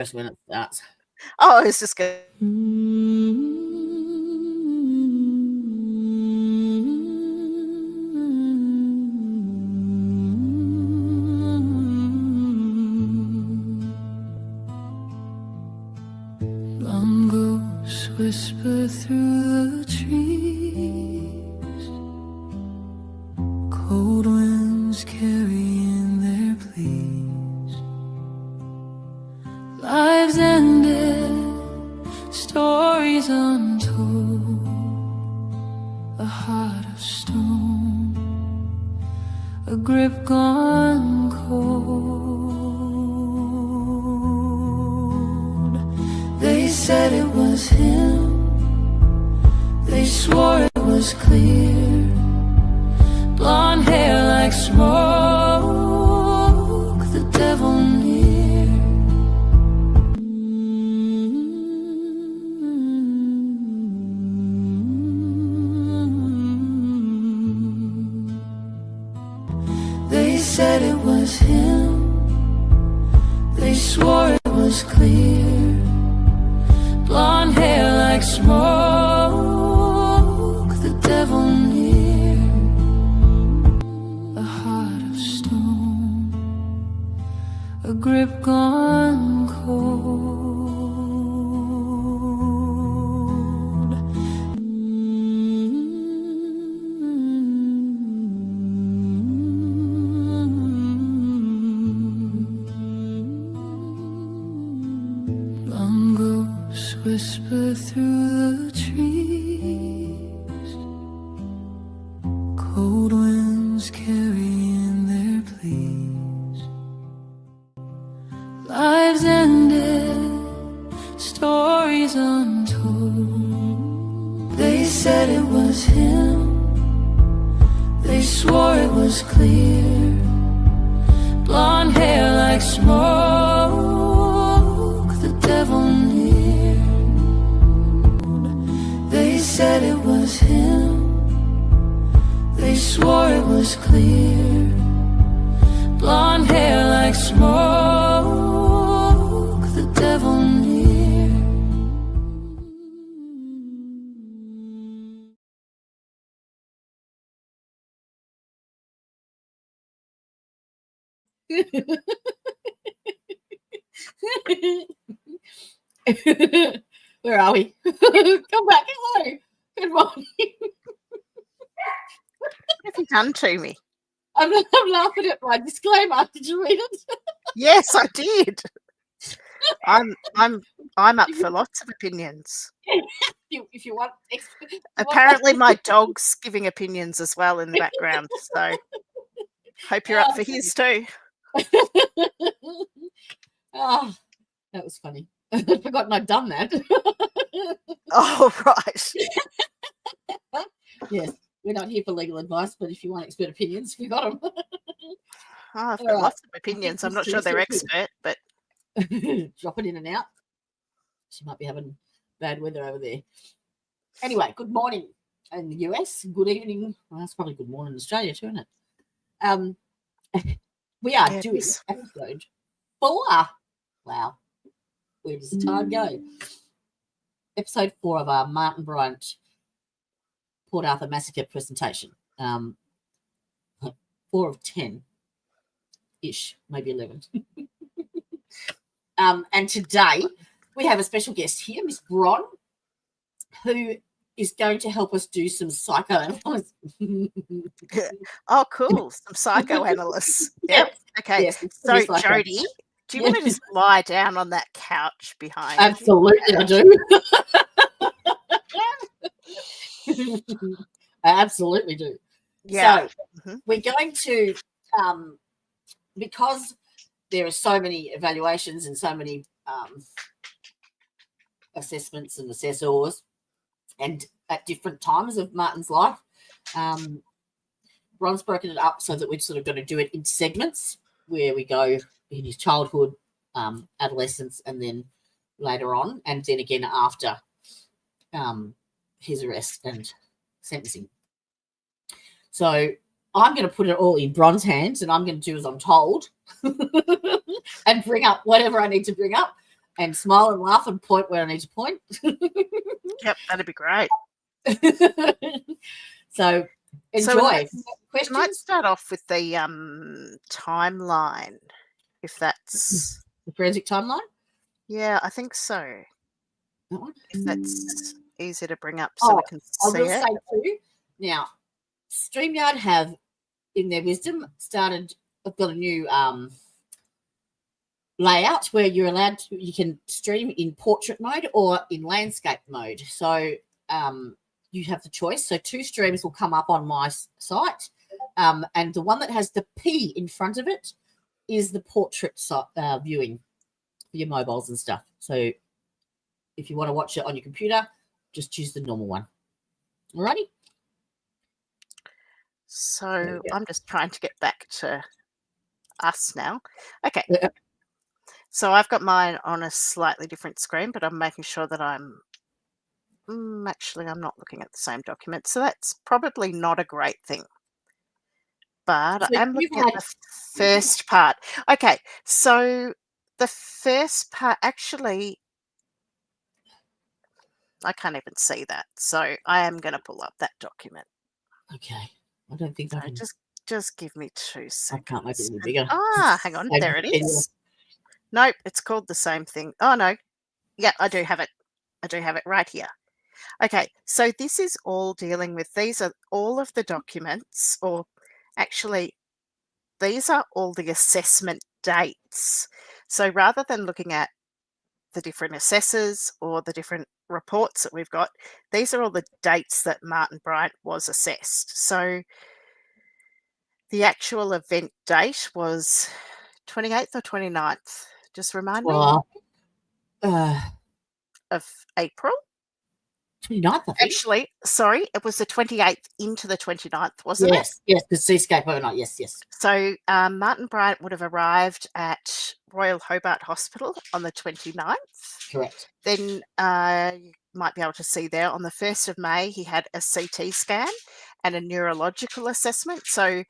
when it starts. Oh, it's just good. Mongoose whisper through the trees, cold winds carrying their pleas. Lives ended, stories untold, a heart of stone, a grip gone cold. They said it was him, they swore it was clear, blonde hair like smoke, the devil near. They said it was him, they swore it was clear, blonde hair like smoke, the devil near, a heart of stone, a grip gone cold. Mongoose whisper through the trees, cold winds carrying their pleas. Lives ended, stories untold. They said it was him, they swore it was clear, blonde hair like smoke, the devil near. They said it was him, they swore it was clear, blonde hair like smoke, the devil near. Where are we? Come back. Hello. Good morning. What have you done to me? I'm laughing at my disclaimer. Did you read it? Yes, I did. I'm up for lots of opinions. If you want. Apparently, my dog's giving opinions as well in the background. So, hope you're up for his too. Oh, that was funny. I'd forgotten I'd done that. Oh, right. Yes, we're not here for legal advice, but if you want expert opinions, we got them. Oh, I've got lots of opinions. I'm not sure they're expert, but drop it in and out. She might be having bad weather over there. Anyway, good morning in the US. Good evening. Well, that's probably good morning in Australia too, isn't it? We are doing episode 4. Wow. Where does the time go? Episode 4 of our Martin Bryant Port Arthur Massacre presentation. 4 of 10-ish, maybe 11. And today we have a special guest here, Miss Bron, who is going to help us do some psychoanalysis. Oh, cool. Some psychoanalysts. Yep. Okay. Yes, so, Jodie, do you want to just lie down on that couch behind Absolutely, I do. I absolutely do. Yeah. So we're going to, because there are so many evaluations and so many assessments and assessors, and at different times of Martin's life, Ron's broken it up so that we're sort of going to do it in segments where we go in his childhood, adolescence, and then later on, and then again after his arrest and sentencing. So I'm going to put it all in Bron's hands, and I'm going to do as I'm told and bring up whatever I need to bring up. and smile and laugh and point where I need to point. Yep, that'd be great. So enjoy. So we Questions? might start off with the timeline, if that's The forensic timeline? yeah, I think so. That one? If that's easy to bring up so we can I see will it. say too, now, StreamYard have, in their wisdom, I've got a new layout where you can stream in portrait mode or in landscape mode. So you have the choice. So 2 streams will come up on my site. And the one that has the P in front of it is the portrait viewing for your mobiles and stuff. So if you want to watch it on your computer, just choose the normal one. Alrighty? So I'm just trying to get back to us now. Okay. So I've got mine on a slightly different screen, but I'm making sure that I'm actually I'm not looking at the same document. So that's probably not a great thing. But So I am looking at the first part. Okay. So the first part, actually, I can't even see that. So I am going to pull up that document. Okay. I don't think I can. Just give me 2 seconds. I can't make it any bigger. Hang on. There it is. Nope, it's called the same thing. Oh, no. Yeah, I do have it. I do have it right here. Okay, so this is all dealing with, these are all of the documents, or actually, these are all the assessment dates. So rather than looking at the different assessors or the different reports that we've got, these are all the dates that Martin Bryant was assessed. So the actual event date was 28th or 29th. Just remind me. Of April. 29th, I think. Actually, sorry, it was the 28th into the 29th, wasn't it? Yes, the Seascape overnight, yes. So Martin Bryant would have arrived at Royal Hobart Hospital on the 29th. Correct. Then you might be able to see there on the 1st of May, he had a CT scan and a neurological assessment. So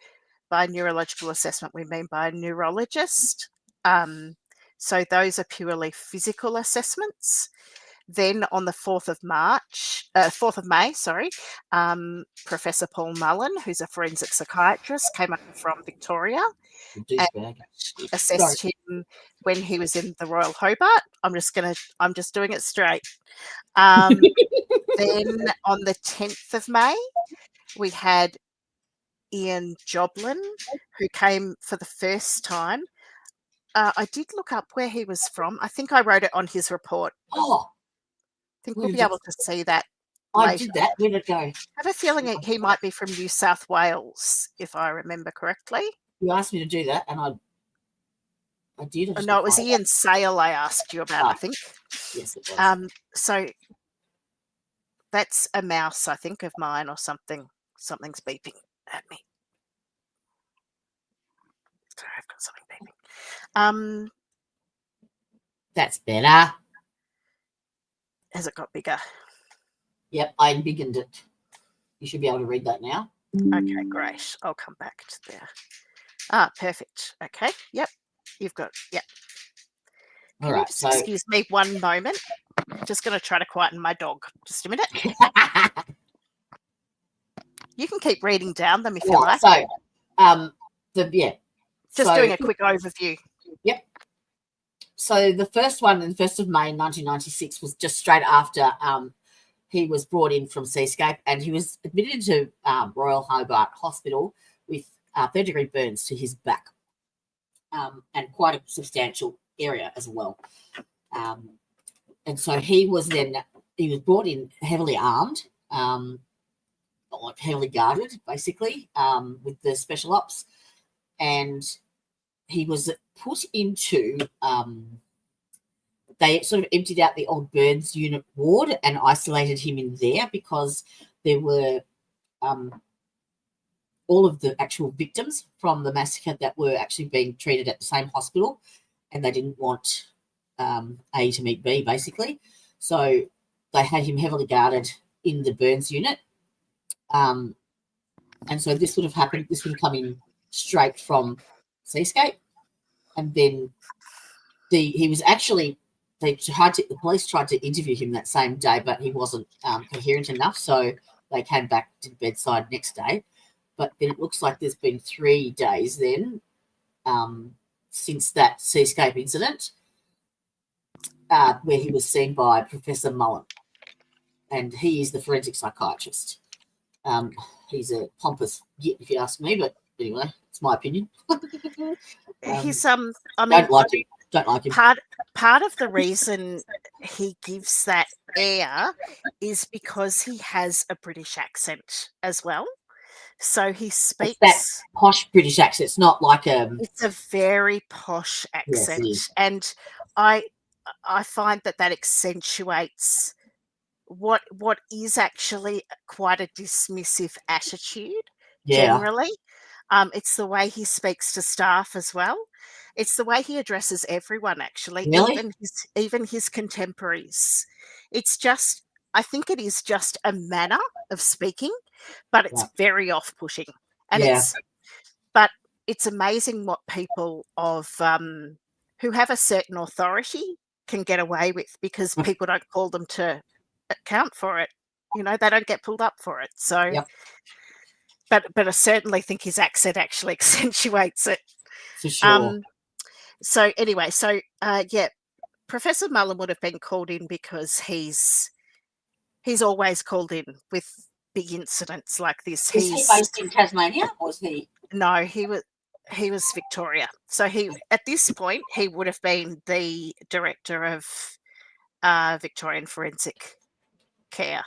by neurological assessment, we mean by a neurologist. So those are purely physical assessments. Then on the 4th of May, Professor Paul Mullen, who's a forensic psychiatrist, came up from Victoria and assessed him when he was in the Royal Hobart. I'm just doing it straight. Then on the 10th of May, we had Ian Joblin, who came for the first time. I did look up where he was from. I think I wrote it on his report. I think we'll be able to see that later. I did that. Where did it go? I have a feeling he might be from New South Wales, if I remember correctly. You asked me to do that, and I did. No, it was Ian Sale I asked you about, I think. Yes, it was. So that's a mouse, I think, of mine or something. Something's beeping at me. Sorry, I've got something beeping. That's better. Has it got bigger? Yep, I embiggened it. You should be able to read that now. Okay, great. I'll come back to there. Perfect. Okay, yep. You've got, yep. All right. So excuse me one moment. I'm just going to try to quieten my dog. Just a minute. You can keep reading down them if you like. So, Just doing a quick overview. Yep. So the first one, the 1st of May 1996, was just straight after he was brought in from Seascape, and he was admitted to Royal Hobart Hospital with 3rd-degree burns to his back, and quite a substantial area as well. And so he was brought in heavily armed, heavily guarded, basically, with the special ops, and he was put into they sort of emptied out the old burns unit ward and isolated him in there because there were all of the actual victims from the massacre that were actually being treated at the same hospital, and they didn't want A to meet B, basically. So they had him heavily guarded in the burns unit. And so this would have happened. This would have come in straight from Seascape. And then he was actually the police tried to interview him that same day, but he wasn't coherent enough, so they came back to the bedside next day. But then it looks like there's been 3 days then since that seascape incident where he was seen by Professor Mullen, and he is the forensic psychiatrist. He's a pompous git, if you ask me, but anyway, it's my opinion. He's I mean, don't like him. Part of the reason he gives that air is because he has a British accent as well. So he speaks that posh British accent. It's not like it's a very posh accent, yes, and I find that accentuates what is actually quite a dismissive attitude generally. It's the way he speaks to staff as well. It's the way he addresses everyone, actually, Really? even his contemporaries. It's just, I think it is just a manner of speaking, but it's very off-putting. And it's amazing what people of who have a certain authority can get away with, because people don't call them to account for it. You know, they don't get pulled up for it. So, but I certainly think his accent actually accentuates it. For sure. So anyway, Professor Mullen would have been called in because he's always called in with big incidents like this. Is he based in Tasmania, or is he? No, he was Victoria. So at this point he would have been the director of Victorian Forensic Care.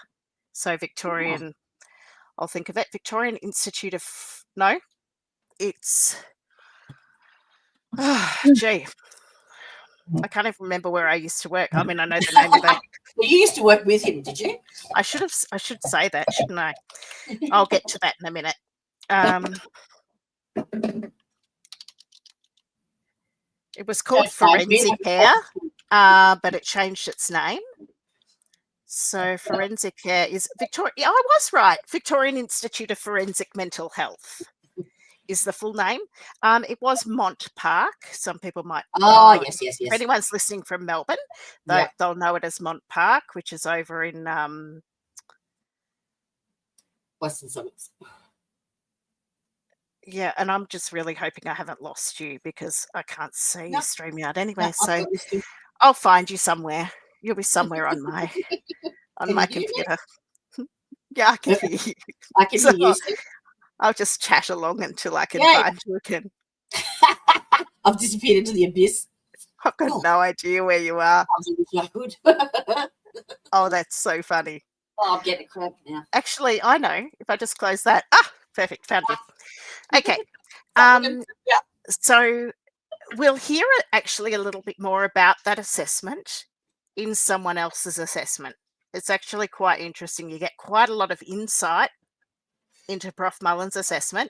So Victorian, I'll think of it. Victorian Institute of it's gee. I can't even remember where I used to work. I mean, I know the name of it. Well, you used to work with him, did you? I should say that, shouldn't I? I'll get to that in a minute. It was called Forensic Care, but it changed its name. So Forensic Care is Victoria. I was right. Victorian Institute of Forensic Mental Health is the full name. It was Mont Park. Some people might. Oh, yes. If anyone's listening from Melbourne, they'll know it as Mont Park, which is over in Western Suburbs. Yeah, and I'm just really hoping I haven't lost you, because I can't see StreamYard anyway. So I'll find you somewhere. You'll be somewhere on my computer. Yeah, I can hear you. I can hear you. I'll just chat along until I can find you again. I've disappeared into the abyss. I've got no idea where you are. I could. Oh, that's so funny. Oh, I'm getting a cramp now. Actually, I know. If I just close that. Perfect. Found you. Okay. So we'll hear actually a little bit more about that assessment in someone else's assessment. It's actually quite interesting. You get quite a lot of insight into Prof. Mullen's assessment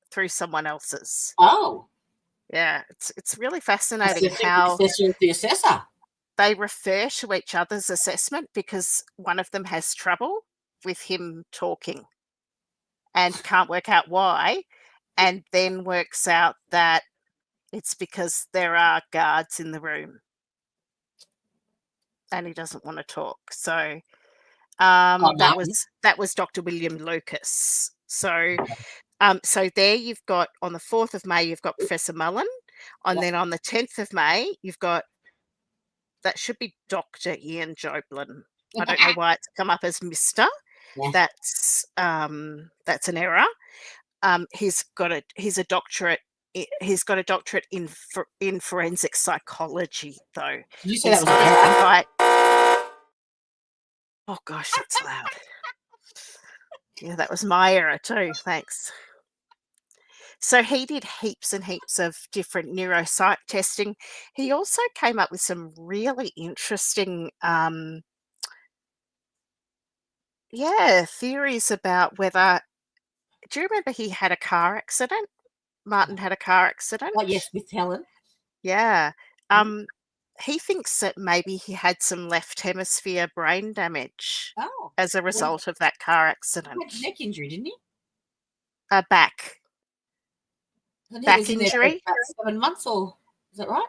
through someone else's. Oh. Yeah, it's really fascinating how the assessor. They refer to each other's assessment, because one of them has trouble with him talking and can't work out why, and then works out that it's because there are guards in the room and he doesn't want to talk. So that was Dr. William Lucas. So so there you've got, on the 4th of May, you've got Professor Mullen. And then on the 10th of May, you've got, that should be Dr. Ian Joblin. I don't know why it's come up as Mr. Yeah. That's an error. He's got a doctorate. He's got a doctorate in forensic psychology, though. Did you say that was an error? Oh gosh, that's loud. Yeah, that was my error too. Thanks. So he did heaps and heaps of different neuropsych testing. He also came up with some really interesting theories about whether, do you remember he had a car accident? Martin had a car accident. Oh, yes, with Helen. Yeah. He thinks that maybe he had some left hemisphere brain damage as a result of that car accident. He had neck injury, didn't he? Back. And back injury. About 7 months, or is that right?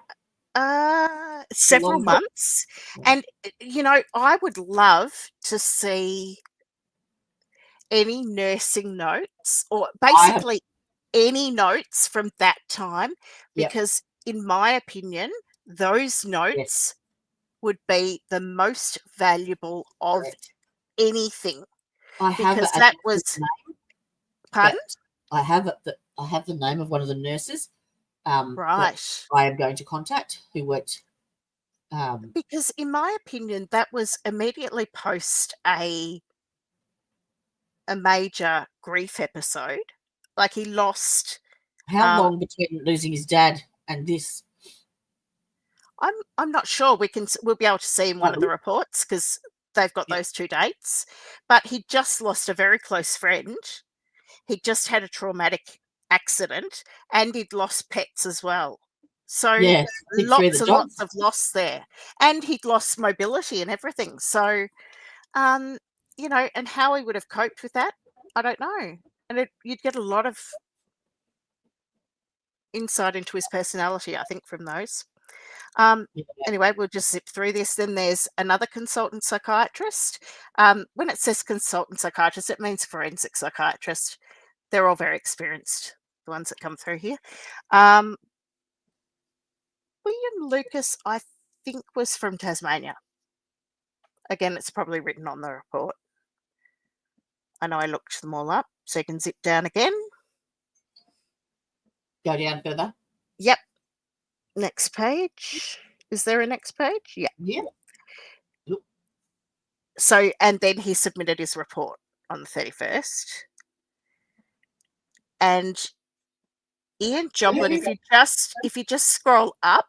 Several Long- months. And, I would love to see any nursing notes or basically any notes from that time, Yep. because in my opinion, those notes would be the most valuable of Correct. anything, I have because a that was nurse's name. pardon? I have the name of one of the nurses. That Right. I am going to contact who worked. Because in my opinion, that was immediately post a major grief episode. Like, he lost. How long between losing his dad and this? I'm not sure. We'll be able to see in one of the reports, because they've got those 2 dates. But he just lost a very close friend. He just had a traumatic accident, and he'd lost pets as well. So Yes, lots and lots of loss there, and he'd lost mobility and everything. So, and how he would have coped with that, I don't know. And you'd get a lot of insight into his personality, I think, from those. Anyway, we'll just zip through this. Then there's another consultant psychiatrist. When it says consultant psychiatrist, it means forensic psychiatrist. They're all very experienced, the ones that come through here. William Lucas, I think, was from Tasmania. Again, it's probably written on the report. I know I looked them all up, so you can zip down again. Go down further. Yep. Next page. Is there a next page? Yeah. Yeah. So, and then he submitted his report on the 31st. And Ian Joblin, if you just scroll up,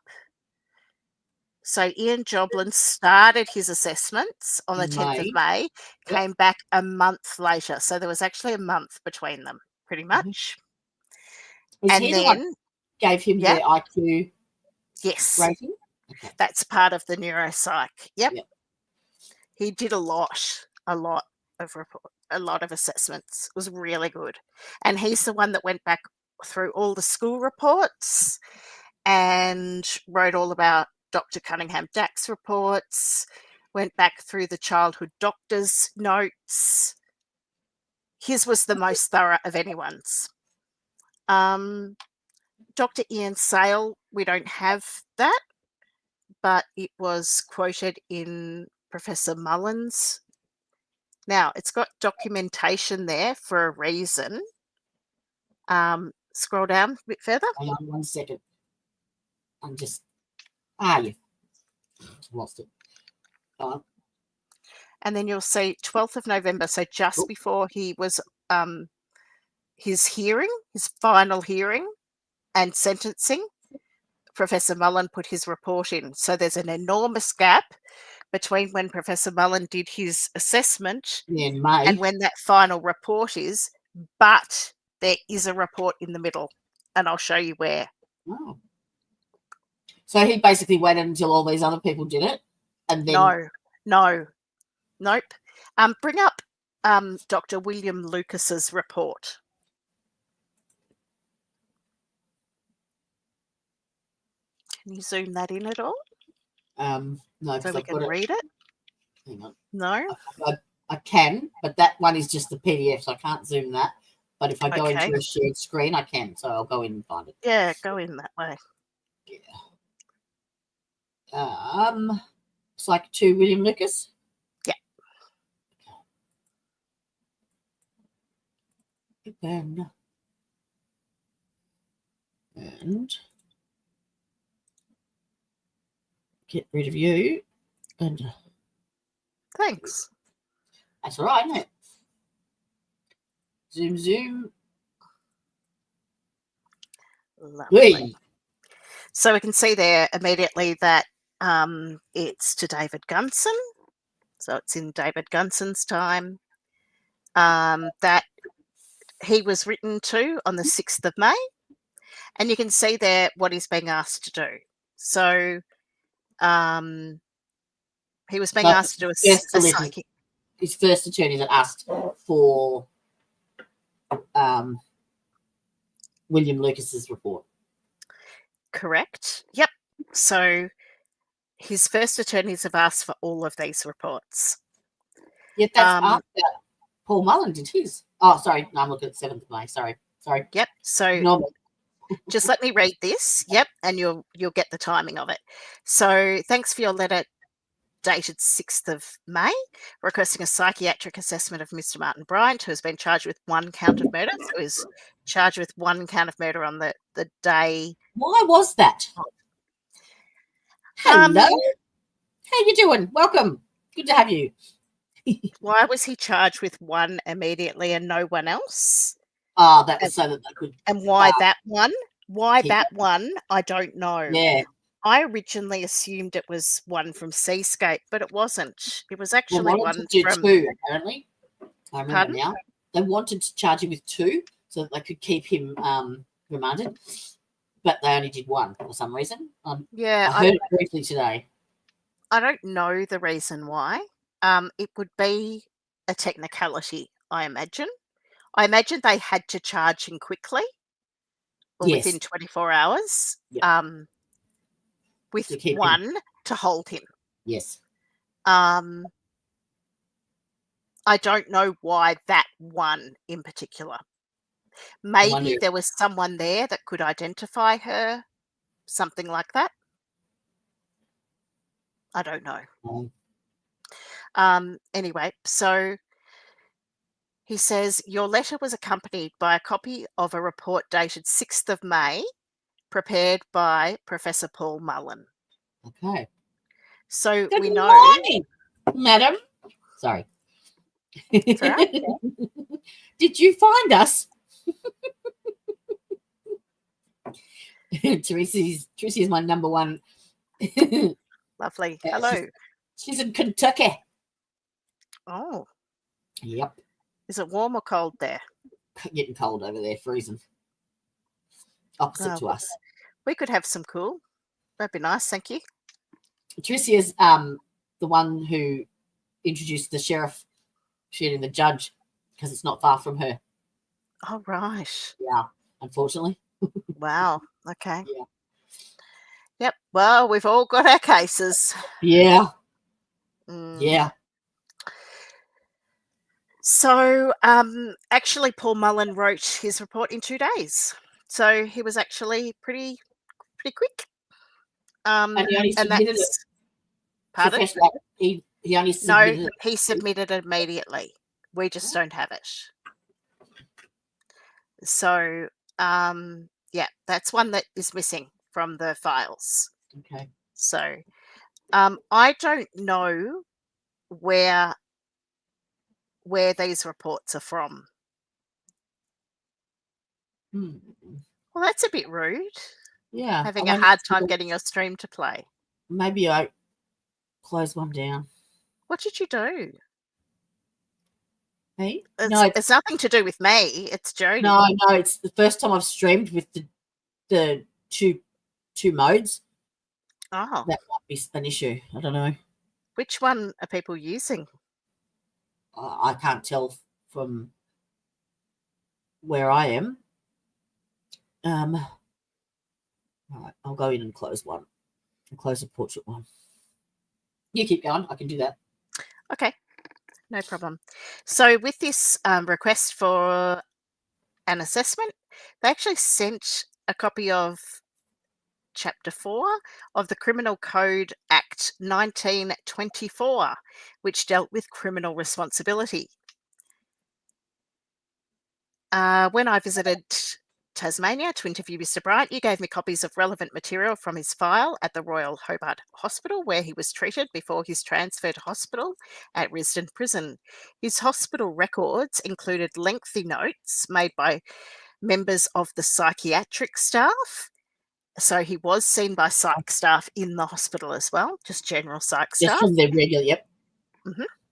so Ian Joblin started his assessments on the 10th of May, came back a month later. So there was actually a month between them, pretty much. And then gave him the IQ rating? Okay. That's part of the neuropsych. Yep. He did a lot of assessments. It was really good. And he's the one that went back through all the school reports and wrote all about Dr. Cunningham Dack's reports, went back through the childhood doctor's notes. His was the most thorough of anyone's. Dr. Ian Sale, we don't have that, but it was quoted in Professor Mullen's. Now, it's got documentation there for a reason. Scroll down a bit further. Hang on 1 second. I'm just... yeah. Lost it. And then you'll see 12th of November, so just before he was his final hearing and sentencing, Professor Mullen put his report in. So there's an enormous gap between when Professor Mullen did his assessment in May and when that final report is, but there is a report in the middle, and I'll show you where. Oh. So he basically waited until all these other people did it, and then nope. Bring up Dr. William Lucas's report. Can you zoom that in at all? No, so we can read it. Hang on. No, I can, but that one is just the PDF, so I can't zoom that. But if I go into a shared screen, I can. So I'll go in and find it. Yeah, go in that way. Yeah. Psych 2, William Lucas. Yeah. Then and get rid of you. And thanks. That's all right, isn't it? Zoom. Lovely. So we can see there immediately that it's to David Gunson. So it's in David Gunson's time. That he was written to on the 6th of May. And you can see there what he's being asked to do. So he was being asked to do a psychic. His first attorney that asked for William Lucas's report. Correct. Yep. So his first attorneys have asked for all of these reports. Yeah, that's after Paul Mullen did his. Oh, sorry. No, I'm looking at 7th of May. Sorry. Yep. So Normal. just let me read this. Yep. And you'll get the timing of it. So thanks for your letter dated 6th of May, requesting a psychiatric assessment of Mr. Martin Bryant, who has been charged with 1 count of murder. So he was charged with 1 count of murder on the day. Why was that? Hello. How you doing? Welcome. Good to have you. Why was he charged with 1 immediately and no one else? Oh, that was so that they could. And why that one? Why that one? I don't know. Yeah. I originally assumed it was 1 from Seascape, but it wasn't. It was actually They 1 wanted to do from 2, apparently. I remember Pardon? now. They wanted to charge him with 2 so that they could keep him remanded, but they only did 1 for some reason. Yeah, I heard it briefly today. I don't know the reason why. It would be a technicality, I imagine. I imagine they had to charge him quickly or Yes. within 24 hours Yep. with To keep 1 to hold him. Yes. I don't know why that 1 in particular. Maybe there was someone there that could identify her, something like that. I don't know. Anyway, so he says, your letter was accompanied by a copy of a report dated 6th of May, prepared by Professor Paul Mullen. Okay. So Good we know. morning, madam. Sorry. It's all right. Did you find us? Tracy's my number 1. Lovely. Hello. She's in Kentucky. Oh. Yep. Is it warm or cold there? Getting cold over there, freezing. Opposite to us. We could have some cool. That'd be nice, thank you. Tracy is the one who introduced the sheriff shooting the judge because it's not far from her. Oh, right. Yeah, unfortunately. Wow. Okay. Yeah. Yep. Well, we've all got our cases. Yeah. Mm. Yeah. So, actually, Paul Mullen wrote his report in 2 days. So he was actually pretty quick. And he only submitted it. Pardon? He only submitted it. He submitted it immediately. We just don't have it. So, yeah, that's one that is missing from the files. Okay. So, I don't know where these reports are from. Well, that's a bit rude. Yeah. Having a hard time getting your stream to play. Maybe I closed one down. What did you do? Me? It's nothing to do with me. It's Jodie. No, it's the first time I've streamed with the two modes. Oh. That might be an issue. I don't know. Which one are people using? I can't tell from where I am. All right, I'll go in and close one. I'll close the portrait one. You keep going. I can do that. Okay, no problem. So with this request for an assessment, they actually sent a copy of Chapter 4 of the Criminal Code Act 1924, which dealt with criminal responsibility. When I visited Tasmania to interview Mr. Bryant, you gave me copies of relevant material from his file at the Royal Hobart Hospital, where he was treated before his transfer to hospital at Risdon Prison. His hospital records included lengthy notes made by members of the psychiatric staff. So he was seen by psych staff in the hospital as well, just general psych staff. Just from their regular, yep.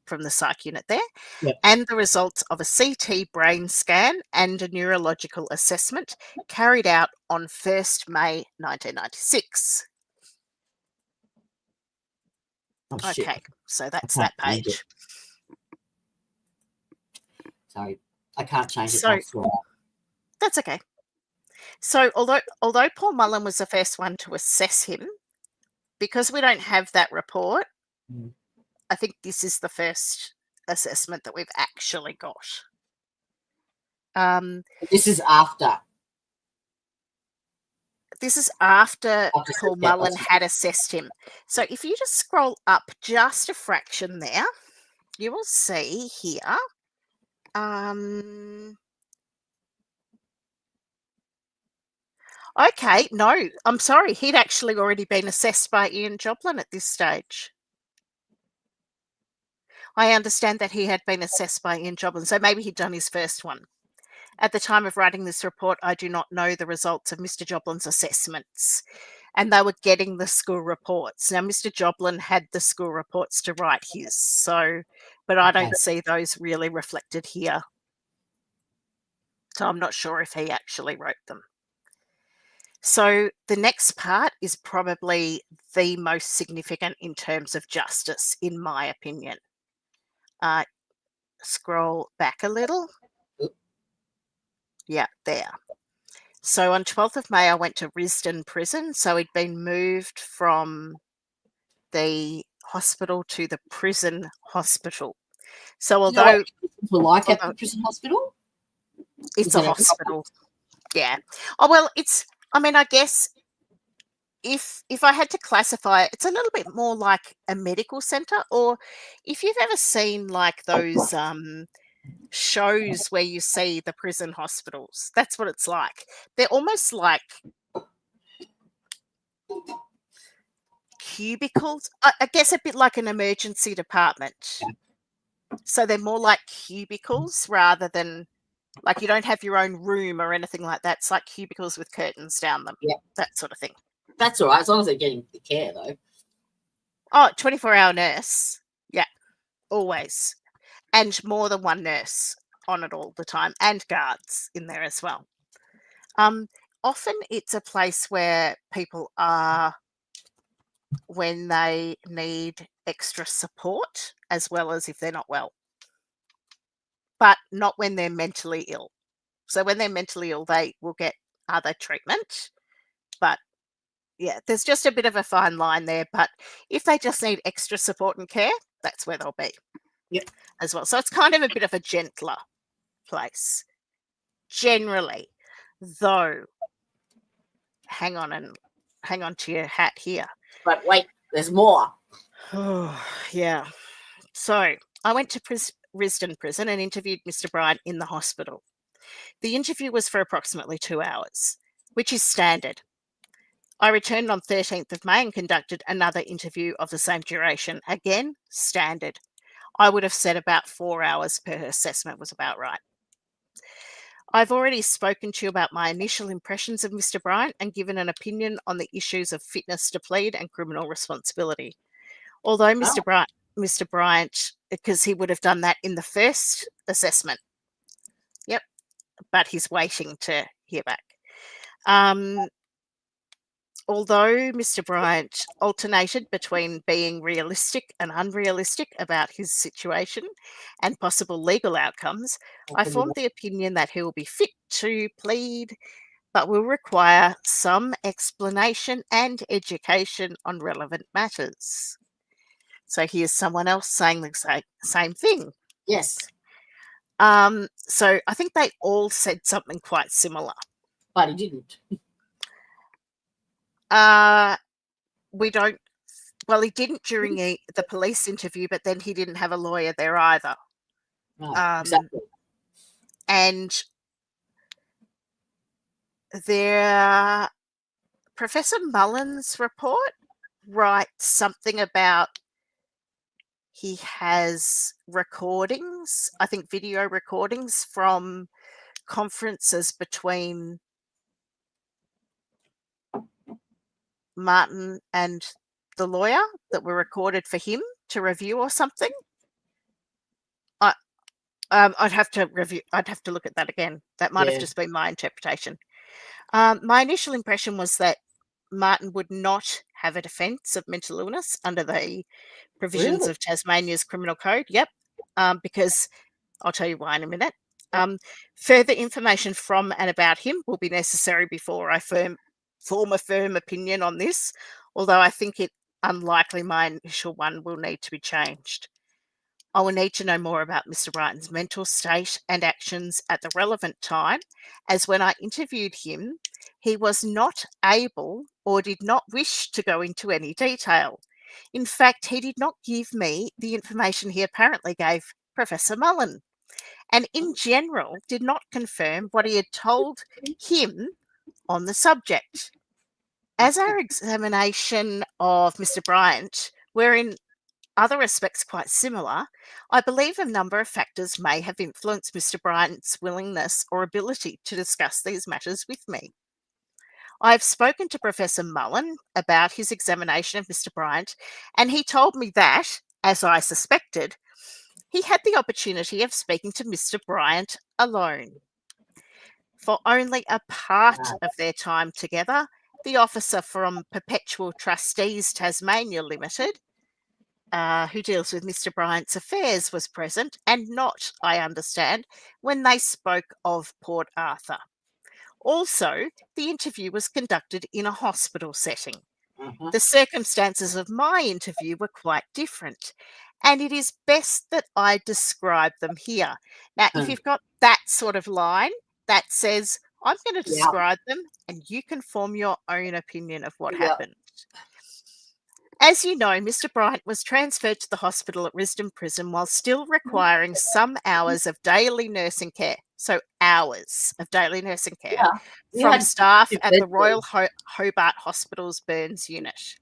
From the psych unit there. Yep. And the results of a CT brain scan and a neurological assessment carried out on 1st May 1996. Oh, okay, shit. so that's that page. Sorry, I can't change it. So, that's okay. So although Paul Mullen was the first one to assess him, because we don't have that report, Mm. I think this is the first assessment that we've actually got. This is after. This is after After Paul yeah, Mullen had assessed him. So if you just scroll up just a fraction there, you will see here. Okay, no, I'm sorry. He'd actually already been assessed by Ian Joblin at this stage. I understand that he had been assessed by Ian Joblin, so maybe he'd done his first one. At the time of writing this report, I do not know the results of Mr. Joblin's assessments, and they were getting the school reports. Now, Mr. Joblin had the school reports to write his, so, but I don't see those really reflected here. So I'm not sure if he actually wrote them. So the next part is probably the most significant in terms of justice, in my opinion. Scroll back a little. Yeah, there. So on 12th of May, I went to Risdon Prison. So he'd been moved from the hospital to the prison hospital. So although people like at the prison hospital, it's a hospital. Yeah. Oh, well, I mean, I guess if I had to classify it, it's a little bit more like a medical center, or if you've ever seen like those shows where you see the prison hospitals, that's what it's like. They're almost like cubicles, I guess a bit like an emergency department. So they're more like cubicles rather than like you don't have your own room or anything like that. It's like cubicles with curtains down them, that sort of thing. That's all right, as long as they're getting the care, though. Oh, 24-hour nurse. Yeah, always. And more than one nurse on it all the time, and guards in there as well. Often it's a place where people are when they need extra support, as well as if they're not well. But not when they're mentally ill. So when they're mentally ill, they will get other treatment. But yeah, there's just a bit of a fine line there. But if they just need extra support and care, that's where they'll be. Yep. As well. So it's kind of a bit of a gentler place. Generally, though, hang on to your hat here. But wait, there's more. Oh, yeah. So I went to Risdon Prison and interviewed Mr. Bryant in the hospital. The interview was for approximately 2 hours, which is standard. I returned on 13th of May and conducted another interview of the same duration. Again, standard. I would have said about 4 hours per assessment was about right. I've already spoken to you about my initial impressions of Mr. Bryant and given an opinion on the issues of fitness to plead and criminal responsibility. Although Mr. Bryant, because he would have done that in the first assessment. Yep, but he's waiting to hear back. Although Mr. Bryant alternated between being realistic and unrealistic about his situation and possible legal outcomes, I formed the opinion that he will be fit to plead, but will require some explanation and education on relevant matters. So here's someone else saying the same thing. Yes. So I think they all said something quite similar. But he didn't. We don't. Well, he didn't during the police interview, but then he didn't have a lawyer there either. Right, exactly. And their Professor Mullen's report writes something about he has recordings, I think video recordings from conferences between Martin and the lawyer that were recorded for him to review or something. I'd have to look at that again. That might have just been my interpretation. My initial impression was that Martin would not have a defence of mental illness under the provisions of Tasmania's criminal code. Yep, because I'll tell you why in a minute. Further information from and about him will be necessary before I form a firm opinion on this, although I think it unlikely my initial one will need to be changed. I will need to know more about Mr. Bryant's mental state and actions at the relevant time, as when I interviewed him, he was not able or did not wish to go into any detail. In fact, he did not give me the information he apparently gave Professor Mullen, and in general did not confirm what he had told him on the subject. As our examination of Mr. Bryant, wherein other respects quite similar, I believe a number of factors may have influenced Mr. Bryant's willingness or ability to discuss these matters with me. I have spoken to Professor Mullen about his examination of Mr. Bryant, and he told me that, as I suspected, he had the opportunity of speaking to Mr. Bryant alone. For only a part of their time together, the officer from Perpetual Trustees Tasmania Limited, who deals with Mr. Bryant's affairs, was present, and not, I understand, when they spoke of Port Arthur. Also, the interview was conducted in a hospital setting. The circumstances of my interview were quite different, and it is best that I describe them here. Now, if you've got that sort of line that says, I'm going to describe them, and you can form your own opinion of what happened. As you know, Mr. Bryant was transferred to the hospital at Risdon Prison while still requiring some hours of daily nursing care. So hours of daily nursing care from staff at the Royal Hobart Hospital's Burns Unit.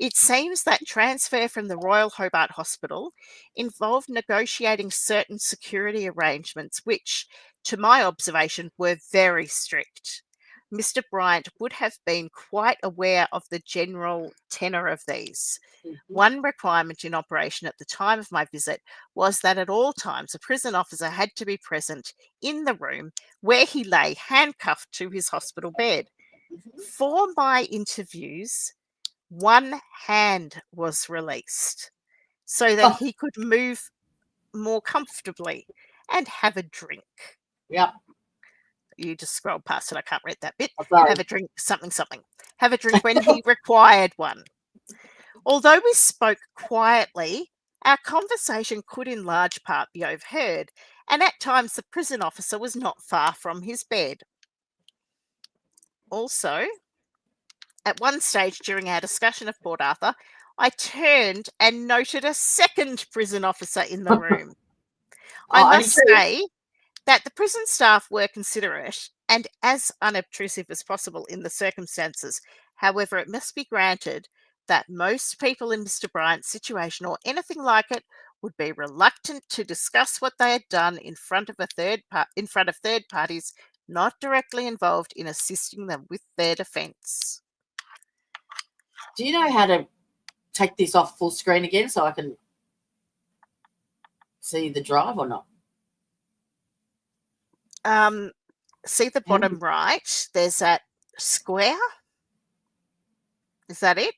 It seems that transfer from the Royal Hobart Hospital involved negotiating certain security arrangements which, to my observation, were very strict. Mr. Bryant would have been quite aware of the general tenor of these. One requirement in operation at the time of my visit was that at all times a prison officer had to be present in the room where he lay handcuffed to his hospital bed. For my interviews, one hand was released so that he could move more comfortably and have a drink. You just scroll past it. I can't read that bit. Have a drink, something. Have a drink when he required one. Although we spoke quietly, our conversation could in large part be overheard, and at times the prison officer was not far from his bed. Also, at one stage during our discussion of Port Arthur, I turned and noted a second prison officer in the room. I must say that the prison staff were considerate and as unobtrusive as possible in the circumstances. However, it must be granted that most people in Mr. Bryant's situation or anything like it would be reluctant to discuss what they had done in front of third parties not directly involved in assisting them with their defence. Do you know how to take this off full screen again so I can see the drive or not? See the bottom right? There's that square. Is that it?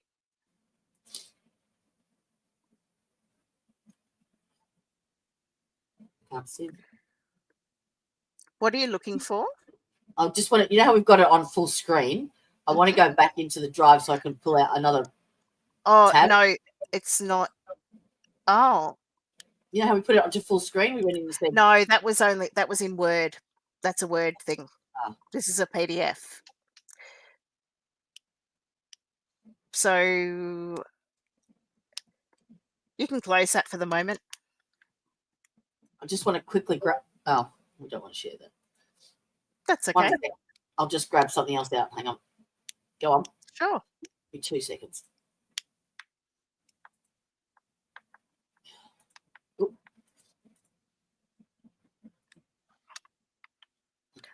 Can't see. What are you looking for? I just want to, you know how we've got it on full screen? I want to go back into the drive so I can pull out another tab. No, it's not. Oh. You know how we put it onto full screen? We went in and said. No, that was in Word. That's a Word thing. Oh. This is a PDF. So you can close that for the moment. I just want to quickly grab. Oh, we don't want to share that. That's okay. I'll just grab something else out. Hang on. Go on. Sure. Give me 2 seconds. Ooh.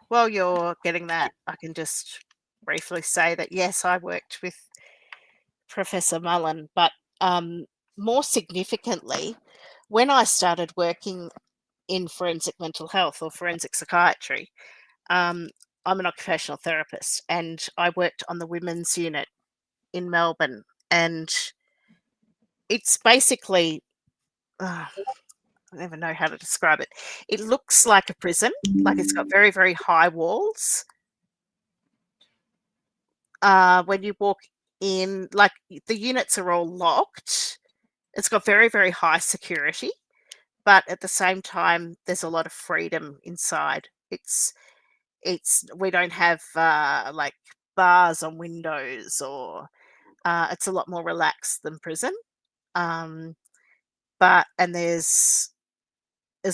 While you're getting that, I can just briefly say that, yes, I worked with Professor Mullen, but more significantly, when I started working in forensic mental health or forensic psychiatry, I'm an occupational therapist and I worked on the women's unit in Melbourne, and it's basically, I never know how to describe it. It looks like a prison, like it's got very, very high walls. When you walk in, like, the units are all locked. It's got very, very high security, but at the same time, there's a lot of freedom inside. We don't have like bars on windows, or it's a lot more relaxed than prison. And there's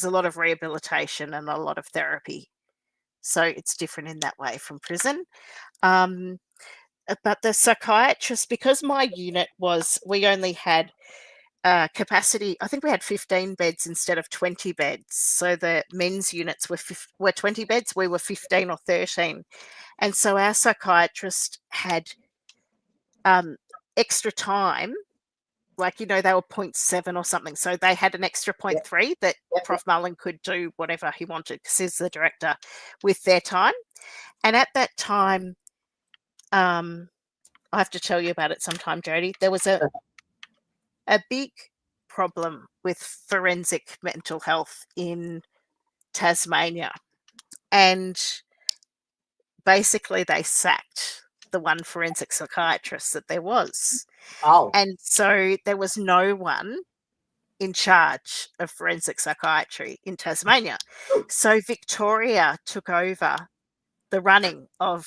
a lot of rehabilitation and a lot of therapy. So it's different in that way from prison. But the psychiatrist, because my unit we only had capacity, I think we had 15 beds instead of 20 beds. So the men's units were 20 beds, we were 15 or 13. And so our psychiatrist had extra time, like, they were 0.7 or something. So they had an extra 0.3 that Prof Mullen could do whatever he wanted, because he's the director, with their time. And at that time, I have to tell you about it sometime, Jody. There was a big problem with forensic mental health in Tasmania. And basically they sacked the one forensic psychiatrist that there was. Oh. And so there was no one in charge of forensic psychiatry in Tasmania. So Victoria took over the running of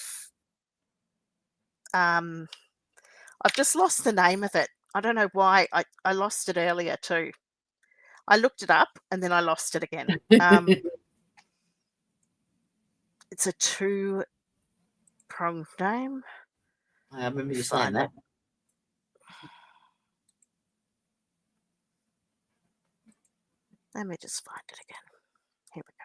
I've just lost the name of it. I don't know why. I lost it earlier too. I looked it up and then I lost it again. It's a 2-pronged name. I remember you saying that. Let me just find it again. Here we go.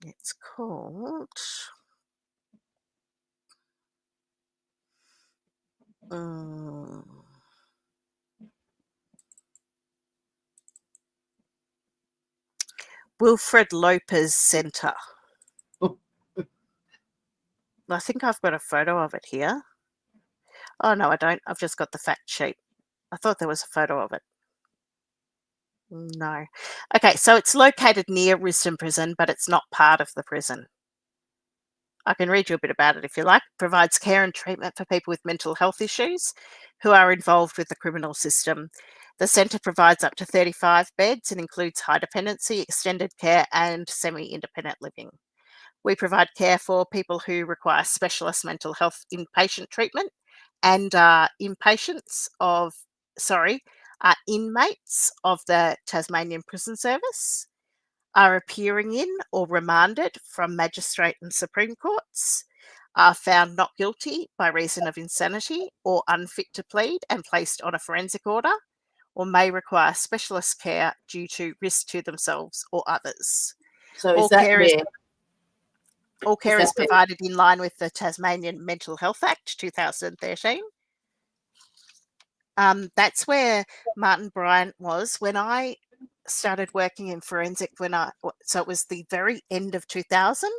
It's called Wilfred Lopez Centre. I think I've got a photo of it here. Oh, no, I don't. I've just got the fact sheet. I thought there was a photo of it. No. Okay, so it's located near Risdon Prison, but it's not part of the prison. I can read you a bit about it if you like. It provides care and treatment for people with mental health issues who are involved with the criminal system. The centre provides up to 35 beds and includes high dependency, extended care, and semi-independent living. We provide care for people who require specialist mental health inpatient treatment and inmates of the Tasmanian Prison Service, are appearing in or remanded from magistrate and Supreme Courts, are found not guilty by reason of insanity or unfit to plead and placed on a forensic order, or may require specialist care due to risk to themselves or others. So all care is provided in line with the Tasmanian Mental Health Act 2013. That's where Martin Bryant was when I started working in forensic. So it was the very end of 2000,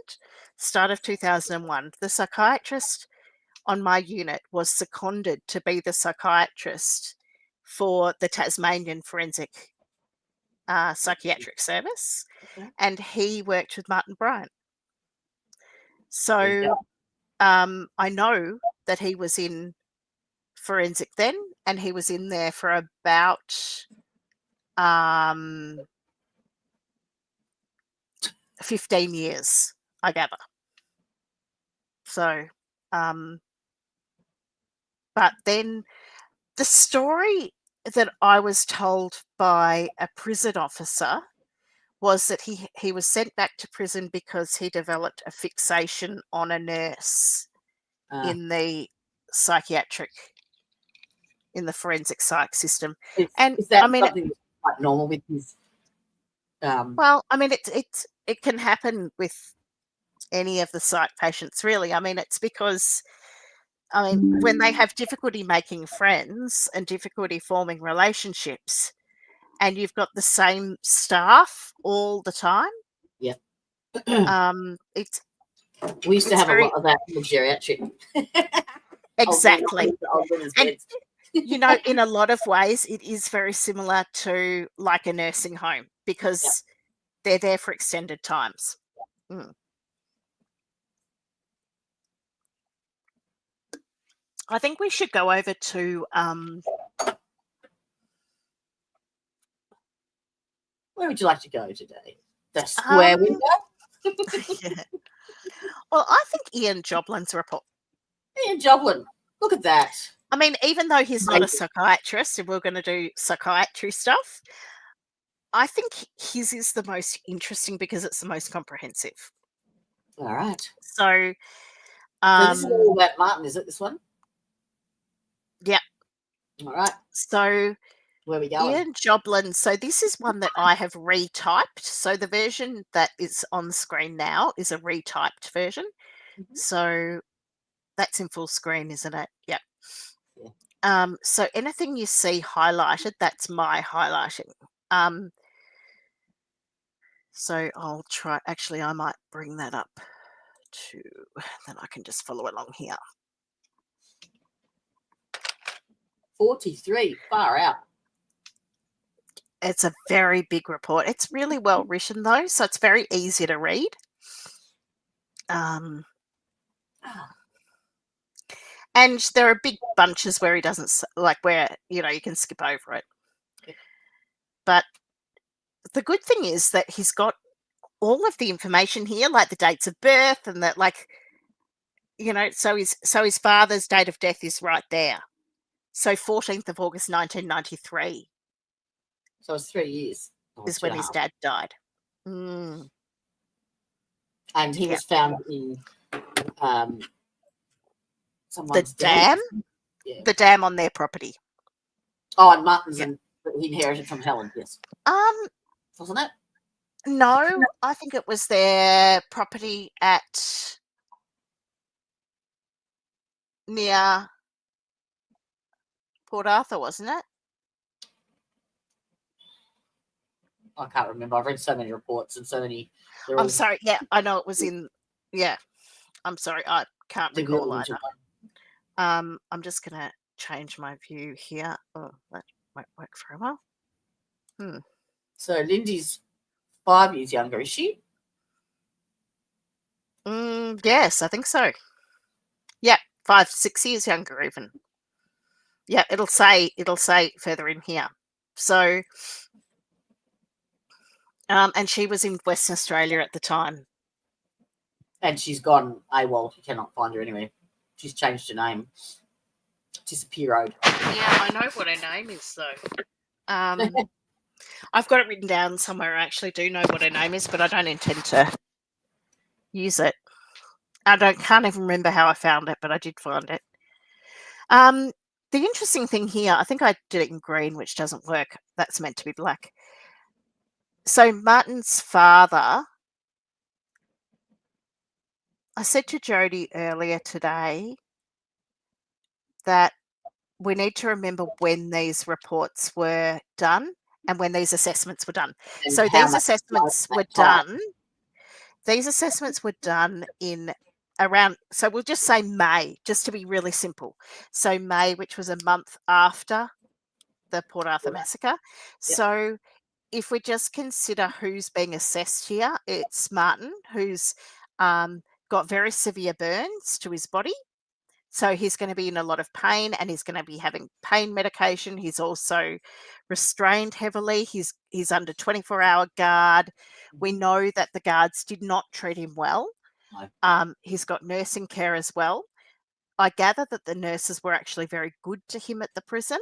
start of 2001. The psychiatrist on my unit was seconded to be the psychiatrist for the Tasmanian Forensic Psychiatric Service, and he worked with Martin Bryant. So I know that he was in forensic then, and he was in there for about 15 years, I gather. So, but then the story that I was told by a prison officer was that he was sent back to prison because he developed a fixation on a nurse in the forensic psych system. Is that something quite normal with his? Well, I mean, it can happen with any of the psych patients, really. I mean, it's because, when they have difficulty making friends and difficulty forming relationships, and you've got the same staff all the time. Yeah. We used to have a lot of that in the geriatric. Exactly. And, in a lot of ways, it is very similar to like a nursing home, because they're there for extended times. Mm. I think we should go over to where would you like to go today? The square window? yeah. Well, I think Ian Joblin's report. Ian Joblin, look at that. I mean, even though he's not a psychiatrist and we're going to do psychiatry stuff, I think his is the most interesting because it's the most comprehensive. All right. So, So this is all about Martin, is it, this one? Yeah. All right. So where we going? Ian Joblin. So this is one that I have retyped. So the version that is on the screen now is a retyped version. Mm-hmm. So that's in full screen, isn't it? Yep. Yeah. So anything you see highlighted, that's my highlighting. So I'll try, actually, I might bring that up to, then I can just follow along here. 43, far out. It's a very big report. It's really well written though, so it's very easy to read. And there are big bunches where he doesn't, like where, you know, you can skip over it. Okay. But the good thing is that he's got all of the information here, like the dates of birth and that, like, you know, so his father's date of death is right there. So 14th of August, 1993. So it's 3 years. Is when his dad died. Mm. And he was found in someone's dam? Yeah. The dam on their property. Oh, and Martin's he inherited from Helen, yes. Wasn't it? No, I think it was their property at near Port Arthur, wasn't it? I can't remember. I've read so many reports and so many. I'm sorry. Yeah, I know it was in. Yeah, I'm sorry. I can't recall either. I'm just going to change my view here. Oh, that won't work very well. So Lindy's 5 years younger, is she? Yes, I think so. Yeah, 5, 6 years younger even. Yeah, it'll say further in here. So, and she was in Western Australia at the time. And she's gone AWOL. You cannot find her anywhere. She's changed her name. Disappeared. Yeah, I know what her name is though. I've got it written down somewhere. I actually do know what her name is, but I don't intend to use it. Can't even remember how I found it, but I did find it. The interesting thing here, I think I did it in green, which doesn't work. That's meant to be black. So Martin's father, I said to Jodie earlier today that we need to remember when these reports were done and when these assessments were done. And so these assessments were done. These assessments were done in around, so we'll just say May, just to be really simple. So May, which was a month after the Port Arthur massacre. Yep. So if we just consider who's being assessed here, it's Martin, who's got very severe burns to his body. So he's going to be in a lot of pain and he's going to be having pain medication. He's also restrained heavily. He's under 24-hour guard. We know that the guards did not treat him well. No. He's got nursing care as well. I gather that the nurses were actually very good to him at the prison.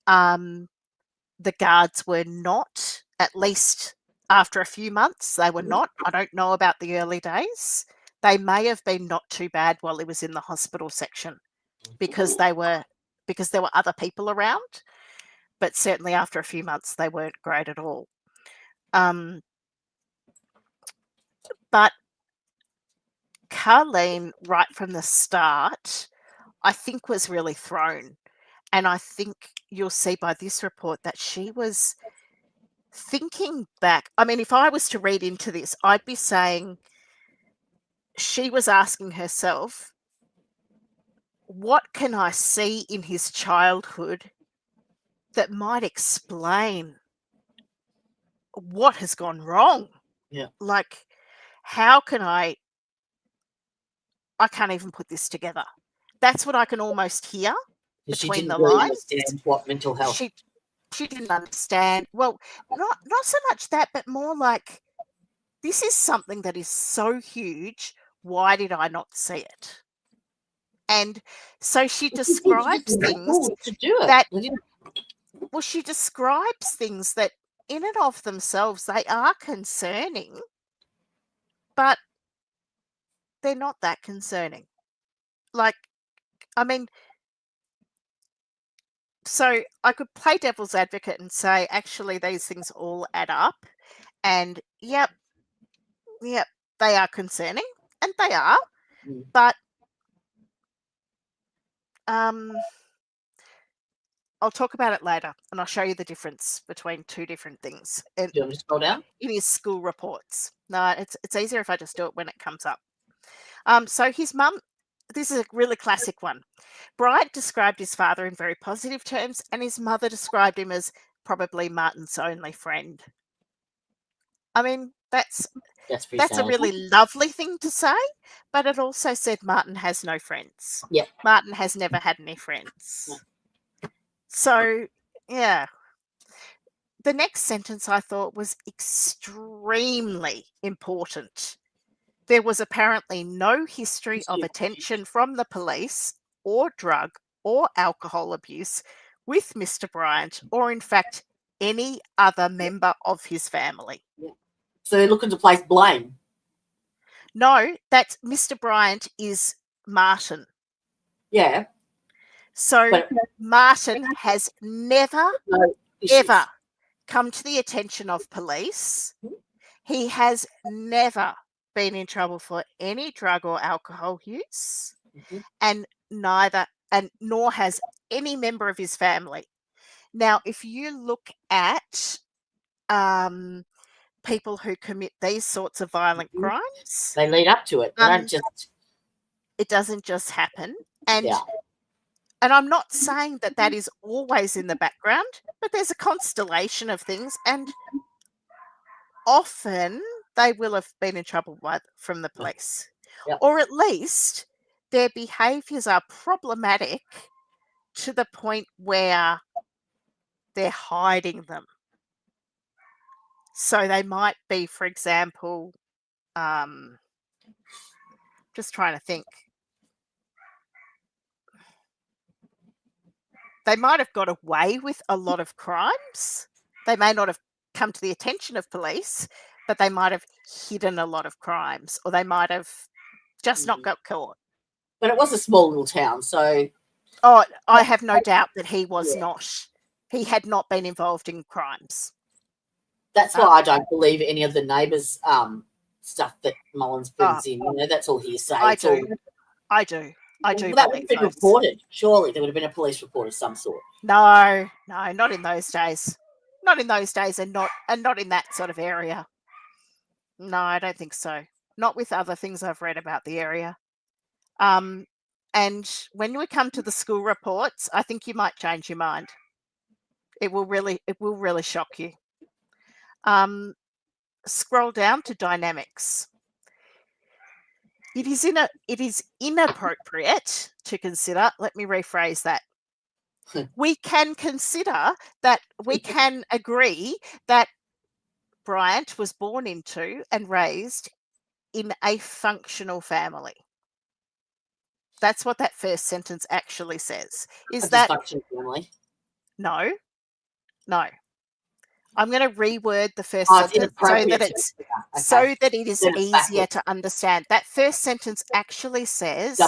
The guards were not, at least after a few months, they were not. I don't know about the early days. They may have been not too bad while he was in the hospital section because there were other people around, but certainly after a few months they weren't great at all. But Carleen, right from the start, I think was really thrown. And I think you'll see by this report that she was thinking back. I mean, if I was to read into this, I'd be saying she was asking herself, what can I see in his childhood that might explain what has gone wrong? Yeah. Like, how can I can't even put this together. That's what I can almost hear between the really lines. understand what mental health. She didn't understand. Well, not so much that, but more like, this is something that is so huge. Why did I not see it? And so she describes things to do it. that, well, she describes things that in and of themselves, they are concerning, but they're not that concerning. Like, I mean, so I could play devil's advocate and say, actually, these things all add up. And yep, they are concerning, and they are, but I'll talk about it later, and I'll show you the difference between two different things. Do you want me to scroll down? In his school reports. No, it's easier if I just do it when it comes up. So his mum, this is a really classic one. Bryant described his father in very positive terms, and his mother described him as probably Martin's only friend. I mean, that's a really lovely thing to say, but it also said Martin has no friends. Yeah. Martin has never had any friends. No. So, yeah. The next sentence I thought was extremely important. There was apparently no history of attention from the police or drug or alcohol abuse with Mr. Bryant, or in fact, any other member of his family. Yeah. So they're looking to place blame. No, that Mr. Bryant is Martin. Yeah. So Martin has never, ever come to the attention of police. He has never been in trouble for any drug or alcohol use, and nor has any member of his family. Now, if you look at people who commit these sorts of violent crimes, they lead up to it. It doesn't just happen. And I'm not saying that is always in the background, but there's a constellation of things, and often they will have been in trouble from the police. Yep. Or at least their behaviours are problematic to the point where they're hiding them. So they might be, for example, just trying to think. They might have got away with a lot of crimes. They may not have come to the attention of police, but they might have hidden a lot of crimes, or they might have just not got caught. But it was a small little town, so... Oh, I have no doubt that he was not. He had not been involved in crimes. That's why I don't believe any of the neighbours' stuff that Mullins brings in. You know, that's all hearsay. I do. That would have been reported. Surely there would have been a police report of some sort. No, not in those days. Not in those days, and not in that sort of area. No, I don't think so. Not with other things I've read about the area. And when we come to the school reports, I think you might change your mind. It will really shock you. Scroll down to dynamics. It is inappropriate to consider. Let me rephrase that. We can consider that. We can agree that Bryant was born into and raised in a functional family. That's what that first sentence actually says. Is that functional family? No. I'm going to reword the first sentence so that it is easier to understand. That first sentence actually says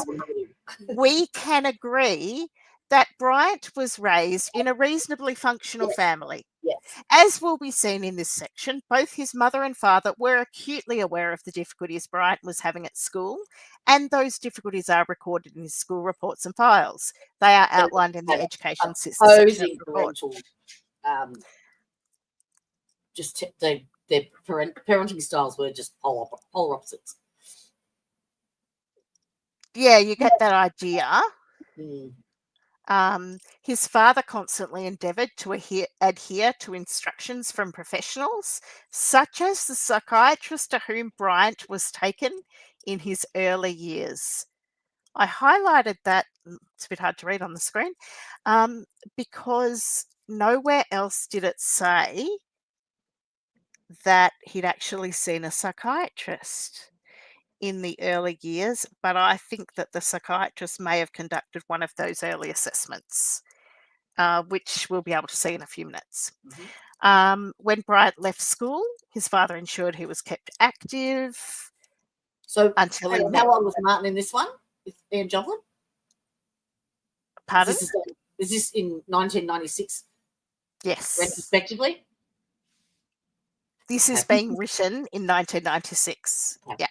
we can agree that Bryant was raised in a reasonably functional family. Yes. As will be seen in this section, both his mother and father were acutely aware of the difficulties Bryant was having at school, and those difficulties are recorded in his school reports and files. They are outlined in the education system. Just their parenting styles were just polar opposites. Yeah, you get that idea. His father constantly endeavoured to adhere to instructions from professionals, such as the psychiatrist to whom Bryant was taken in his early years. I highlighted that, it's a bit hard to read on the screen, because nowhere else did it say that he'd actually seen a psychiatrist in the early years, but I think that the psychiatrist may have conducted one of those early assessments, which we'll be able to see in a few minutes. When Bryant left school, his father ensured he was kept active. So until he met. how old was Martin in this one? With Ian Joplin? Pardon? Is this in 1996? Yes. Retrospectively? This is being written in 1996. Yeah.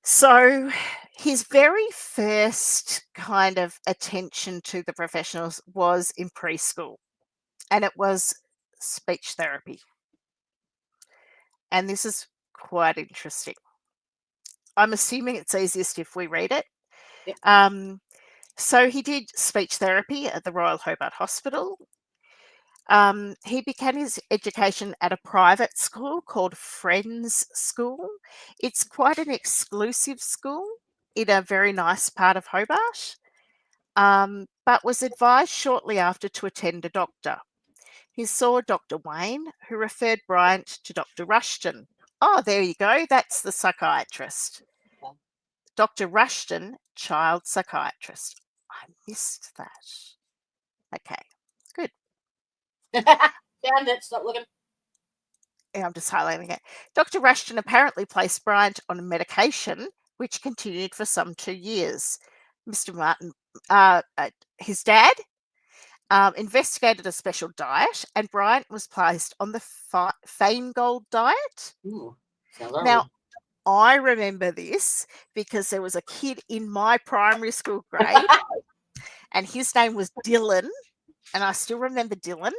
So his very first kind of attention to the professionals was in preschool, and it was speech therapy. And this is quite interesting. I'm assuming it's easiest if we read it. Yep. So he did speech therapy at the Royal Hobart Hospital. He began his education at a private school called Friends School. It's quite an exclusive school in a very nice part of Hobart, but was advised shortly after to attend a doctor. He saw Dr. Wayne, who referred Bryant to Dr. Rushton. Oh, there you go. That's the psychiatrist. Dr. Rushton, child psychiatrist. I missed that. Okay, good. Found it. Stop looking. Yeah, I'm just highlighting it. Dr. Rushton apparently placed Bryant on medication, which continued for some 2 years. Mr. Martin, his dad, investigated a special diet, and Bryant was placed on the Feingold diet. Ooh, now, I remember this because there was a kid in my primary school grade, and his name was Dylan, and I still remember Dylan.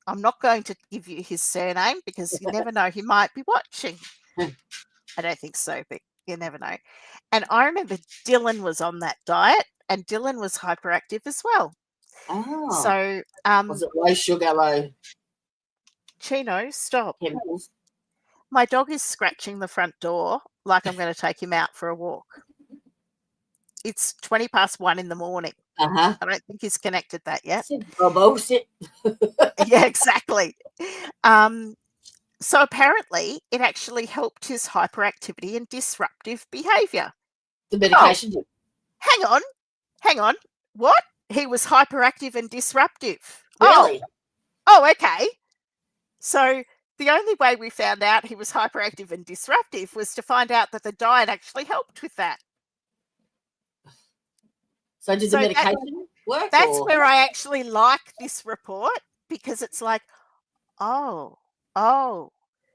I'm not going to give you his surname because you never know, he might be watching. I don't think so, but you never know. And I remember Dylan was on that diet, and Dylan was hyperactive as well. Oh. So, was it low sugar, low? Chino, stop. Chemicals? My dog is scratching the front door like I'm going to take him out for a walk. It's 1:20 in the morning. I don't think he's connected that yet. Sit. Yeah, exactly. So apparently it actually helped his hyperactivity and disruptive behaviour. The medication did. Hang on. What? He was hyperactive and disruptive. Really? Oh, okay. So the only way we found out he was hyperactive and disruptive was to find out that the diet actually helped with that. So did the medication work? That's where I actually like this report, because it's like, oh,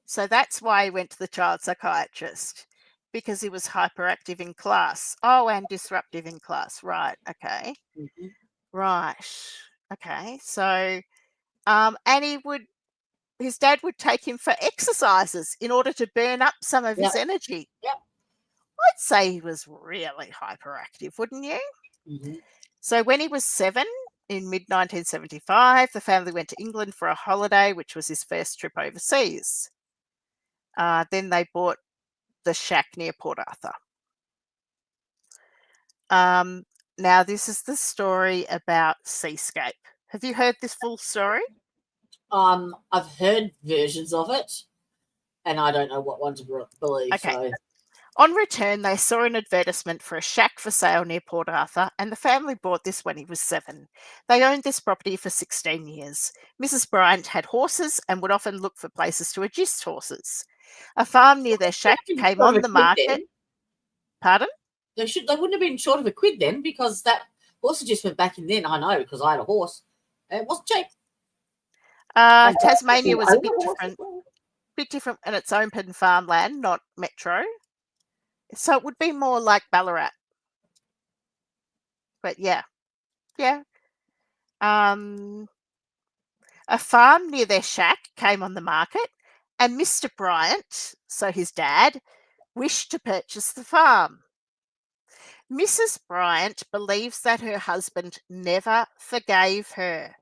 so that's why he went to the child psychiatrist, because he was hyperactive in class. Oh, and disruptive in class. Right. Okay. Mm-hmm. Right. Okay. So, and his dad would take him for exercises in order to burn up some of his energy. Yep. I'd say he was really hyperactive, wouldn't you? Mm-hmm. So when he was 7, in mid-1975, the family went to England for a holiday, which was his first trip overseas. Then they bought the shack near Port Arthur. Now, this is the story about Seascape. Have you heard this full story? I've heard versions of it, and I don't know what one to believe. Okay. So. On return, they saw an advertisement for a shack for sale near Port Arthur, and the family bought this when he was 7. They owned this property for 16 years. Mrs. Bryant had horses and would often look for places to adjust horses. A farm near their shack came on the market. Then. Pardon? They wouldn't have been short of a quid then, because that horse adjustment back in then, I know, because I had a horse. It wasn't cheap. Tasmania was a bit different, and it's open farmland, not metro. So it would be more like Ballarat. But yeah. A farm near their shack came on the market, and Mr. Bryant, so his dad, wished to purchase the farm. Mrs. Bryant believes that her husband never forgave her.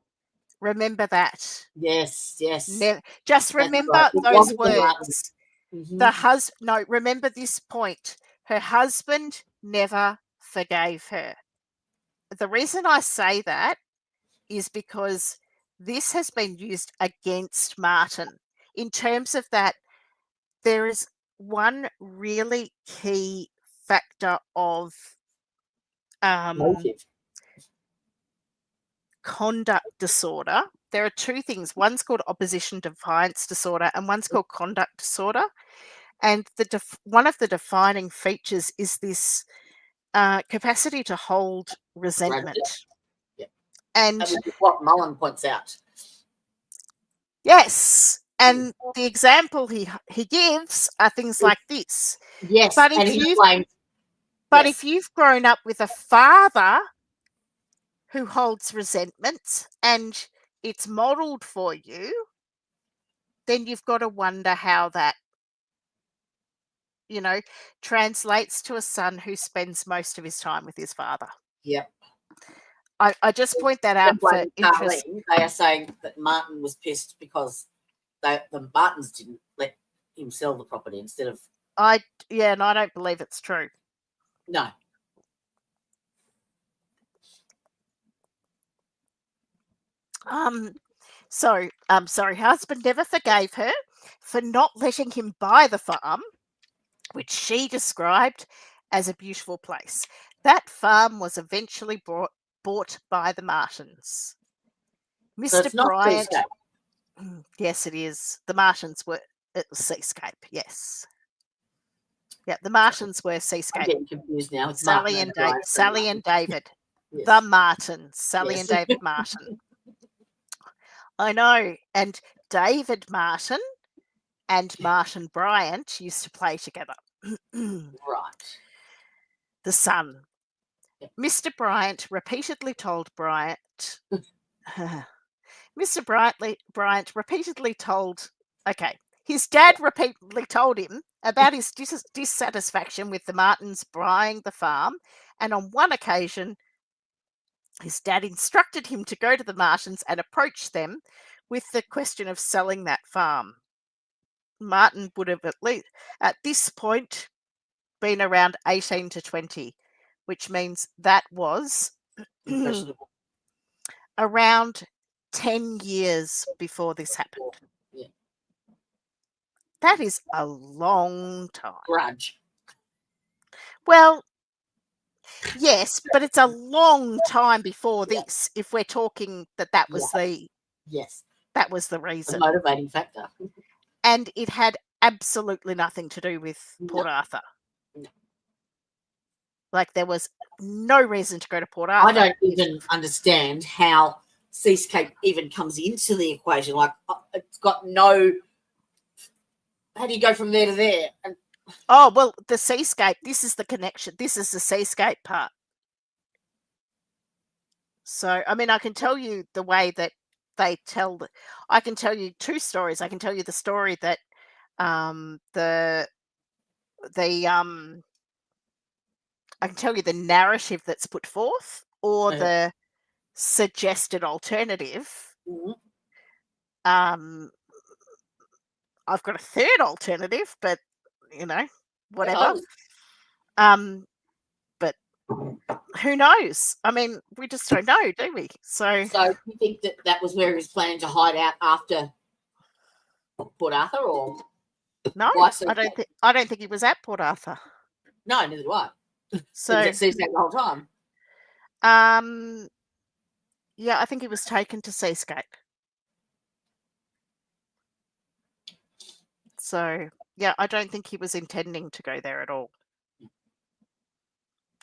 Remember that. Yes, yes. Just That's remember right. It those wasn't the Martin. words. Mhm. No, remember this point. Her husband never forgave her. The reason I say that is because this has been used against Martin in terms of that there is one really key factor of Motive. conduct disorder. There are two things. One's called opposition defiance disorder and one's called conduct disorder. And one of the defining features is this capacity to hold resentment. Yep. And which is what Mullen points out. Yes. And the example he gives are things like this. Yes, But and if you've grown up with a father who holds resentment and it's modeled for you, then you've got to wonder how that, translates to a son who spends most of his time with his father. Yep. I just point that out for interest. They are saying that Martin was pissed because the Martins didn't let him sell the property instead of. I don't believe it's true. No. Sorry, husband never forgave her for not letting him buy the farm, which she described as a beautiful place. That farm was eventually bought by the Martins. So it's not Bryant. Seascape. Yes, it is. The Martins were it was Seascape. Yes. Yeah, the Martins were Seascape. I'm getting confused now. It's Sally and David. Yes. The Martins. Sally Yes. and David Martin. I know. And David Martin and Martin Bryant used to play together. Right. The son. Yep. Mr. Bryant repeatedly told his dad repeatedly told him about his dissatisfaction with the Martins buying the farm, and on one occasion, his dad instructed him to go to the Martins and approach them with the question of selling that farm. Martin would have at this point been around 18 to 20, which means that was around 10 years before this happened. Yeah. That is a long time. Grudge. Well, yes, but it's a long time before this. If we're talking that was the reason, the motivating factor, and it had absolutely nothing to do with Port Arthur. No. Like there was no reason to go to Port Arthur. I don't even understand how Seascape even comes into the equation. Like it's got no. How do you go from there to there? And oh, well, the Seascape, this is the connection. This is the Seascape part. So, I mean, I can tell you the way that they tell. I can tell you two stories. I can tell you the story that I can tell you the narrative that's put forth or the suggested alternative. Mm-hmm. I've got a third alternative, but whatever. But who knows? I mean, we just don't know, do we? So you think that was where he was planning to hide out after Port Arthur, or no? I don't think he was at Port Arthur. No, neither do I. So it sees that the whole time. Yeah, I think he was taken to Seascape. So, yeah, I don't think he was intending to go there at all.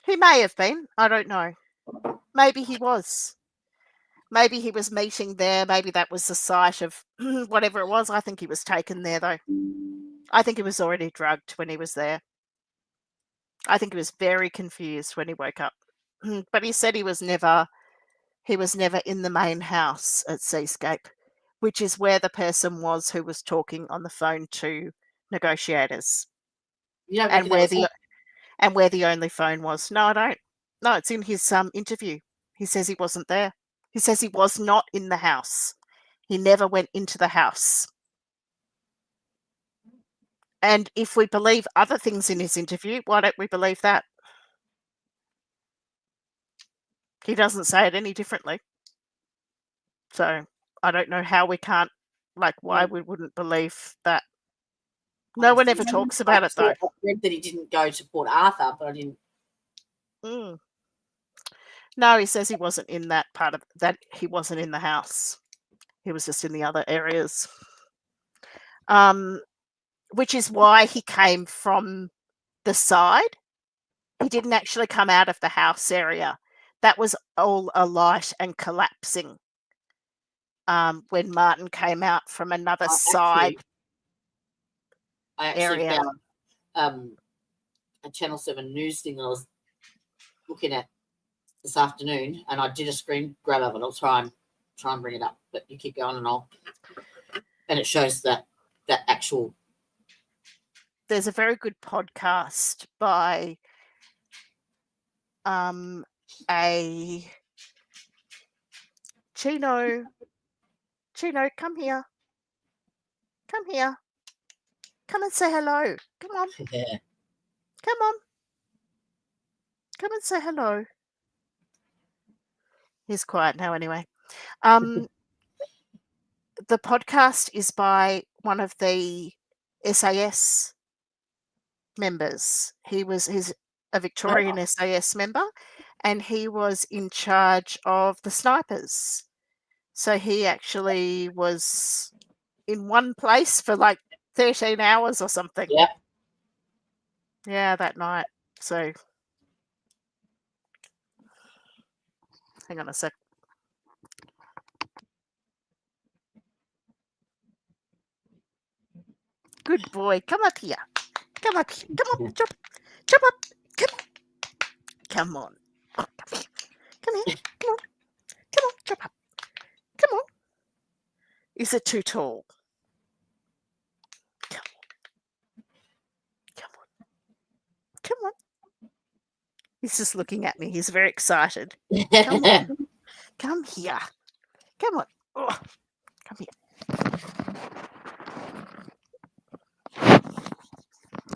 He may have been. I don't know. Maybe he was. Maybe he was meeting there. Maybe that was the site of whatever it was. I think he was taken there, though. I think he was already drugged when he was there. I think he was very confused when he woke up. But he said he was never in the main house at Seascape, which is where the person was who was talking on the phone to negotiators. You don't and where the only phone was. No, I don't. No, it's in his interview. He says he wasn't there. He says he was not in the house. He never went into the house. And if we believe other things in his interview, why don't we believe that? He doesn't say it any differently. So I don't know how we can't, like, why we wouldn't believe that. No one ever talks about it, though. I read that he didn't go to Port Arthur, but I didn't. No, he says he wasn't in that part of that. He wasn't in the house. He was just in the other areas. Which is why he came from the side. He didn't actually come out of the house area. That was all alight and collapsing when Martin came out from another side area. I actually found a Channel 7 news thing that I was looking at this afternoon, and I did a screen grab of it. I'll try and bring it up, but you keep going and it shows that actual. There's a very good podcast by a Chino, come here. Come and say hello. Come on. Yeah. Come on. Come and say hello. He's quiet now anyway. The podcast is by one of the SAS members. He's a Victorian SAS member, and he was in charge of the snipers. So he actually was in one place for like 13 hours or something. Yeah. Yeah, that night. So hang on a sec. Good boy. Come up here. Come up here. Come on. Jump up. Come on. Oh, come here. Come here. Come on. Come on. Jump up. Come on. Is it too tall? Come on. Come on. Come on. He's just looking at me. He's very excited. Come on. Come here. Come on. Oh, come here.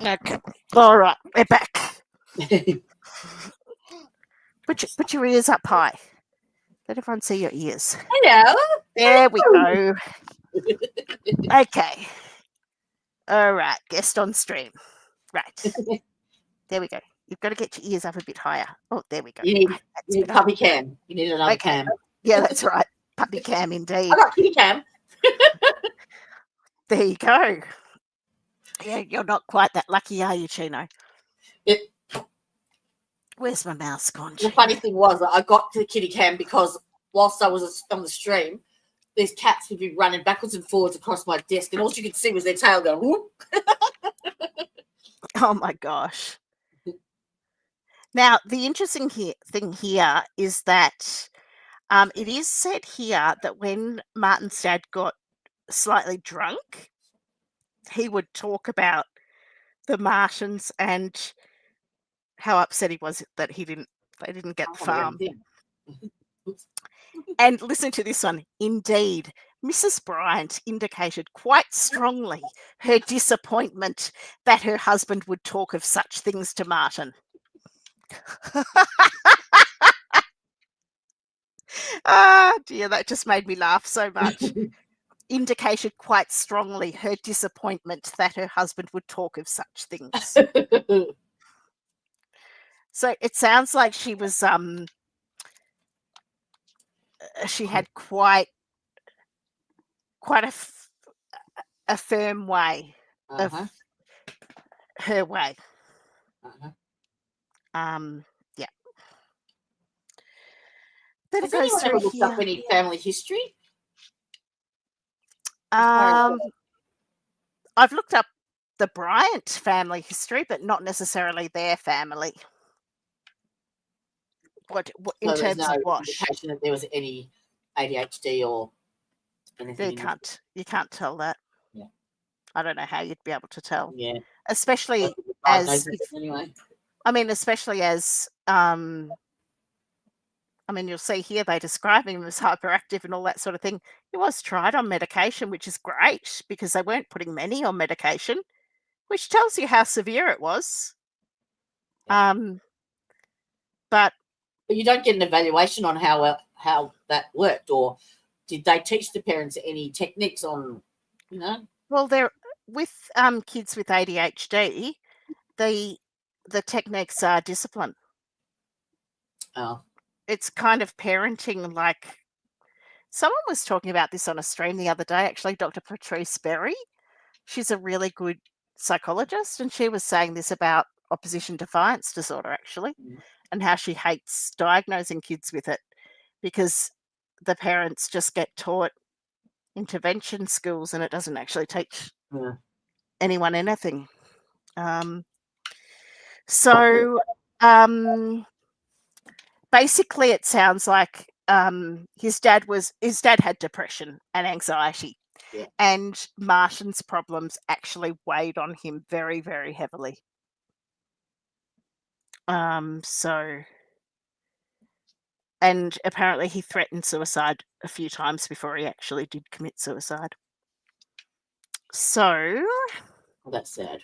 Okay. All right. We're back. Put your ears up high. Let everyone see your ears. Hello. There we go. Okay. All right. Guest on stream. Right. There we go. You've got to get your ears up a bit higher. Oh, there we go. You need, right, you need puppy cam. You need another cam. Yeah, that's right. Puppy cam indeed. I got kitty cam. There you go. Yeah, you're not quite that lucky, are you, Chino? Where's my mouse gone? The funny thing was that I got to the kitty cam because whilst I was on the stream, these cats would be running backwards and forwards across my desk, and all you could see was their tail going, whoop. Oh my gosh. Now, the interesting thing here is that it is said here that when Martin's dad got slightly drunk, he would talk about the Martians and how upset he was that they didn't get the farm. And listen to this one. Indeed, Mrs. Bryant indicated quite strongly her disappointment that her husband would talk of such things to Martin. Ah, dear, that just made me laugh so much. Indicated quite strongly her disappointment that her husband would talk of such things. So it sounds like she was she had quite a firm way of her way. Yeah. Then Has it goes anyone ever through looked here. up any family history? I've looked up the Bryant family history, but not necessarily their family. What in So there's terms no of what? indication that there was any ADHD or anything. You can't tell that. Yeah. I don't know how you'd be able to tell. Yeah. Especially I as anyway. I mean, especially as I mean, you'll see here they describe him as hyperactive and all that sort of thing. He was tried on medication, which is great because they weren't putting many on medication, which tells you how severe it was. But But you don't get an evaluation on how that worked, or did they teach the parents any techniques on, you know? well, they're with kids with ADHD, the techniques are discipline. Oh, It's kind of parenting, like someone was talking about this on a stream the other day, actually, Dr. Patrice Berry. She's a really good psychologist, and she was saying this about opposition defiance disorder, actually, and how she hates diagnosing kids with it because the parents just get taught intervention skills and it doesn't actually teach anyone anything. So basically it sounds like his dad had depression and anxiety, and Martin's problems actually weighed on him very, very heavily. So, and apparently he threatened suicide a few times before he actually did commit suicide. So, well, that's sad.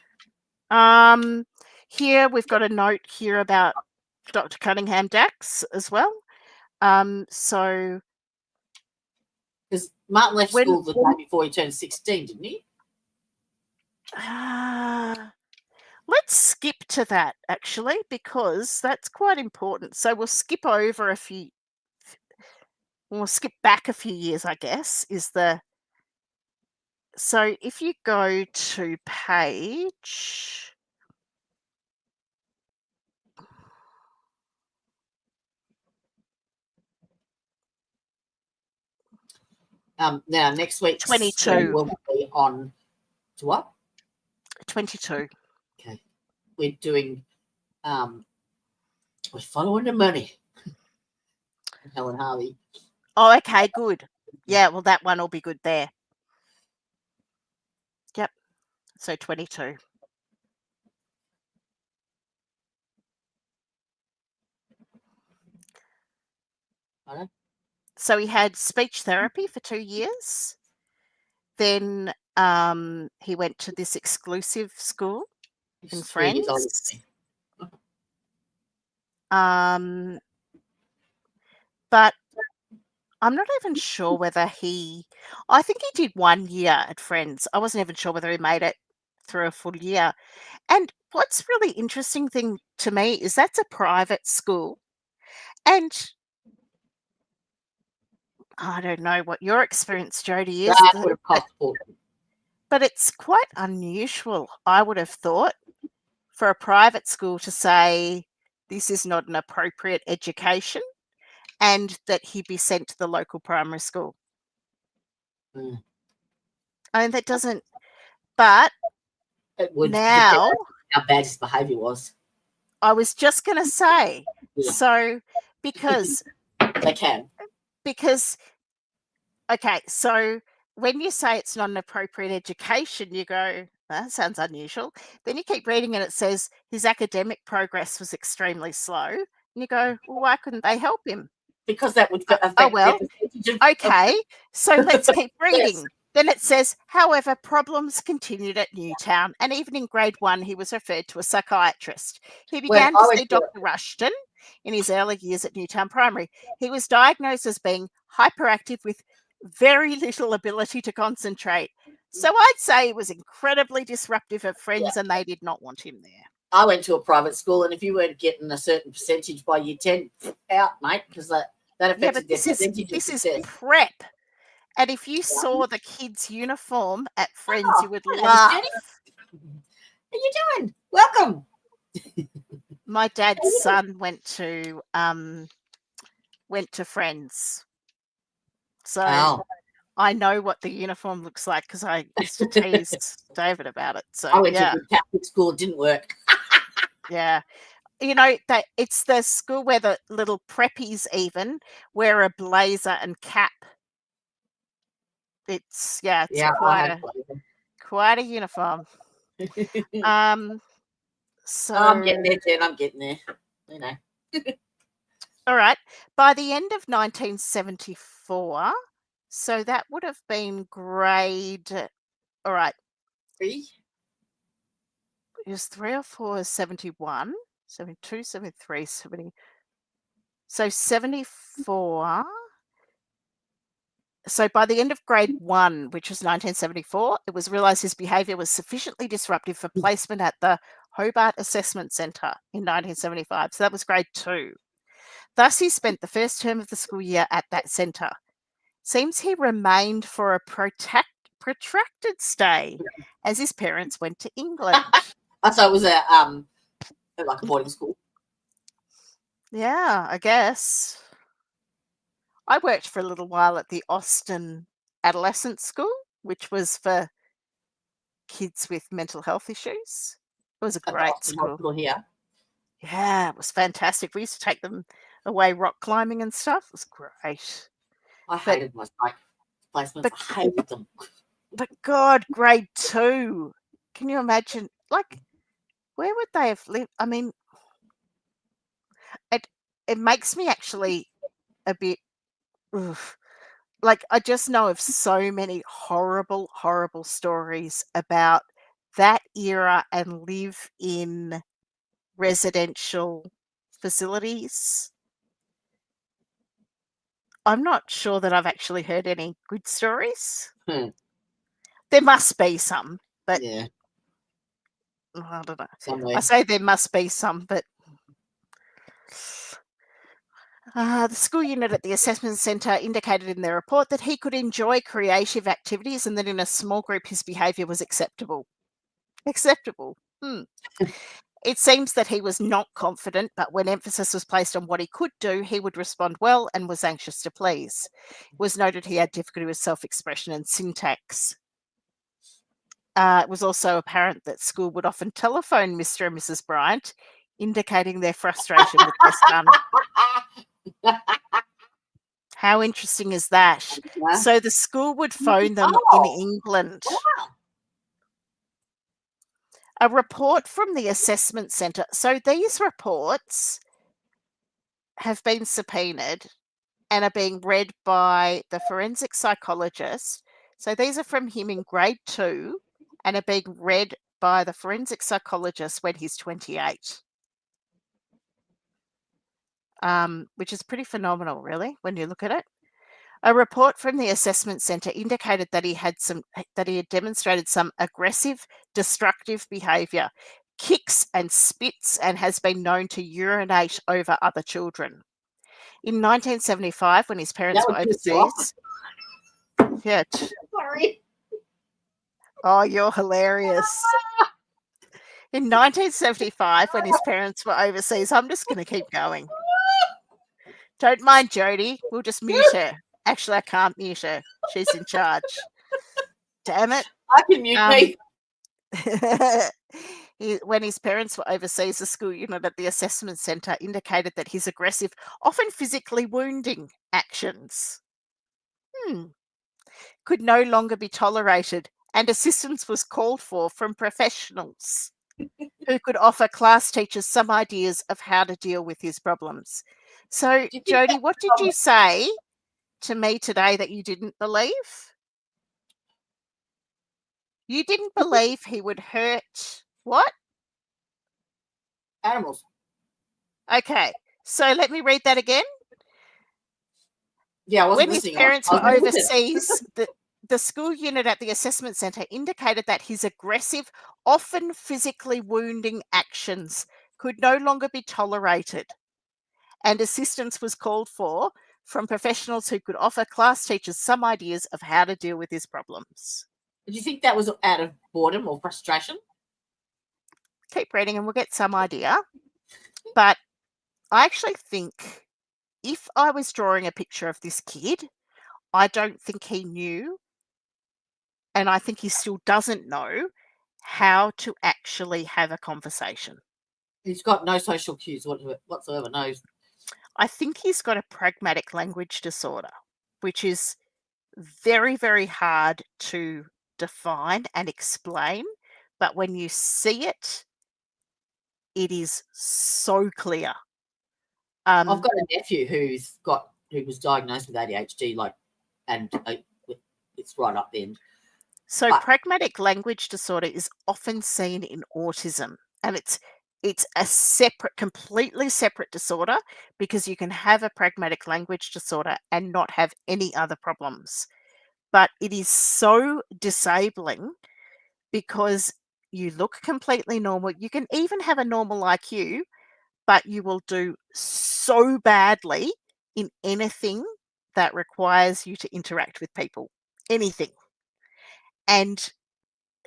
here we've got a note here about Dr. Cunningham Dax as well. So, because Martin left school the day before he turned 16, didn't he? Let's skip to that, actually, because that's quite important. So we'll skip over we'll skip back a few years, I guess, so if you go to page... Now, next week, 22. Will be on to what? 22. Okay. We're doing, we're following the money. Helen Harvey. Oh, okay, good. Yeah, well, that one will be good there. Yep. So 22. Okay. So he had speech therapy for 2 years. Then he went to this exclusive school in Friends. But I'm not even sure whether I think he did 1 year at Friends. I wasn't even sure whether he made it through a full year. And what's really interesting thing to me is that's a private school. And I don't know what your experience, Jodie, is. That would have cost but it's quite unusual, I would have thought, for a private school to say this is not an appropriate education and that he be sent to the local primary school. I mean, that doesn't... But now... How bad his behaviour was. I was just going to say, so because... They can. Because, okay, so when you say it's not an appropriate education, you go, that sounds unusual. Then you keep reading and it says his academic progress was extremely slow. And you go, well, why couldn't they help him? Because that would affect okay, so let's keep reading. Yes. Then it says, however, problems continued at Newtown, and even in grade 1, he was referred to a psychiatrist. He began to see Dr. Rushton in his early years at Newtown Primary. He was diagnosed as being hyperactive with very little ability to concentrate. So I'd say he was incredibly disruptive of Friends, and they did not want him there. I went to a private school, and if you weren't getting a certain percentage by year 10, out, mate, because that affected their percentage. This is prep. And if you saw the kids' uniform at Friends, you would laugh. How you doing? Welcome. My dad's son went to Friends. So I know what the uniform looks like because I used to tease David about it. So I went to a Catholic school, it didn't work. Yeah. You know, that it's the school where the little preppies even wear a blazer and cap. It's quite a uniform. So I'm getting there, Jen. I'm getting there. You know. all right. By the end of 1974, so that would have been grade, all right, 3. it was 3 or 4 is 71, 72, 73, 70. So 74. So by the end of grade 1, which was 1974, it was realised his behaviour was sufficiently disruptive for placement at the Hobart Assessment Centre in 1975. So that was grade 2. Thus, he spent the first term of the school year at that centre. Seems he remained for a protracted stay as his parents went to England. So it was a like a boarding school. Yeah, I guess. I worked for a little while at the Austin Adolescent School, which was for kids with mental health issues. It was a At the great Austin school. Hospital here. Yeah, it was fantastic. We used to take them away rock climbing and stuff. It was great. I hated my psych placements. I hated them. But God, grade 2. Can you imagine? Like, where would they have lived? I mean, it makes me actually a bit, like, I just know of so many horrible, horrible stories about that era and live in residential facilities. I'm not sure that I've actually heard any good stories. There must be some, but yeah, I don't know. somewhere. I say there must be some, but the school unit at the assessment centre indicated in their report that he could enjoy creative activities and that in a small group his behaviour was acceptable. Acceptable. It seems that he was not confident, but when emphasis was placed on what he could do, he would respond well and was anxious to please. It was noted he had difficulty with self-expression and syntax. It was also apparent that school would often telephone Mr. and Mrs. Bryant, indicating their frustration with their son. How interesting is that? Yeah. So the school would phone them in England. Wow. A report from the assessment centre. So these reports have been subpoenaed and are being read by the forensic psychologist. So these are from him in grade 2 and are being read by the forensic psychologist when he's 28. Which is pretty phenomenal, really, when you look at it. A report from the assessment centre indicated that he had demonstrated some aggressive, destructive behaviour, kicks and spits, and has been known to urinate over other children. In 1975, when his parents were overseas, Sorry. Oh, you're hilarious. In 1975, when his parents were overseas, I'm just going to keep going. Don't mind Jodie. We'll just mute her. Actually, I can't mute her. She's in charge. Damn it. I can mute me. When his parents were overseas, the school unit at the assessment centre indicated that his aggressive, often physically wounding actions could no longer be tolerated, and assistance was called for from professionals who could offer class teachers some ideas of how to deal with his problems. So, Jodie, what did you say to me today that you didn't believe? You didn't believe he would hurt what? Animals. Okay, so let me read that again. Yeah, I wasn't when listening. His parents were overseas, the school unit at the assessment centre indicated that his aggressive, often physically wounding actions could no longer be tolerated, and assistance was called for from professionals who could offer class teachers some ideas of how to deal with his problems. Do you think that was out of boredom or frustration? Keep reading and we'll get some idea. But I actually think if I was drawing a picture of this kid, I don't think he knew, and I think he still doesn't know, how to actually have a conversation. He's got no social cues whatsoever, no. I think he's got a pragmatic language disorder, which is very, very hard to define and explain. But when you see it, it is so clear. I've got a nephew who was diagnosed with ADHD, and it's right up then. So pragmatic language disorder is often seen in autism, and it's a completely separate disorder, because you can have a pragmatic language disorder and not have any other problems. But it is so disabling because you look completely normal. You can even have a normal IQ, but you will do so badly in anything that requires you to interact with people, anything. And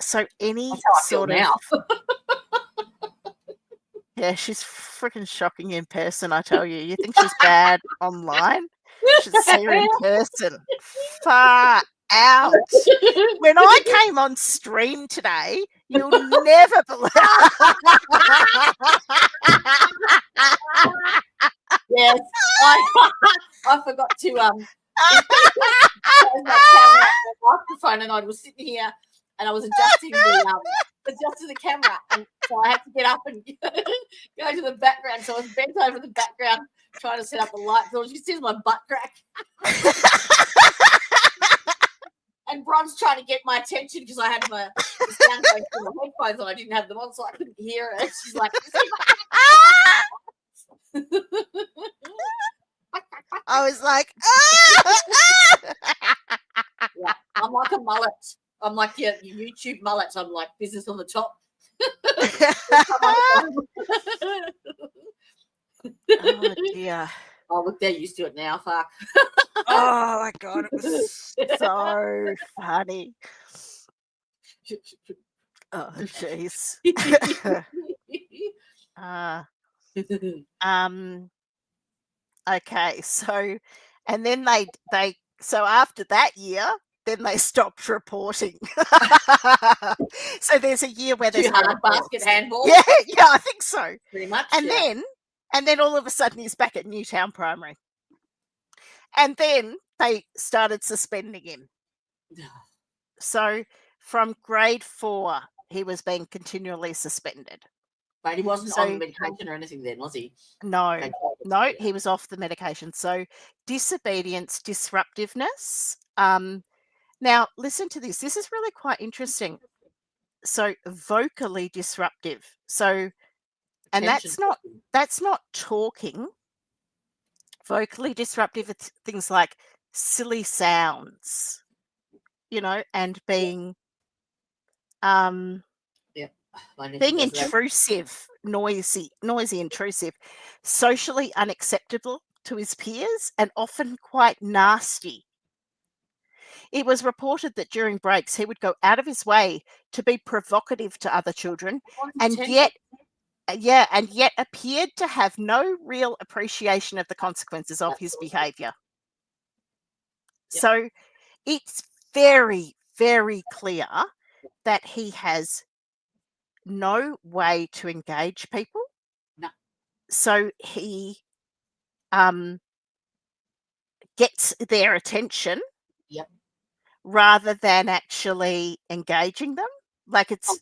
so any That's how I feel sort now. of yeah, she's freaking shocking in person, I tell you. You think she's bad online? She's here in person. Far out. When I came on stream today, you'll never believe. Yes, I forgot to close my camera and microphone, and I was sitting here and I was adjusting the camera, and so I had to get up and go to the background. So I was bent over the background trying to set up the lights. So you see my butt crack. And Bron's trying to get my attention because I had the sound going through my headphones and I didn't have them on, so I couldn't hear it. She's like, I was like, yeah, I'm like a mullet. I'm like your YouTube mullet. I'm like business on the top. oh dear. Oh, look, they're used to it now. Fuck. Oh my God, it was so funny. Oh, jeez. Okay, so, and then so after that year, then they stopped reporting. So there's a year where there's hard basket handball. Yeah, I think so. Pretty much. And then all of a sudden he's back at Newtown Primary. And then they started suspending him. So from grade 4, he was being continually suspended. But he wasn't on medication or anything then, was he? No, he was off the medication. So disobedience, disruptiveness. Now, listen to this. This is really quite interesting. So vocally disruptive. So, and that's not talking. Vocally disruptive, it's things like silly sounds, and being being intrusive, noisy, intrusive, socially unacceptable to his peers, and often quite nasty. It was reported that during breaks he would go out of his way to be provocative to other children, and yet appeared to have no real appreciation of the consequences of his behaviour. Yep. So it's very, very clear that he has no way to engage people. No. So he gets their attention. Yep. Rather than actually engaging them. Like that's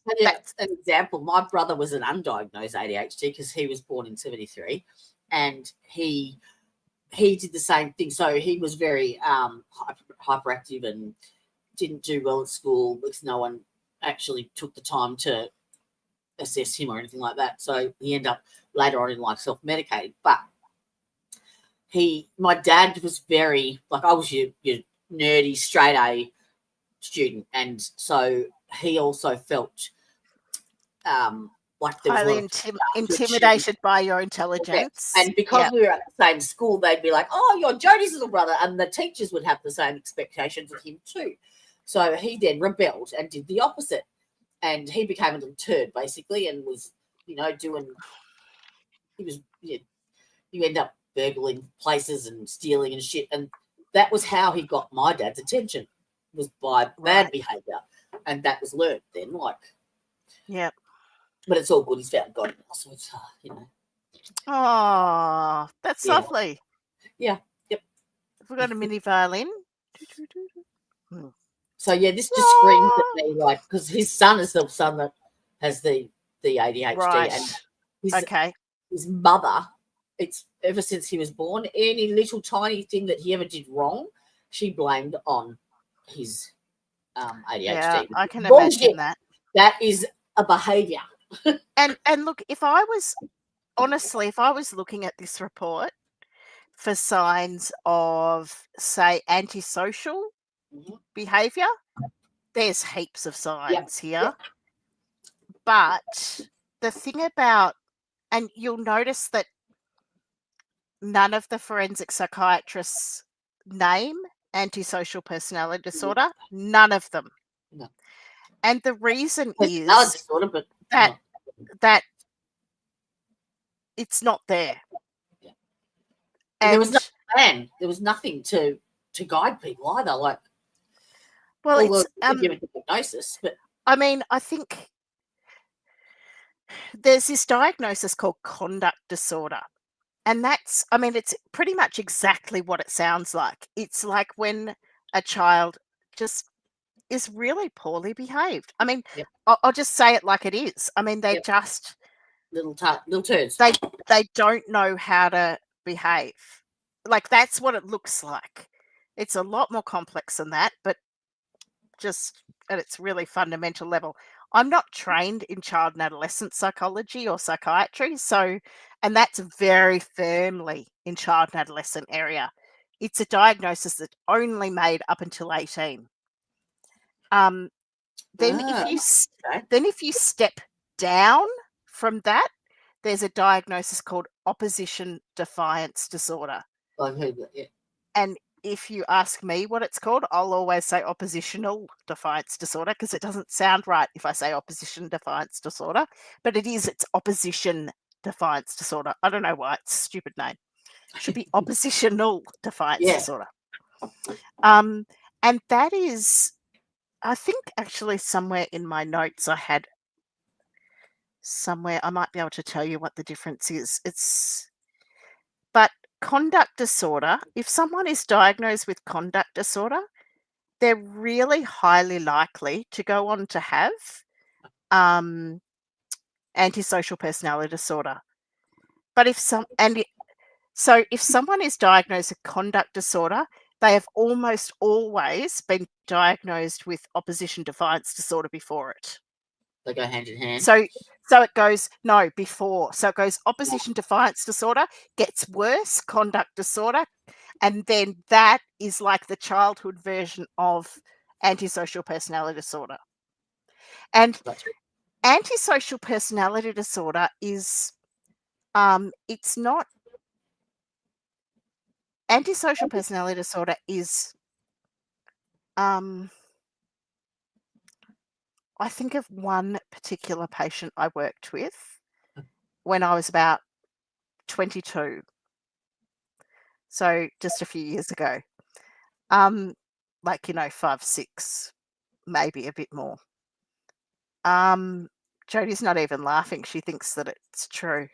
an example. My brother was an undiagnosed ADHD because he was born in 73, and he did the same thing. So he was very hyperactive and didn't do well at school because no one actually took the time to assess him or anything like that. So he ended up later on in life self-medicating. But my dad was very, like, I was your nerdy straight A student, and so he also felt like there was highly intimidated by your intelligence. And because we were at the same school, they'd be like, "Oh, you're Jodie's little brother," and the teachers would have the same expectations of him too. So he then rebelled and did the opposite, and he became a little turd basically, and was doing. You end up burgling places and stealing and shit, and that was how he got my dad's attention, was by bad behaviour, and that was learned then. Yeah. But it's all good. He's found God now, so it's Oh, that's lovely. Yeah. Yep. We've got a mini violin. So this just screams at me, like, because his son is the son that has the ADHD, right. and Okay. His mother, it's ever since he was born, any little tiny thing that he ever did wrong, she blamed on his ADHD. Yeah, I can Bullshit. imagine that. That is a behaviour. And look, if I was looking at this report for signs of, say, antisocial behaviour, there's heaps of signs here. But the thing about, and you'll notice that none of the forensic psychiatrists name antisocial personality disorder. None of them. No. And the reason Personality is disorder, but that it's not there. Yeah. And there was no plan. There was nothing to guide people either. Like, well, it's give it a diagnosis, but I mean, I think there's this diagnosis called conduct disorder. And that's, I mean, it's pretty much exactly what it sounds like. It's like when a child just is really poorly behaved. I mean, I'll just say it like it is. I mean, they just little turds. They don't know how to behave. Like, that's what it looks like. It's a lot more complex than that, but just at its really fundamental level. I'm not trained in child and adolescent psychology or psychiatry, and that's very firmly in child and adolescent area. It's a diagnosis that's only made up until 18. If you step down from that, there's a diagnosis called opposition defiance disorder. I've heard that, yeah. And if you ask me what it's called, I'll always say oppositional defiance disorder because it doesn't sound right if I say opposition defiance disorder, but it's opposition defiance disorder. I don't know why, it's a stupid name. It should be oppositional defiance disorder. And that is, I think actually somewhere in my notes I had somewhere, I might be able to tell you what the difference is. But conduct disorder, if someone is diagnosed with conduct disorder, they're really highly likely to go on to have antisocial personality disorder. But if someone is diagnosed with conduct disorder, they have almost always been diagnosed with opposition defiance disorder before it. They go hand in hand. So it goes, no, before. So it goes opposition defiance disorder, gets worse, conduct disorder, and then that is like the childhood version of antisocial personality disorder. And antisocial personality disorder is, it's not, antisocial personality disorder is, I think of one particular patient I worked with when I was about 22. So just a few years ago. 5, 6, maybe a bit more. Jodie's not even laughing. She thinks that it's true.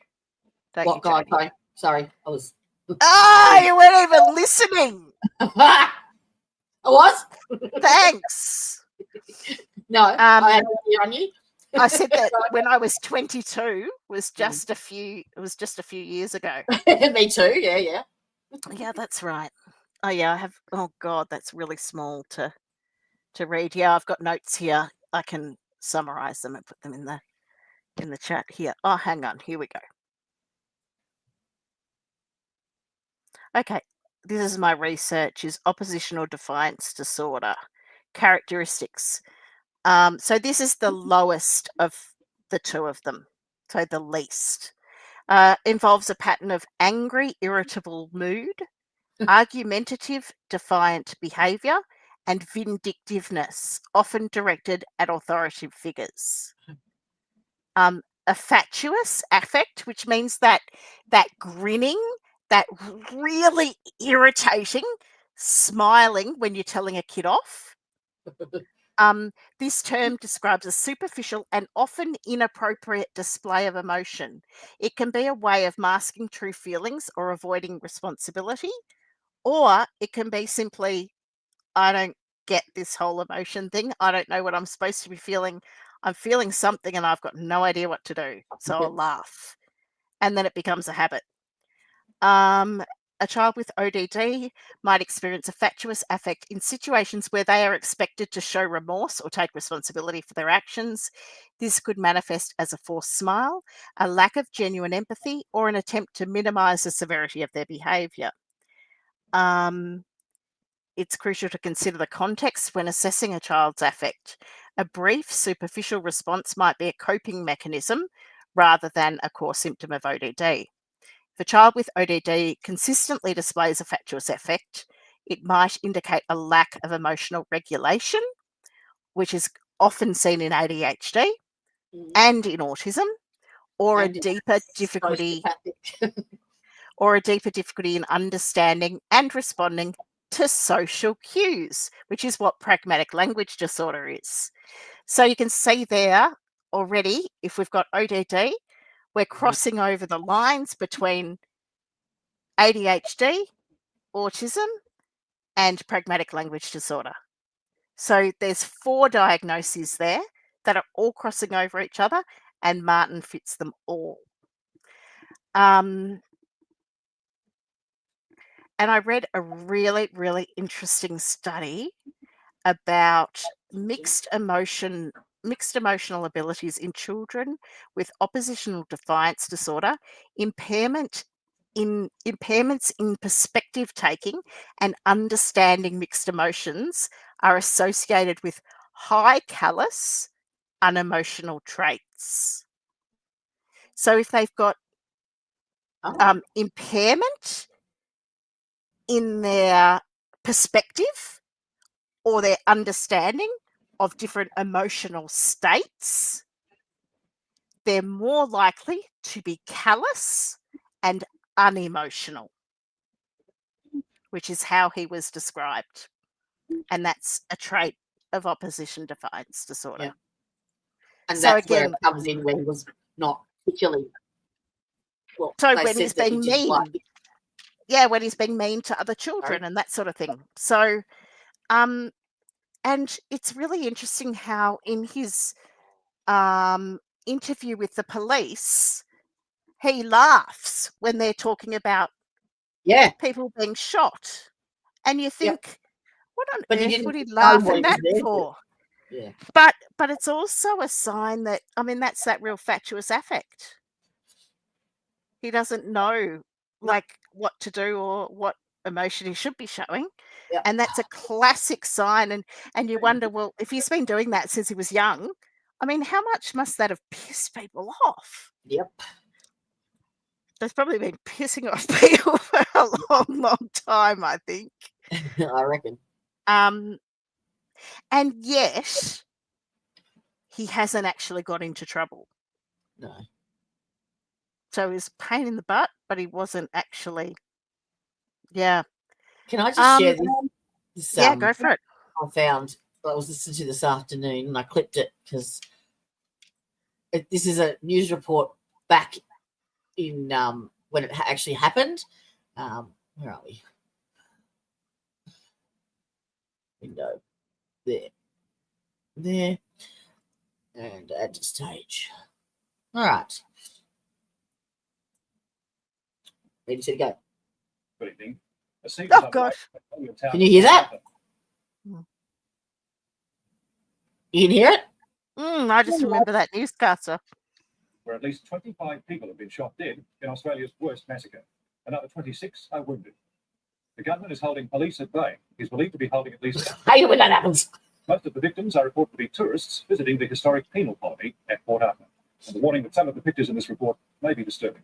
Don't what you, guy? Jodie? Sorry, I was. You weren't even listening. I was. Thanks. No, I had on you. I said that when I was 22 was just a few years ago. Me too. Yeah. Yeah, that's right. Oh yeah, I have. Oh God, that's really small to read. Yeah, I've got notes here. I can summarize them and put them in the chat here. Oh, hang on. Here we go. Okay, this is my research. Is oppositional defiance disorder characteristics. So this is the lowest of the two of them. So the least. Involves a pattern of angry, irritable mood, argumentative, defiant behaviour, and vindictiveness, often directed at authoritative figures. A fatuous affect, which means that grinning, that really irritating smiling when you're telling a kid off. This term describes a superficial and often inappropriate display of emotion. It can be a way of masking true feelings or avoiding responsibility, or it can be simply, I don't get this whole emotion thing. I don't know what I'm supposed to be feeling. I'm feeling something and I've got no idea what to do. So I'll laugh. and then it becomes a habit. A child with ODD might experience a fatuous affect in situations where they are expected to show remorse or take responsibility for their actions. This could manifest as a forced smile, a lack of genuine empathy, or an attempt to minimize the severity of their behavior. It's crucial to consider the context when assessing a child's affect. A brief, superficial response might be a coping mechanism rather than a core symptom of ODD. If a child with ODD consistently displays a fatuous affect, it might indicate a lack of emotional regulation, which is often seen in ADHD and in autism, or And a deeper difficulty in understanding and responding to social cues, which is what pragmatic language disorder is. So you can see there already, if we've got ODD, we're crossing over the lines between ADHD, autism, and pragmatic language disorder. So there's 4 diagnoses there that are all crossing over each other, and Martin fits them all. And I read a really, really interesting study about mixed emotional abilities in children with oppositional defiance disorder, impairments in perspective taking and understanding mixed emotions are associated with high callous unemotional traits. So if they've got impairment in their perspective or their understanding of different emotional states, they're more likely to be callous and unemotional, which is how he was described. And that's a trait of opposition defiance disorder. Yeah. And So that's where again, it comes in when he was not particularly well. so they when said he's that he being didn't mean, like it. yeah, when he's being mean to other children and that sort of thing. So, and it's really interesting how in his interview with the police, he laughs when they're talking about people being shot. And you think, what on earth would he laugh at that for? Yeah. But it's also a sign that, I mean, that's that real fatuous affect. He doesn't know like what to do or what emotion he should be showing. Yep. And that's a classic sign. And you wonder, well, if he's been doing that since he was young, I mean, how much must that have pissed people off? Yep. They've probably been pissing off people for a long, long time, I think. I reckon. And yet, he hasn't actually got into trouble. No. So he was a pain in the butt, but he wasn't actually. Yeah. Can I just share this? Yeah, go for it. I found I was listening to this afternoon and I clipped it because this is a news report back in when it actually happened. Where are we? Window. There. And add to stage. All right. Ready to go. Good evening. Oh, gosh. Can you hear that? You can hear it? I just remember that newscaster. Where at least 25 people have been shot dead in Australia's worst massacre. Another 26 are wounded. The government is holding police at bay. He's believed to be holding at least. I hate it when that happens. Most of the victims are reported to be tourists visiting the historic penal colony at Port Arthur. And the warning that some of the pictures in this report may be disturbing.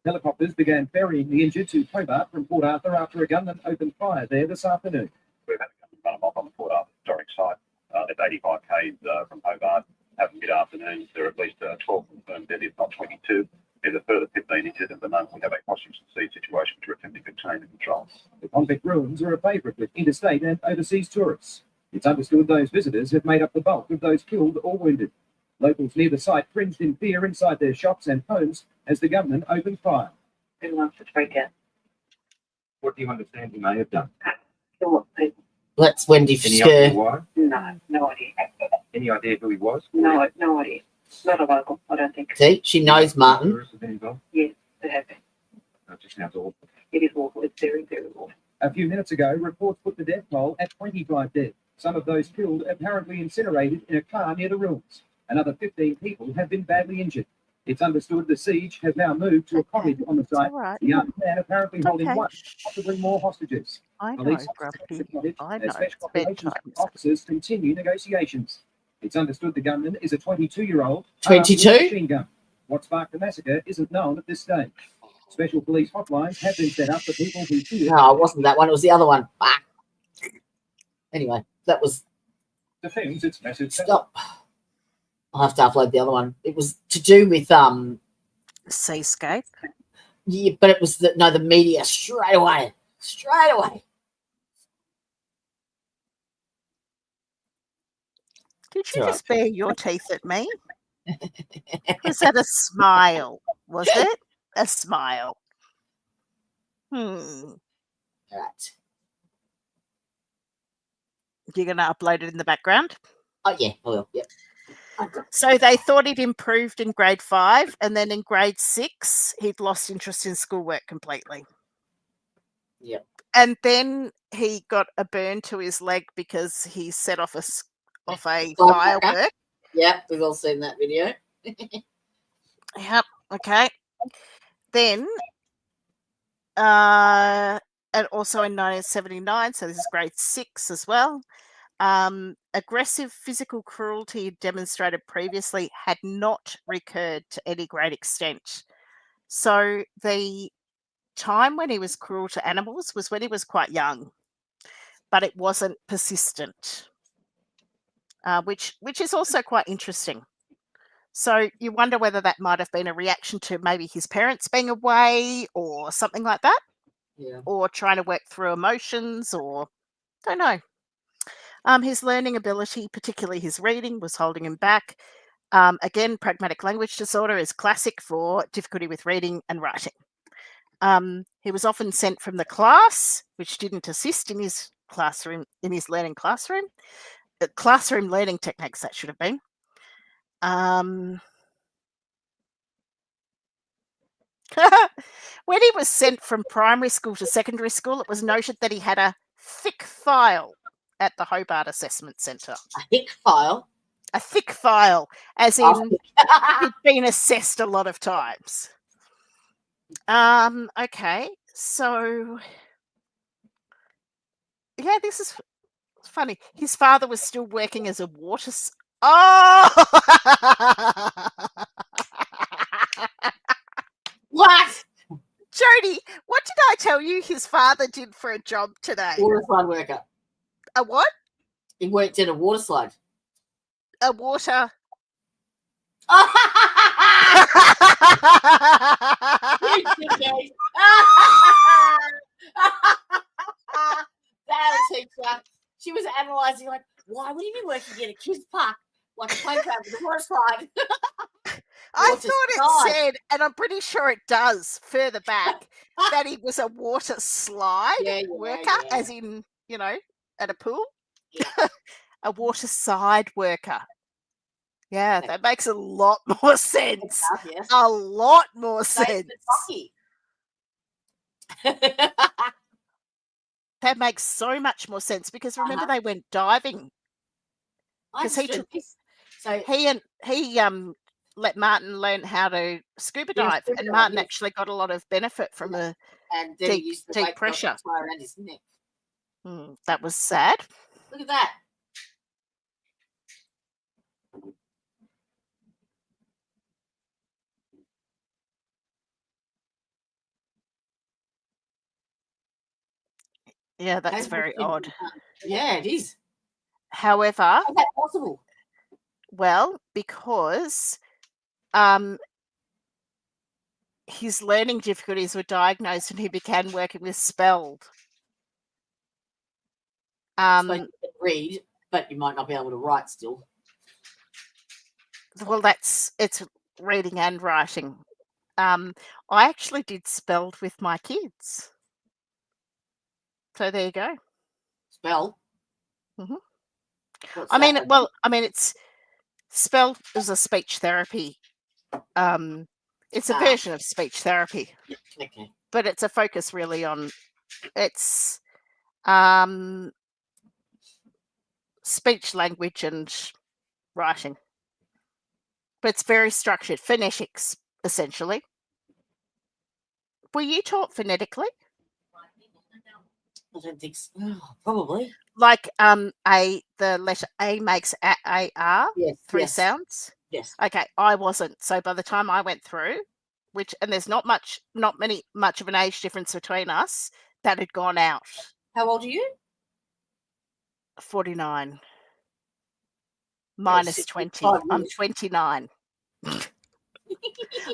Helicopters began ferrying the injured to Hobart from Port Arthur after a gunman opened fire there this afternoon. We've had a gunman run them off on the Port Arthur historic site. At 85 k's from Hobart. At mid-afternoon, there are at least 12 confirmed dead, if not 22. There's a further 15 injured at the moment. We have a hostage and siege situation which we're attempting to contain and control. The convict ruins are a favourite with interstate and overseas tourists. It's understood those visitors have made up the bulk of those killed or wounded. Locals near the site cringed in fear inside their shops and homes as the government opened fire. Who wants to speak out? What do you understand he may have done? Kill people. Let's Wendy Any idea Fisker. why? No idea. Any idea who he was? No idea. Not a local, I don't think. See, she knows Martin. Yes, it has been. Just sounds awful. It is awful. It's very, very awful. A few minutes ago, reports put the death toll at 25 dead. Some of those killed apparently incinerated in a car near the ruins. Another 15 people have been badly injured. It's understood the siege has now moved to a cottage on the site. Right. The young man apparently holding Okay. one, possibly more hostages. I know, Police Grumpy. the cottage I as know. special It's operations bedtime. officers continue negotiations. It's understood the gunman is a 22-year-old 22? machine gun. What sparked the massacre isn't known at this stage. Special police hotlines have been set up for people who fear. No, it wasn't that one. It was the other one. Fuck. Anyway, that was... Defends its message. Stop. I'll have to upload the other one. It was to do with... Seascape. Yeah, but it was the media straight away. Straight away. Did you Right. just bare your teeth at me? Was that a smile? Was it a smile? Right. You're going to upload it in the background? Oh, yeah, I will. Yep. So they thought he'd improved in grade 5, and then in grade 6, he'd lost interest in schoolwork completely. Yep. And then he got a burn to his leg because he set off a firework. Yep, we've all seen that video. Yep. Okay. Then, and also in 1979, so this is grade 6 as well. Aggressive physical cruelty demonstrated previously had not recurred to any great extent. So the time when he was cruel to animals was when he was quite young, but it wasn't persistent, which is also quite interesting. So you wonder whether that might have been a reaction to maybe his parents being away or something like that, Yeah. or trying to work through emotions, or don't know. His learning ability, particularly his reading, was holding him back. Again, pragmatic language disorder is classic for difficulty with reading and writing. He was often sent from the class, which didn't assist in his classroom, in his learning classroom. Classroom learning techniques, that should have been. When he was sent from primary school to secondary school, it was noted that he had a thick file at the Hobart Assessment Centre. A thick file. A thick file, as in he'd been assessed a lot of times. Okay, so yeah, this is funny. His father was still working as a water. Oh, What? Jody, what did I tell you his father did for a job today? Water slide worker. A what? He worked in a water slide. A water. That teacher. She was analysing, like, why would he be working in a kids' park like a playground with a water slide? I Water thought it slide. said, and I'm pretty sure it does further back, that he was a water slide worker, as in, you know, at a pool. Yeah. A water side worker. Yeah, that makes a lot more sense. Yes. A lot more Same sense. as hockey. That makes so much more sense because remember they went diving. Because he took So he let Martin learn how to scuba dive, and Martin actually got a lot of benefit from a and then he used to deep pressure. around his neck. That was sad. Look at that. Yeah, that's very odd. Yeah, it is. However, how is that possible? Well, because his learning difficulties were diagnosed and he began working with spelled. So you can read, but you might not be able to write still. Well, it's reading and writing. I actually did spelled with my kids. So there you go. Spell? I mean, it's Spell is a speech therapy. It's a version of speech therapy, Okay. but it's a focus really on its speech, language, and writing. But it's very structured, phonetics essentially. Were you taught phonetically? I don't think so. Oh, probably. Like the letter A makes A-R, Yes. three yes. sounds. Yes. Okay, I wasn't. So by the time I went through, and there's not much of an age difference between us, that had gone out. How old are you? 49 minus 20. 65 I'm years. 29.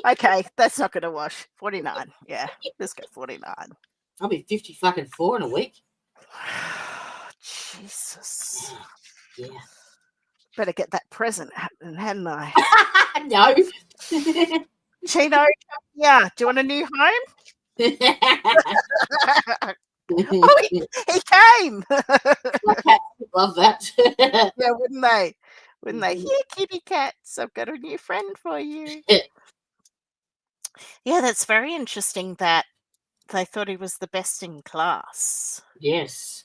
Okay, that's not going to wash. 49. Yeah, let's go 49. I'll be 54 in a week. Jesus. Yeah. Better get that present happening, hadn't I? No. Chino, yeah. Do you want a new home? Oh, he came. My cats would love that. Yeah, wouldn't they? Wouldn't they? Here, kitty cats. I've got a new friend for you. Yeah, that's very interesting that they thought he was the best in class. Yes.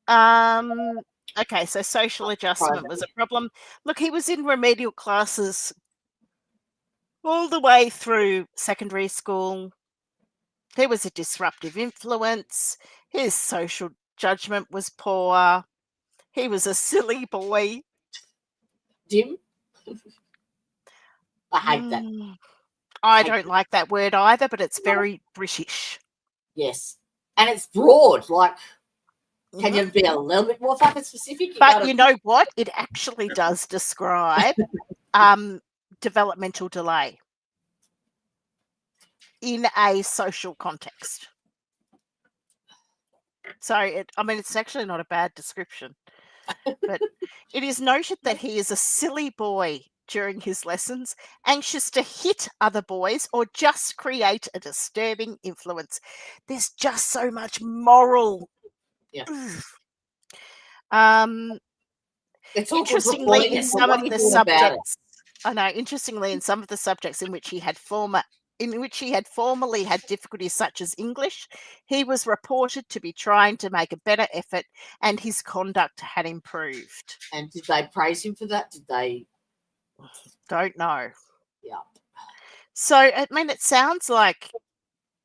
Okay, so social adjustment was a problem. Look, he was in remedial classes all the way through secondary school. There was a disruptive influence. His social judgment was poor. He was a silly boy. Jim? I hate that. I don't like that word either, but it's very British. Yes. And it's broad. Like, can you be a little bit more fucking specific? But you know what? It actually does describe developmental delay in a social context. So, it's actually not a bad description. But it is noted that he is a silly boy during his lessons, anxious to hit other boys or just create a disturbing influence. There's just so much moral. Yeah. Interestingly, in some of the subjects, in which he had formerly had difficulties such as English, he was reported to be trying to make a better effort and his conduct had improved. And did they praise him for that? Did they? Don't know. Yeah. So, it sounds like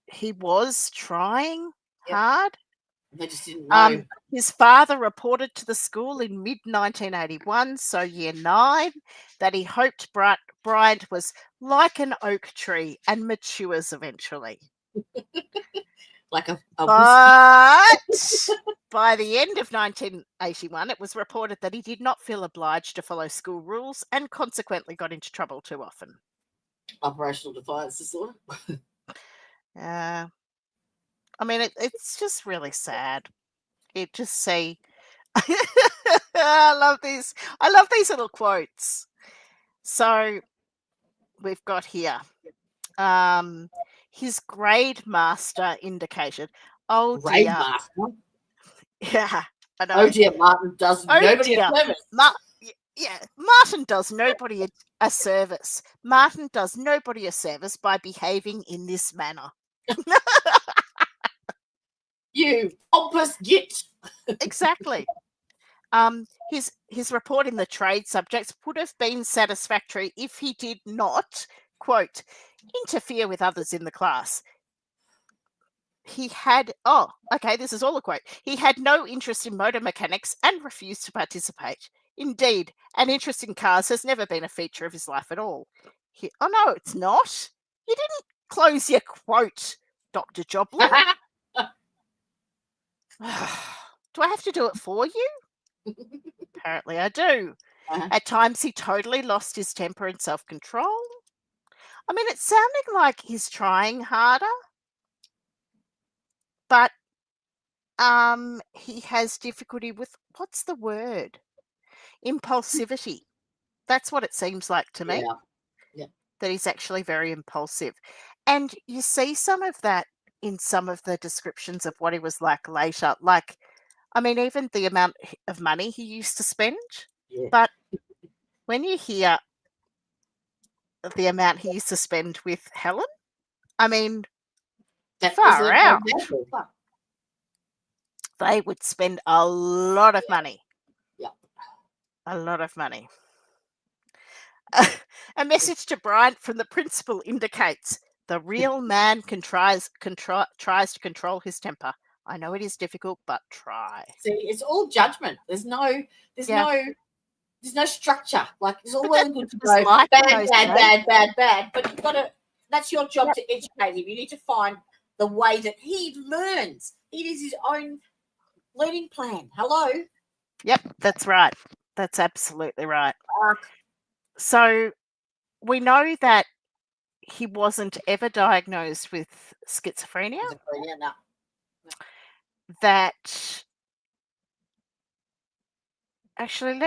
he was trying hard. They just didn't know. His father reported to the school in mid-1981, so year 9, that he hoped Bryant was like an oak tree and matures eventually. Like a But by the end of 1981, it was reported that he did not feel obliged to follow school rules and consequently got into trouble too often. Operational defiance disorder. It's just really sad. I love these little quotes. So we've got here, his grade master indicated. Oh Grade dear. master. Yeah, I know. Oh dear, Martin does nobody a service. Martin does nobody a service. Martin does nobody a service by behaving in this manner. You pompous git. Exactly. His report in the trade subjects would have been satisfactory if he did not, quote, interfere with others in the class. This is all a quote. He had no interest in motor mechanics and refused to participate. Indeed, an interest in cars has never been a feature of his life at all. No, it's not. You didn't close your quote, Dr. Joblin. Do I have to do it for you? Apparently I do. At times he totally lost his temper and self-control. It's sounding like he's trying harder, but he has difficulty with, what's the word? Impulsivity. That's what it seems like to me. Yeah. That he's actually very impulsive. And you see some of that in some of the descriptions of what he was like later. Even the amount of money he used to spend. Yeah. But when you hear the amount he used to spend with Helen, I mean, That far was out. example. They would spend a lot of money. Yeah. A lot of money. A message to Bryant from the principal indicates the real man tries to control his temper. I know it is difficult, but try. See, it's all judgment. There's no structure. Like it's all well and good to go bad. But you've got to. That's your job to educate him. You need to find the way that he learns. It is his own learning plan. Hello. Yep, that's right. That's absolutely right. So we know that he wasn't ever diagnosed with schizophrenia. No. That actually,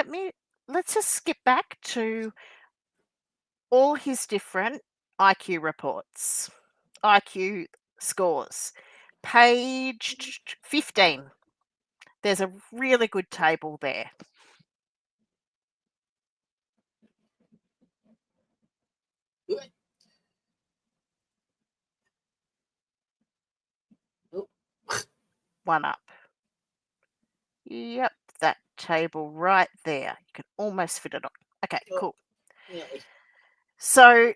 let's just skip back to all his different IQ reports, IQ scores. Page 15. There's a really good table there. One up. Yep, that table right there. You can almost fit it on. Okay, cool. Yeah. So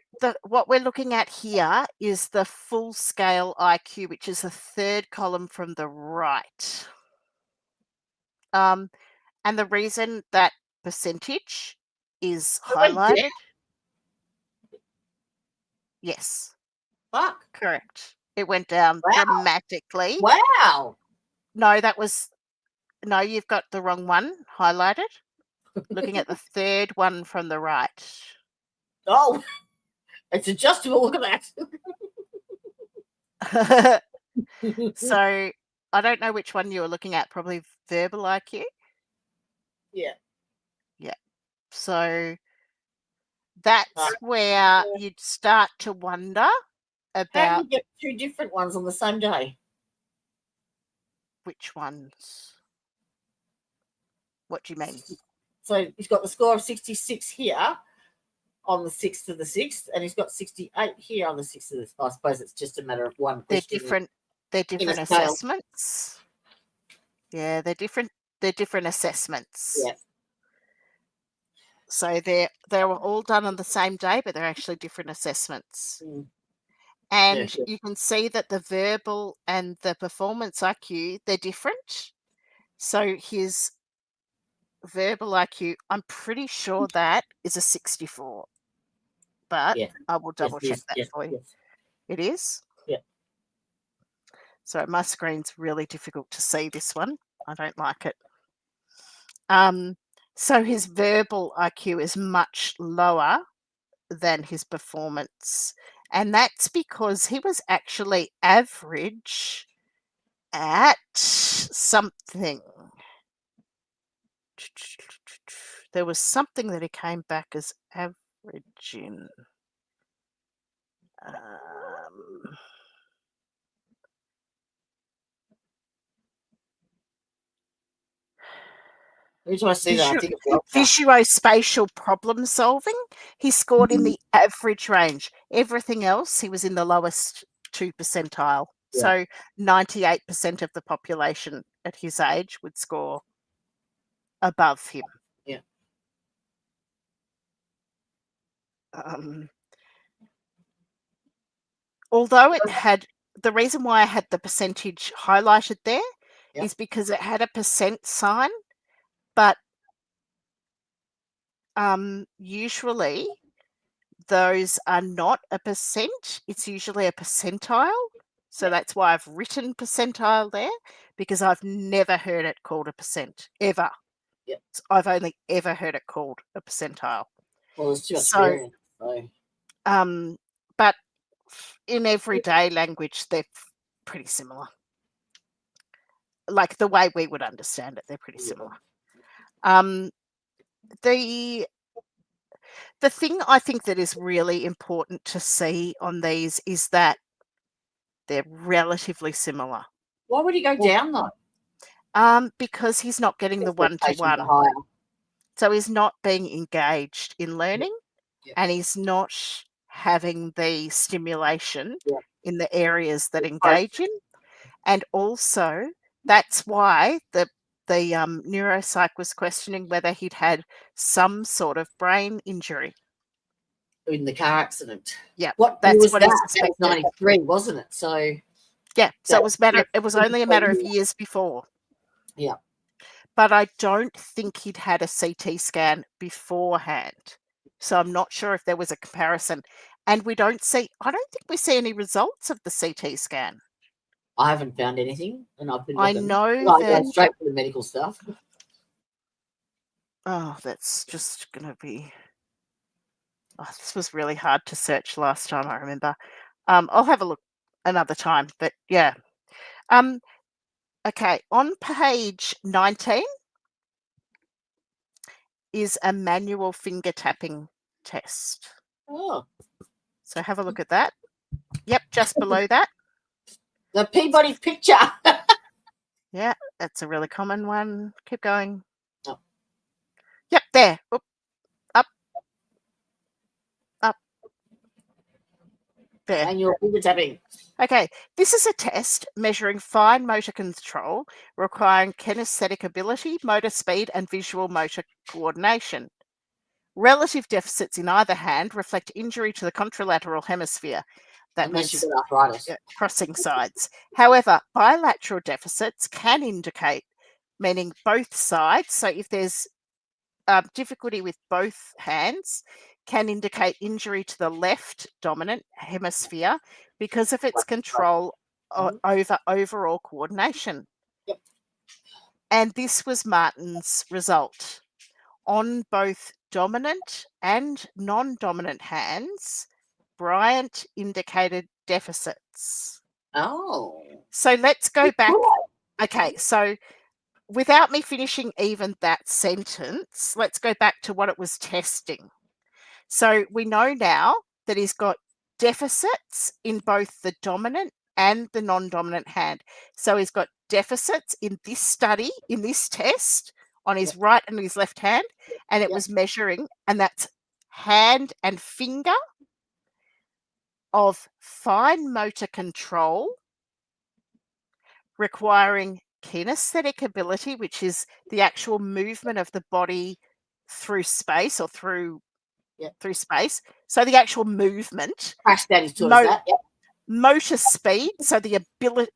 what we're looking at here is the full scale IQ, which is the third column from the right. And the reason that percentage is highlighted. Yes. Fuck. Correct. It went down dramatically. Wow. No, you've got the wrong one highlighted. Looking at the third one from the right. Oh, it's adjustable. Look at that. So I don't know which one you were looking at. Probably verbal IQ. Yeah. Yeah. So that's where you'd start to wonder about. How do you get two different ones on the same day? Which ones? What do you mean? So he's got the score of 66 here on the 6th of the 6th, and he's got 68 here on the 6th of the 6th. I suppose it's just a matter of one question. They're different assessments. Yeah, they're different assessments. Yeah. So they were all done on the same day, but they're actually different assessments. Mm. And you can see that the verbal and the performance IQ, they're different. So his verbal IQ, I'm pretty sure that is a 64. But I will double check that for you. Yes. It is? Yeah. So my screen's really difficult to see this one. I don't like it. So his verbal IQ is much lower than his performance. And that's because he was actually average at something. There was something that he came back as average in. Every time I see that, I think of visuospatial problem solving. He scored in the average range. Everything else, he was in the lowest 2 percentile. Yeah. So 98% of the population at his age would score above him. Yeah. Although it had, the reason why I had the percentage highlighted there is because it had a percent sign, but usually those are not a percent. It's usually a percentile. So that's why I've written percentile there, because I've never heard it called a percent, ever. Yep. I've only ever heard it called a percentile. Well, it's just experience. But in everyday language, they're pretty similar. Like the way we would understand it, they're pretty similar. The thing I think that is really important to see on these is that they're relatively similar. Why would he go down though? Because he's not getting the one-to-one. So he's not being engaged in learning, Yep. and he's not having the stimulation Yep. in the areas that engage him. And also, that's why the neuropsych was questioning whether he'd had some sort of brain injury. In the car accident. Yeah, What that's year was what he that? That was suspected. 93, wasn't it? So Yeah, so that- it was it was only a matter of Yeah. years before. Yeah. But I don't think he'd had a CT scan beforehand. So I'm not sure if there was a comparison. And I don't think we see any results of the CT scan. I haven't found anything, and I've been I looking. know I that. go straight for the medical stuff. Oh, that's just going to be. Oh, this was really hard to search last time, I remember. I'll have a look another time, but yeah. Okay, on page 19 is a manual finger tapping test. Oh, So have a look at that. Yep, just below that. the Peabody picture. Yeah, that's a really common one. Keep going. Oh. Yep, there. Oop. Up. There. Manual finger tapping. Okay, this is a test measuring fine motor control requiring kinesthetic ability, motor speed, and visual motor coordination. Relative deficits in either hand reflect injury to the contralateral hemisphere. That Unless means you've got arthritis. crossing sides. However, bilateral deficits can indicate, meaning both sides. So if there's difficulty with both hands, can indicate injury to the left dominant hemisphere because of its control over overall coordination. Yep. And this was Martin's result. On both dominant and non-dominant hands, Bryant indicated deficits. Oh. So let's go back. Cool. Okay, so without me finishing even that sentence, let's go back to what it was testing. So we know now that he's got deficits in both the dominant and the non-dominant hand. So he's got deficits in this study, in this test, on his right and his left hand, and it was measuring, and that's hand and finger of fine motor control requiring kinesthetic ability, which is the actual movement of the body through space or through space. So the actual movement. Crash that is towards that. Yep. Motor speed, so the ability,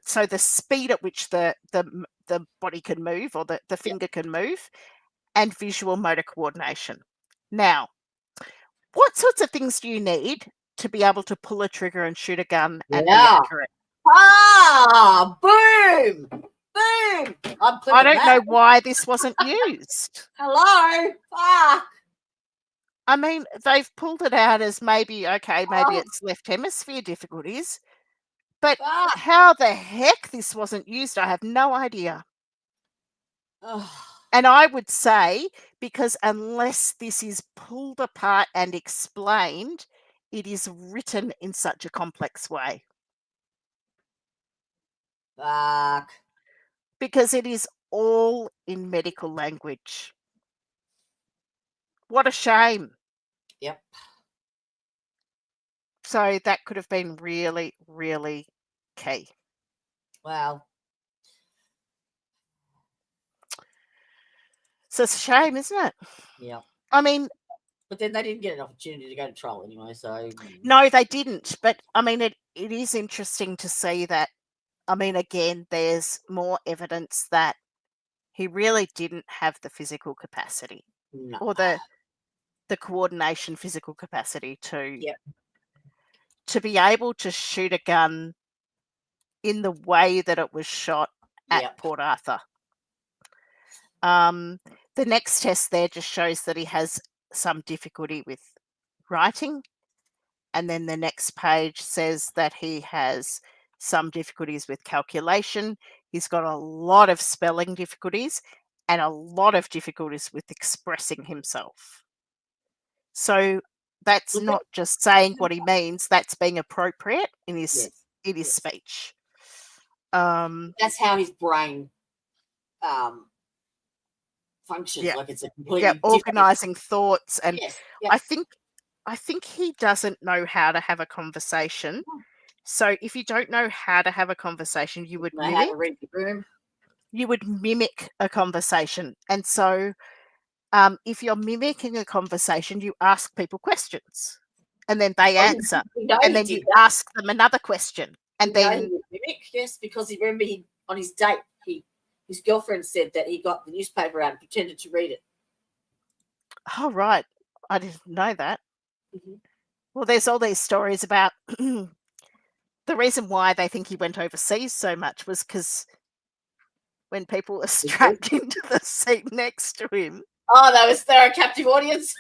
so the speed at which the body can move or the finger can move, and visual motor coordination. Now, what sorts of things do you need to be able to pull a trigger and shoot a gun and be accurate? Ah, boom, boom. I don't know why this wasn't used. Hello. Ah. I mean, they've pulled it out as maybe it's left hemisphere difficulties, but how the heck this wasn't used, I have no idea. And I would say, because unless this is pulled apart and explained, it is written in such a complex way. Fuck. Because it is all in medical language. What a shame. Yep. So that could have been really, really key. Wow. So it's a shame, isn't it? Yeah. I mean, but then they didn't get an opportunity to go to trial anyway, so. No, they didn't. But I mean, it is interesting to see that. I mean, again, there's more evidence that he really didn't have the physical capacity or the coordination physical capacity to be able to shoot a gun in the way that it was shot at Port Arthur. The next test there just shows that he has some difficulty with writing. And then the next page says that he has some difficulties with calculation. He's got a lot of spelling difficulties and a lot of difficulties with expressing himself. So that's not just saying what he means, that's being appropriate in his speech. That's how his brain functions. Yeah. Like it's a completely Yeah, different. organizing thoughts, and Yes. Yeah. I think he doesn't know how to have a conversation. So if you don't know how to have a conversation, you would Know how mimic. to read the room. You would mimic a conversation, and so if you're mimicking a conversation, you ask people questions, and then they answer, We know and he then did you that. ask them another question, and We know he then would mimic, yes, because he remember on his date, his girlfriend said that he got the newspaper out and pretended to read it. oh right, I didn't know that. Mm-hmm. Well, there's all these stories about the reason why they think he went overseas so much was because when people were strapped into the seat next to him. Oh, they're a captive audience.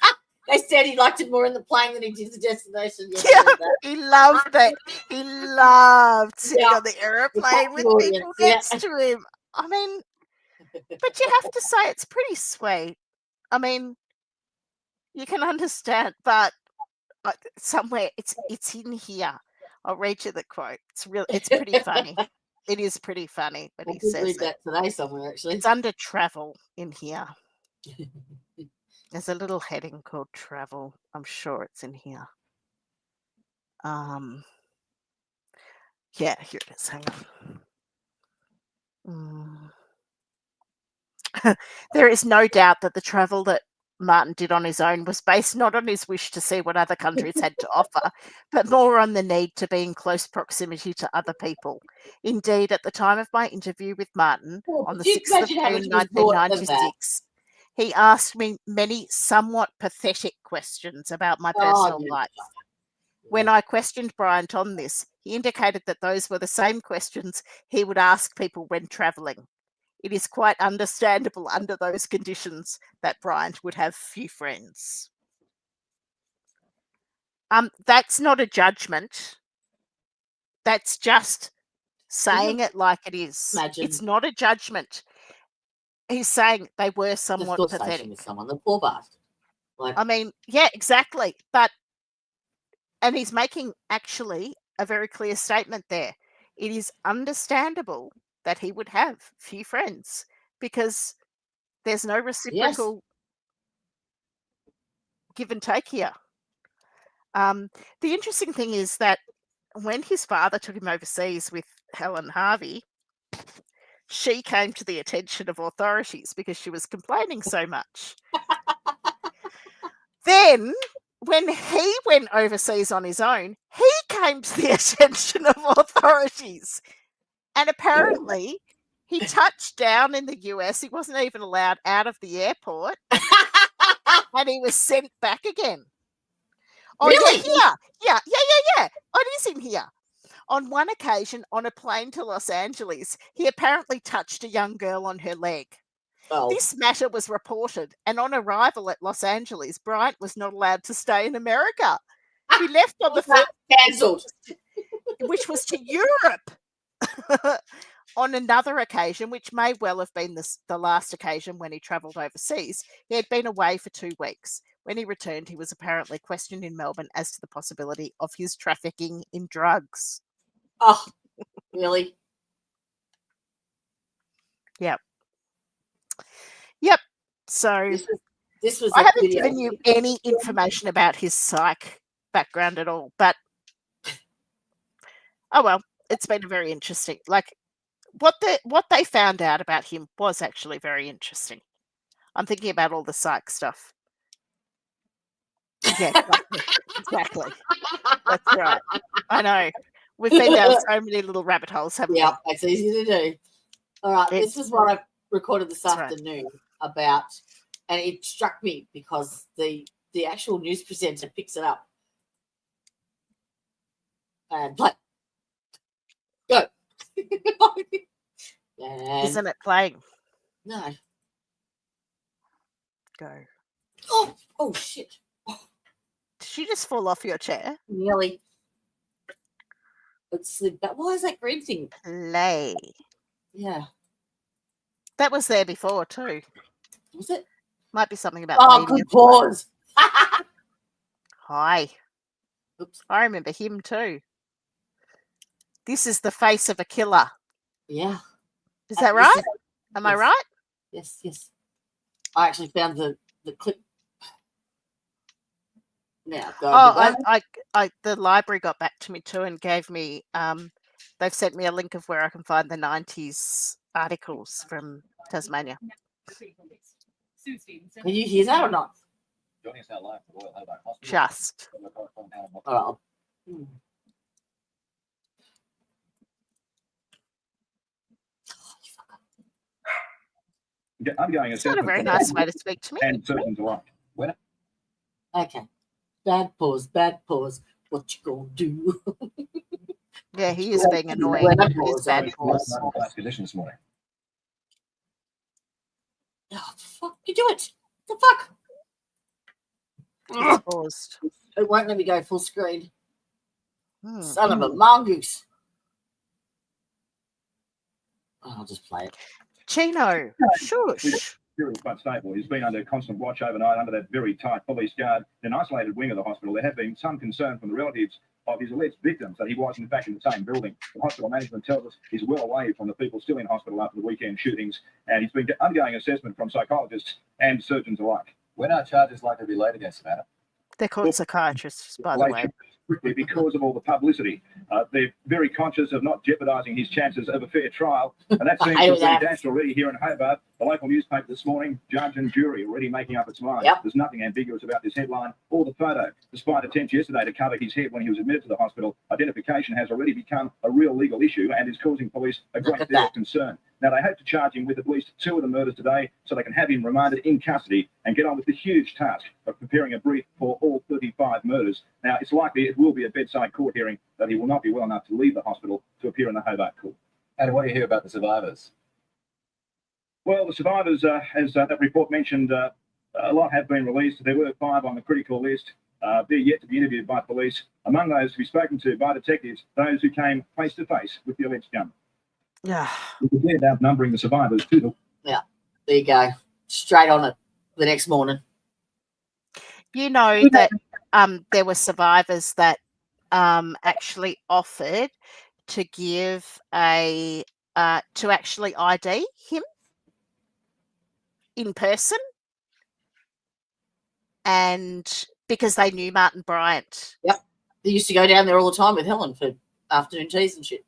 They said he liked it more in the plane than he did the destination. Yeah, he loved it. He loved sitting on the aeroplane with people next to him. I mean, but you have to say it's pretty sweet. I mean, you can understand, but somewhere it's in here. I'll read you the quote. It's pretty funny. It is pretty funny when he says read that today somewhere, actually. It's under travel in here. There's a little heading called travel. I'm sure it's in here. Yeah, here it is. Hang on. There is no doubt that the travel that Martin did on his own was based not on his wish to see what other countries had to offer, but more on the need to be in close proximity to other people. Indeed, at the time of my interview with Martin on the 6th of June 1996, he asked me many somewhat pathetic questions about my personal life. When I questioned Bryant on this, he indicated that those were the same questions he would ask people when travelling. It is quite understandable under those conditions that Bryant would have few friends. That's not a judgment. That's just saying it like it is. Imagine. It's not a judgment. He's saying they were somewhat pathetic. With someone, the poor bastard. I mean, yeah, exactly. And he's making actually a very clear statement there. It is understandable that he would have few friends because there's no reciprocal give and take here. The interesting thing is that when his father took him overseas with Helen Harvey, she came to the attention of authorities because she was complaining so much. Then, when he went overseas on his own, he came to the attention of authorities. And apparently, he touched down in the US. He wasn't even allowed out of the airport. And he was sent back again. Oh, really? Yeah. It is in here. On one occasion, on a plane to Los Angeles, he apparently touched a young girl on her leg. Oh. This matter was reported, and on arrival at Los Angeles, Bryant was not allowed to stay in America. He left on the first cancelled, which was to Europe. On another occasion, which may well have been the last occasion when he travelled overseas, he had been away for 2 weeks. When he returned, he was apparently questioned in Melbourne as to the possibility of his trafficking in drugs. Oh, really? Yep. So this was. I haven't given you any information about his psych background at all, but oh well, it's been very interesting. Like what they found out about him was actually very interesting. I'm thinking about all the psych stuff. Yeah, exactly. That's right. I know. We've been down so many little rabbit holes, haven't we? Yeah, it's easy to do. All right, this is what I recorded this afternoon about, and it struck me because the actual news presenter picks it up. And play. Go. Isn't it playing? No. Go. Oh shit. Did you just fall off your chair? Nearly. Let's slip back. Why is that green thing? Play. Yeah. That was there before too. Was it? Might be something about. Oh, good pause. Hi. Oops. I remember him too. This is the face of a killer. Yeah. Is that right? Am I right? Yes. I actually found the clip. Now, the library got back to me too and gave me. They've sent me a link of where I can find the 90s articles from Tasmania. Can you hear that or not? Joining us now live from Royal Hobart Hospital. Just. Oh. Undergoing It's not a very nice way to speak to me. And surgeons alike. Okay. Bad pause. What you gonna do? Yeah, he is being annoying. It's bad pause. Condition this morning. Oh, fuck. You do it. The fuck? It's paused. It won't let me go full screen. Hmm. Son of a mongoose. Oh, I'll just play it. Chino, shush. Serious but stable. He's been under constant watch overnight under that very tight police guard. In an isolated wing of the hospital, there have been some concern from the relatives of his alleged victims that he was in fact in the same building. The hospital management tells us he's well away from the people still in hospital after the weekend shootings, and he's been undergoing assessment from psychologists and surgeons alike. When are charges likely to be laid against him, Anna? They're called psychiatrists, by the way. Quickly because of all the publicity. They're very conscious of not jeopardising his chances of a fair trial, and that seems to be dashed already here in Hobart. The local newspaper this morning, judge and jury already making up its mind. Yep. There's nothing ambiguous about this headline or the photo. Despite attempts yesterday to cover his head when he was admitted to the hospital, identification has already become a real legal issue and is causing police a great deal of concern. Now, they hope to charge him with at least 2 of the murders today so they can have him remanded in custody and get on with the huge task of preparing a brief for all 35 murders. Now, it's likely it will be a bedside court hearing that he will not be well enough to leave the hospital to appear in the Hobart court. And what do you hear about the survivors? Well, the survivors, as that report mentioned, a lot have been released. There were 5 on the critical list. They're yet to be interviewed by police. Among those to be spoken to by detectives, those who came face to face with the alleged gunman. Yeah. We're outnumbering the survivors too. Yeah, there you go. Straight on it the next morning. You know that there were survivors that actually offered to give to actually ID him in person, and because they knew Martin Bryant. Yep, they used to go down there all the time with Helen for afternoon teas and shit.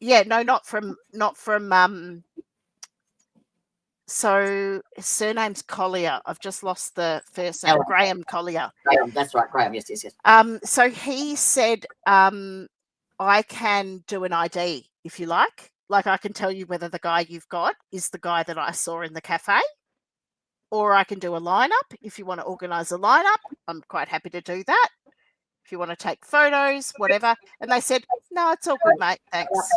Yeah, no, not from. So his surname's Collier. I've just lost the first name. Graham Collier. Graham, that's right, Graham. Yes. So he said, I can do an ID if you like. Like, I can tell you whether the guy you've got is the guy that I saw in the cafe, or I can do a lineup if you want to organise a lineup. I'm quite happy to do that. If you want to take photos, whatever. And they said, no, it's all good, mate. Thanks.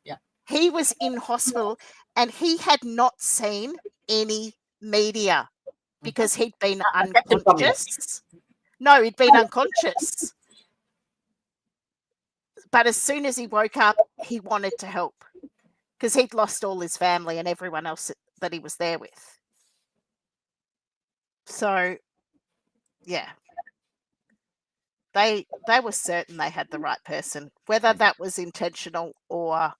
Yeah. He was in hospital and he had not seen any media because he'd been unconscious. No, he'd been unconscious. But as soon as he woke up, he wanted to help because he'd lost all his family and everyone else that he was there with. So, yeah. They were certain they had the right person, whether that was intentional or.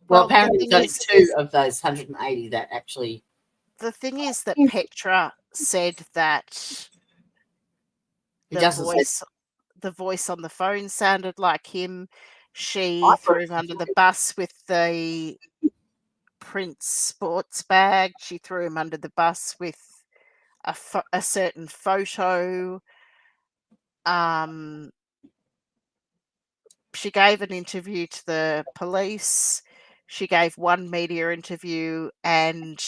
Well, apparently there's only 2 of those 180 that actually. The thing is that Petra said that the voice on the phone sounded like him. She threw him under the bus with the Prince sports bag. She threw him under the bus with a certain photo. She gave an interview to the police. She gave one media interview, and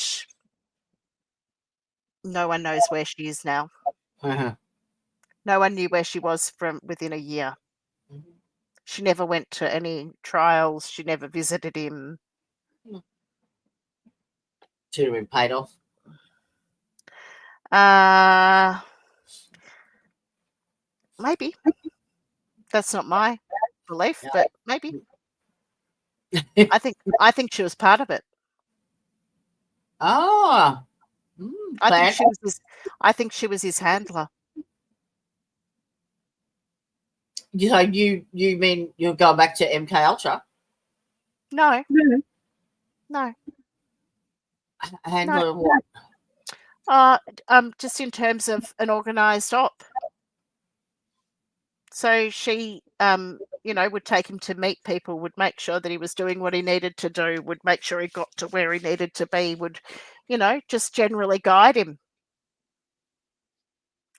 no one knows where she is now. Uh-huh. No one knew where she was from within a year. Mm-hmm. She never went to any trials. She never visited him. Should have been paid off. Maybe. That's not my belief, but maybe. I think she was part of it. Oh. I think she was his handler. So you mean you're going back to MK Ultra? No. No. Handler of what? Just in terms of an organised op. So she, would take him to meet people, would make sure that he was doing what he needed to do, would make sure he got to where he needed to be, would, just generally guide him.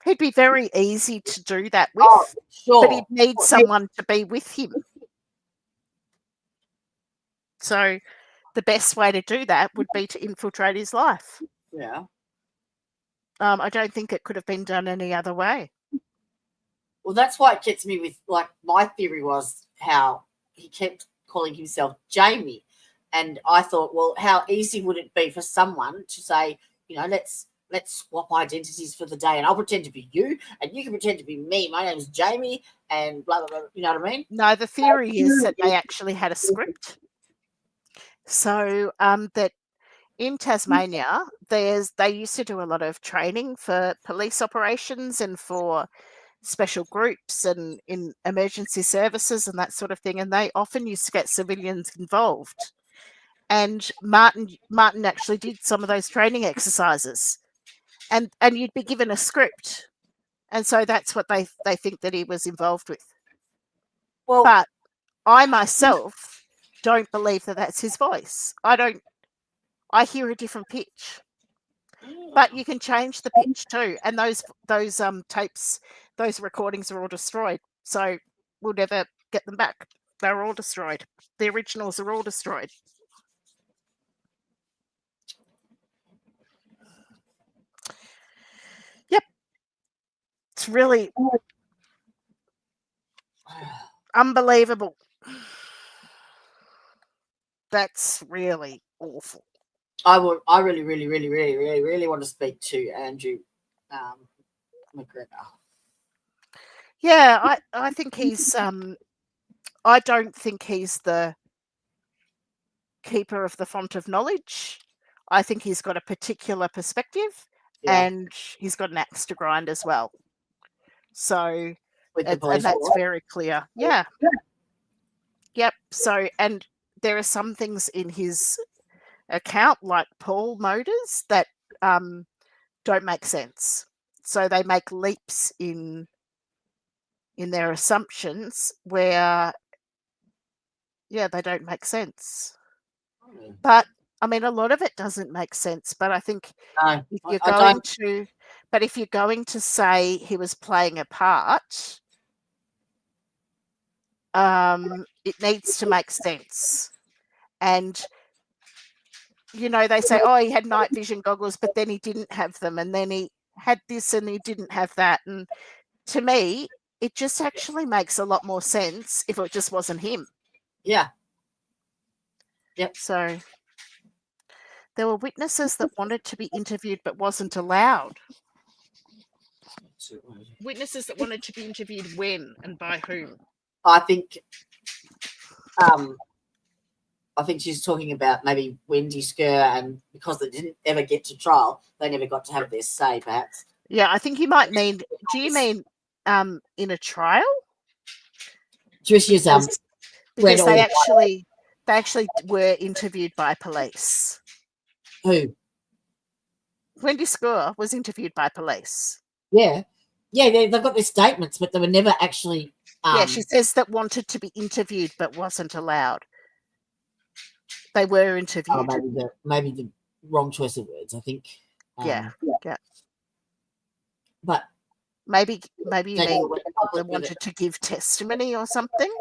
He'd be very easy to do that with, Sure. but he'd need someone to be with him. So the best way to do that would be to infiltrate his life. Yeah. I don't think it could have been done any other way. Well, that's why it gets me with, like, my theory was how he kept calling himself Jamie. And I thought, well, how easy would it be for someone to say, let's swap identities for the day, and I'll pretend to be you and you can pretend to be me. My name is Jamie and blah, blah, blah. You know what I mean? No, the theory is that they actually had a script. So that in Tasmania, they used to do a lot of training for police operations and for special groups and in emergency services and that sort of thing. And they often used to get civilians involved. And Martin actually did some of those training exercises. And you'd be given a script. And so that's what they think that he was involved with. Well, but I myself don't believe that that's his voice. I hear a different pitch. But you can change the pitch too. And those tapes, those recordings are all destroyed. So we'll never get them back. They're all destroyed. The originals are all destroyed. Yep. It's really unbelievable. That's really awful. I really, really, really, really, really, really want to speak to Andrew McGregor. Yeah, I think he's I don't think he's the keeper of the font of knowledge. I think he's got a particular perspective and he's got an axe to grind as well. So and that's very clear. Yeah. Yep. So and there are some things in his account, like Paul Motors, that don't make sense. So they make leaps in their assumptions where, they don't make sense. But I mean, a lot of it doesn't make sense. But I think if you're going to say he was playing a part, it needs to make sense. And they say, oh, he had night vision goggles, but then he didn't have them, and then he had this and he didn't have that. And to me, it just actually makes a lot more sense if it just wasn't him. Yeah. Yep. So there were witnesses that wanted to be interviewed but wasn't allowed. Witnesses that wanted to be interviewed when and by whom? I think she's talking about maybe Wendy Skur, and because they didn't ever get to trial, they never got to have their say, perhaps. Yeah, I think you might mean. Do you mean in a trial? Just use because they actually were interviewed by police. Who? Wendy Skur was interviewed by police. Yeah, they've got their statements, but they were never actually. She says that wanted to be interviewed but wasn't allowed. They were interviewed. Oh, maybe the wrong choice of words, I think. Yeah. But maybe you mean they wanted to give testimony or something.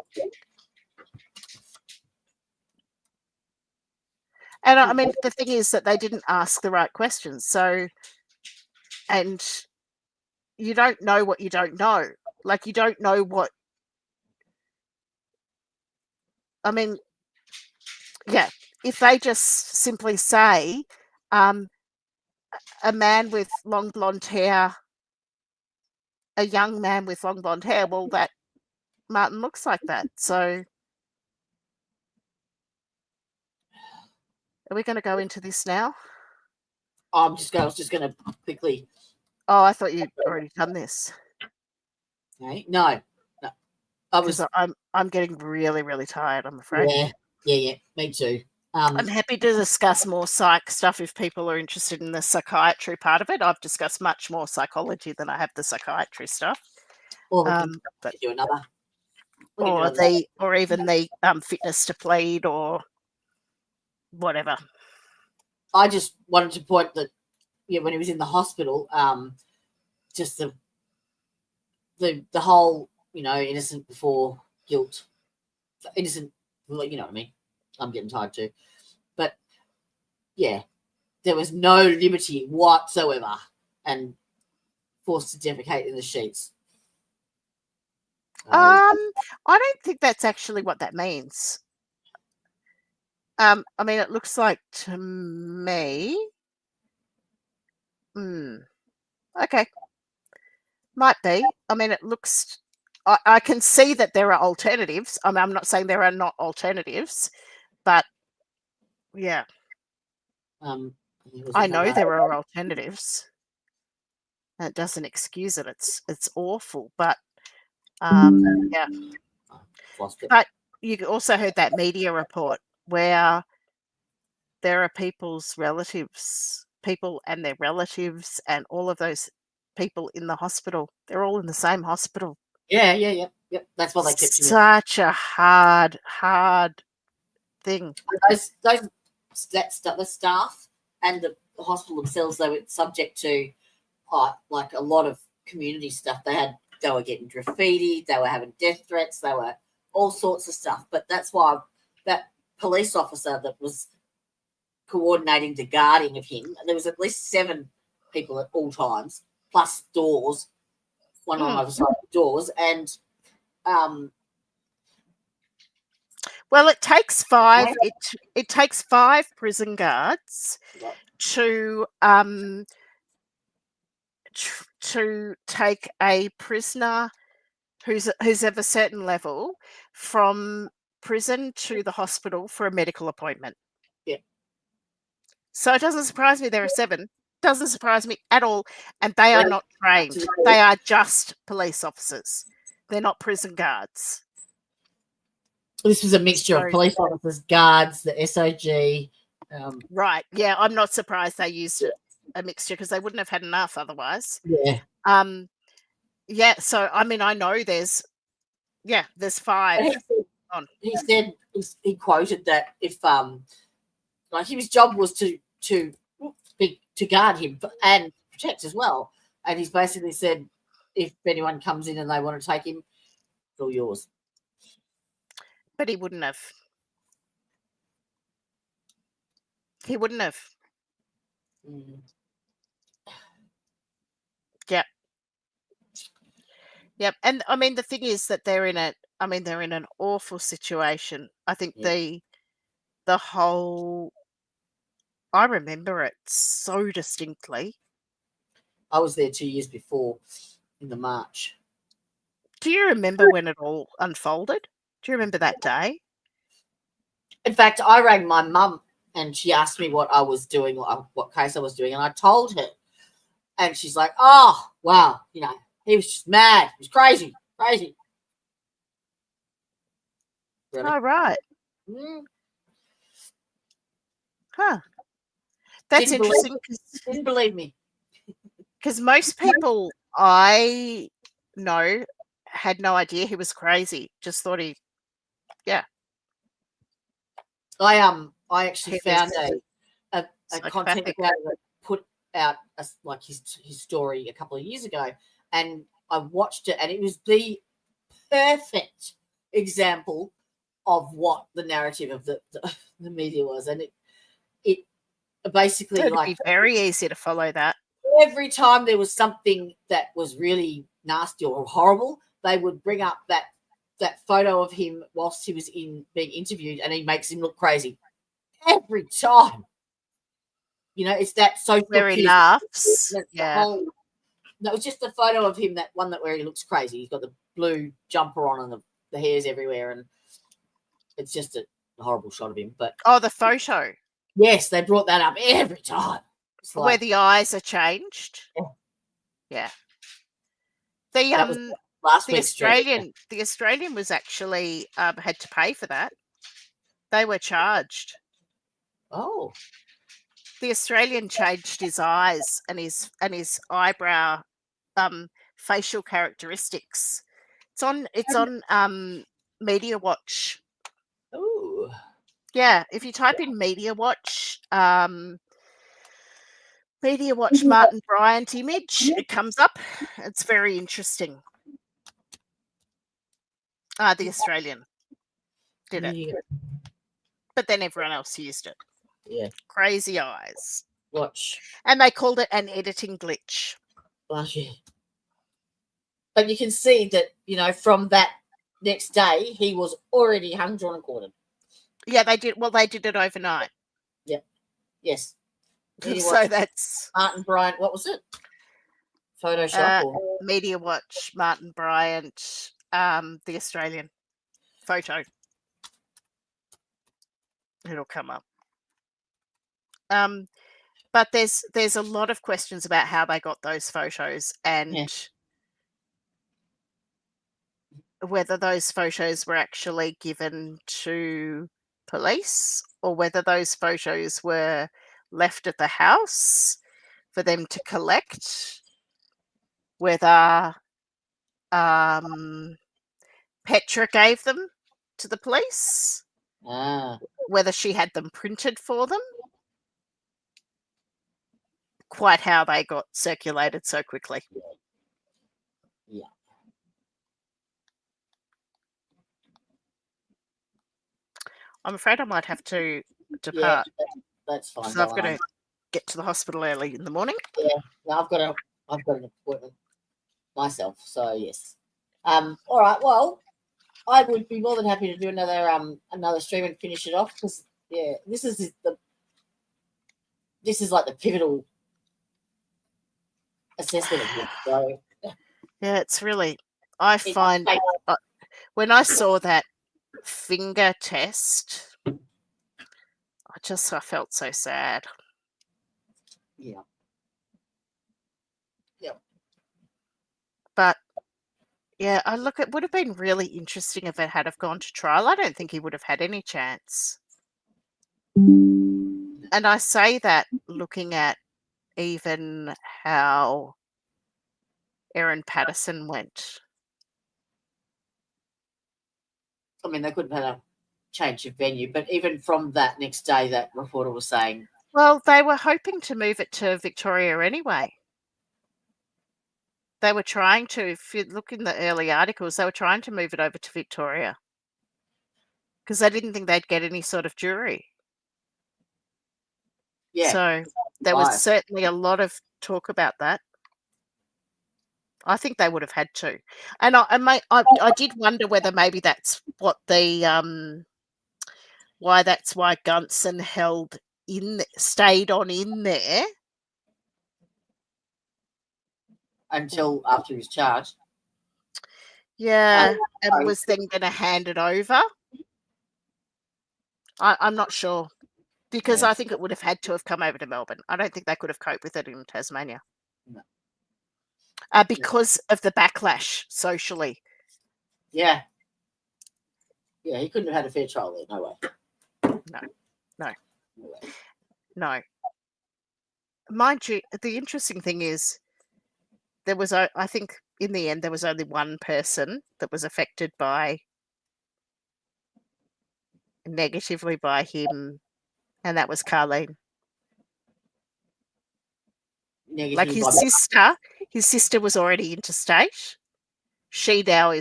And I mean, the thing is that they didn't ask the right questions. So, and you don't know what you don't know. Like, you don't know what. I mean, yeah, if they just simply say a man with long blonde hair, a young man with long blonde hair, well, that Martin looks like that. So are we going to go into this now? I was just going to quickly. Oh, I thought you'd already done this. Okay. No. I'm getting really, really tired, I'm afraid. Yeah. Yeah, me too. I'm happy to discuss more psych stuff if people are interested in the psychiatry part of it. I've discussed much more psychology than I have the psychiatry stuff. Or we can But do another. or even the fitness to plead or whatever. I just wanted to point that, when he was in the hospital, just the whole, innocent before guilt, innocent, you know what I mean? I'm getting tired too. But yeah, there was no liberty whatsoever and forced to defecate in the sheets. I don't think that's actually what that means. I mean, it looks like to me. Okay. Might be. I mean, it looks. I can see that there are alternatives. I mean, I'm not saying there are not alternatives, but yeah. I know there are alternatives. That doesn't excuse it. It's awful, but yeah. But you also heard that media report where there are people's relatives, people and their relatives, and all of those people in the hospital. They're all in the same hospital. Yeah. That's what they kept. Such a hard thing. The staff and the hospital themselves, they were subject to like a lot of community stuff. They were getting graffiti, they were having death threats, they were all sorts of stuff. But that's why that police officer that was coordinating the guarding of him, there was at least 7 people at all times, plus doors, one on either side of the doors, and well, it takes 5. It takes 5 prison guards to take a prisoner who's of a certain level from prison to the hospital for a medical appointment. Yeah. So it doesn't surprise me there are 7. Doesn't surprise me at all, and they are not trained. They are just police officers. They're not prison guards. This was a mixture of police officers, guards, the SOG. Right. Yeah, I'm not surprised they used a mixture because they wouldn't have had enough otherwise. Yeah. Yeah. So I mean, I know there's 5. He said he quoted that if like his job was to guard him and protect as well, and he's basically said if anyone comes in and they want to take him, it's all yours. But he wouldn't have. He wouldn't have. Yep. And I mean, the thing is that they're in an awful situation. I think the whole. I remember it so distinctly. I was there 2 years before in the March. Do you remember when it all unfolded? Do you remember that day? In fact, I rang my mum and she asked me what I was doing, what case I was doing, and I told her. And she's like, oh, wow, he was just mad. He was crazy. Really? Oh, right. Huh. That's interesting. Didn't believe me. Because most people I know had no idea he was crazy. Just thought I actually found a content creator that put out his story a couple of years ago, and I watched it, and it was the perfect example of what the narrative of the media was, and it basically it'd be very easy to follow that. Every time there was something that was really nasty or horrible, they would bring up that photo of him whilst he was being interviewed, and he makes him look crazy every time. It's that social where he laughs. No, it's just the photo of him, that one where he looks crazy. He's got the blue jumper on and the hair's everywhere, and it's just a horrible shot of him. But the photo. Yes, they brought that up every time. Where the eyes are changed. Yeah. The Australian was actually had to pay for that. They were charged. Oh, The Australian changed his eyes and his eyebrow facial characteristics. It's on Media Watch. ooh, Yeah, if you type in Media Watch Martin Bryant image, it comes up. It's very interesting. The Australian did it, yeah, but then everyone else used it. yeah. Crazy eyes. Watch, And they called it an editing glitch. blushy. But you can see that, you know, from that next day, he was already hung, drawn, and quartered. Yeah, they did. Well, they did it overnight. Yes. Media So Watch, that's Martin Bryant. What was it? Photoshop or Media Watch, Martin Bryant, the Australian photo. It'll come up. But there's a lot of questions about how they got those photos and whether those photos were actually given to police or whether those photos were left at the house for them to collect, whether Petra gave them to the police, whether she had them printed for them. Quite how they got circulated so quickly. yeah. I'm afraid I might have to Yeah, depart. that's fine. So I've got to get to the hospital early in the morning. Yeah, no, I've got an appointment myself. So yes. All right. Well, I would be more than happy to do another stream and finish it off because this is like the pivotal assessment of it. So Yeah, it's really. I find when I saw that finger test, I felt so sad. Yeah. But yeah, it would have been really interesting if it had have gone to trial. I don't think he would have had any chance. And I say that looking at even how Erin Patterson went. I mean, they could have had a change of venue, but even from that next day, that reporter was saying. Well, they were hoping to move it to Victoria anyway. They were trying to, if you look in the early articles, they were trying to move it over to Victoria because they didn't think they'd get any sort of jury. Yeah. So there was certainly a lot of talk about that. I think they would have had to. And I did wonder whether maybe that's what why Gunson stayed on in there. Until after his charge. Yeah, and was then going to hand it over. I'm not sure because I think it would have had to have come over to Melbourne. I don't think they could have coped with it in Tasmania. No. Because of the backlash socially. Yeah. Yeah, he couldn't have had a fair trial there. No way. No. Mind you, the interesting thing is there was, I think in the end, there was only one person that was affected negatively by him, and that was Carleen. Like his sister was already interstate. She now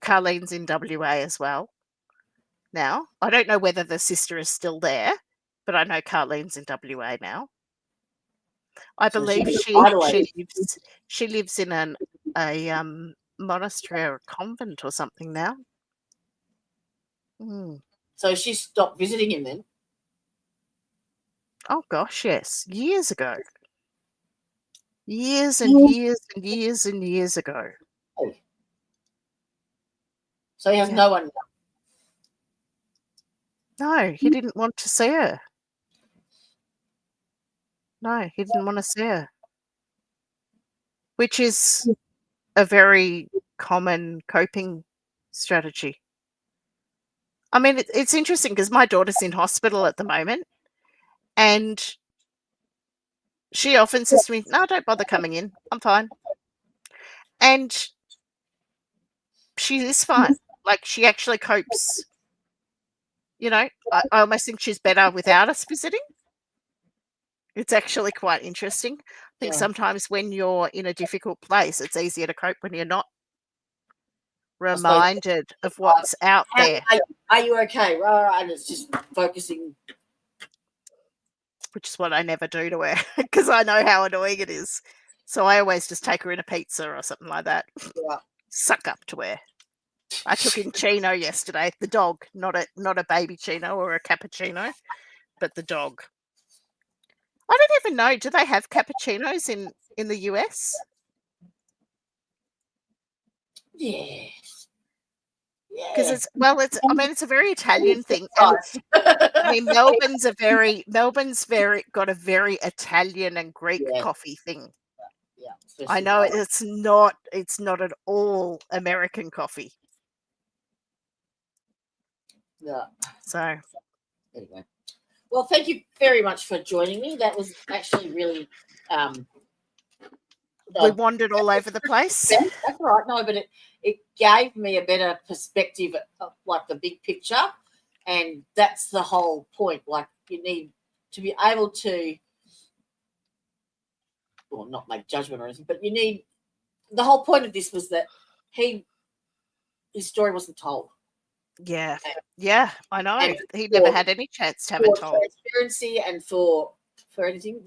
Carleen's in WA as well. Now, I don't know whether the sister is still there, but I know Carleen's in WA now. I believe she lives in a monastery or a convent or something now. So she stopped visiting him then? Oh gosh, yes. Years ago. Years and years and years and years ago. Oh. So he has no one. No, he didn't want to see her. No, he didn't want to see her. Which is a very common coping strategy. I mean, it's interesting because my daughter's in hospital at the moment, and she often says to me, "No, don't bother coming in. I'm fine." And she is fine. Like, she actually copes. You know, I almost think she's better without us visiting. It's actually quite interesting. I think Yeah. sometimes when you're in a difficult place, it's easier to cope when you're not suppose- reminded of what's out there, Are you okay? Right, and it's just focusing. which is what I never do to her because I know how annoying it is. So I always just take her in a pizza or something like that. Yeah. Suck up to her. I took in Chino yesterday, the dog, not a baby Chino or a cappuccino, but the dog. I don't even know. Do they have cappuccinos in the US? Yes. Because Yeah. it's a very Italian thing. And I mean, Melbourne's got a very Italian and Greek Yeah. coffee thing. Yeah. I know it's not at all American coffee. Yeah. So Anyway. Well, thank you very much for joining me. That was actually really we wandered all over the place. That's all right. No, but it gave me a better perspective of like the big picture, and that's the whole point. Like, you need to be able to, well, not make judgment or anything, but you need. The whole point of this was that his story wasn't told. Yeah, I know. And He never had any chance to have it For told. transparency and for anything,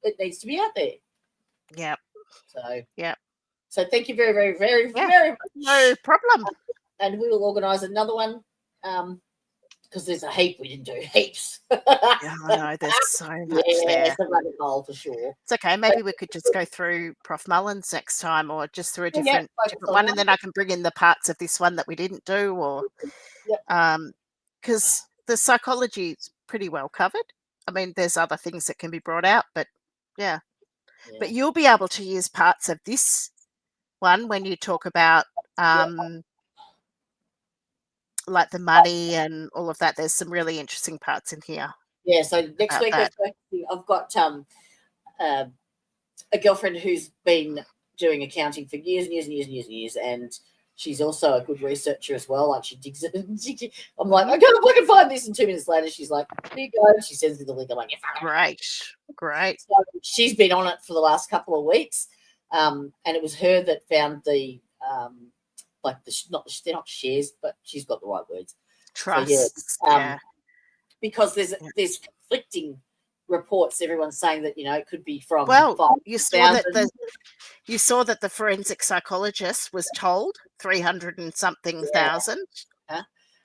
it needs to be out there. Yeah. So yeah. So thank you very, very, very, Yeah. very much. No problem. And we will organise another one because there's a heap we didn't do. Heaps. Yeah, I know. There's so much there. It's a rabbit hole for sure. It's okay. Maybe we could just go through Prof. Mullen's next time, or just through a different one, and then I can bring in the parts of this one that we didn't do, or because the psychology is pretty well covered. I mean, there's other things that can be brought out, but yeah. But you'll be able to use parts of this one when you talk about like the money and all of that. There's some really interesting parts in here. Yeah, so next week I've got a girlfriend who's been doing accounting for years and years and years and years and years, and she's also a good researcher as well. Like, she digs it. I'm like, I can find this, and 2 minutes later she's like, here you go. And she sends me the link. I'm like, yeah, great. So she's been on it for the last couple of weeks, and it was her that found the they're not shares, but she's got the right words. Trust. So, because there's conflicting reports. Everyone's saying that it could be from. Well, you saw that the forensic psychologist was told 300 and something thousand.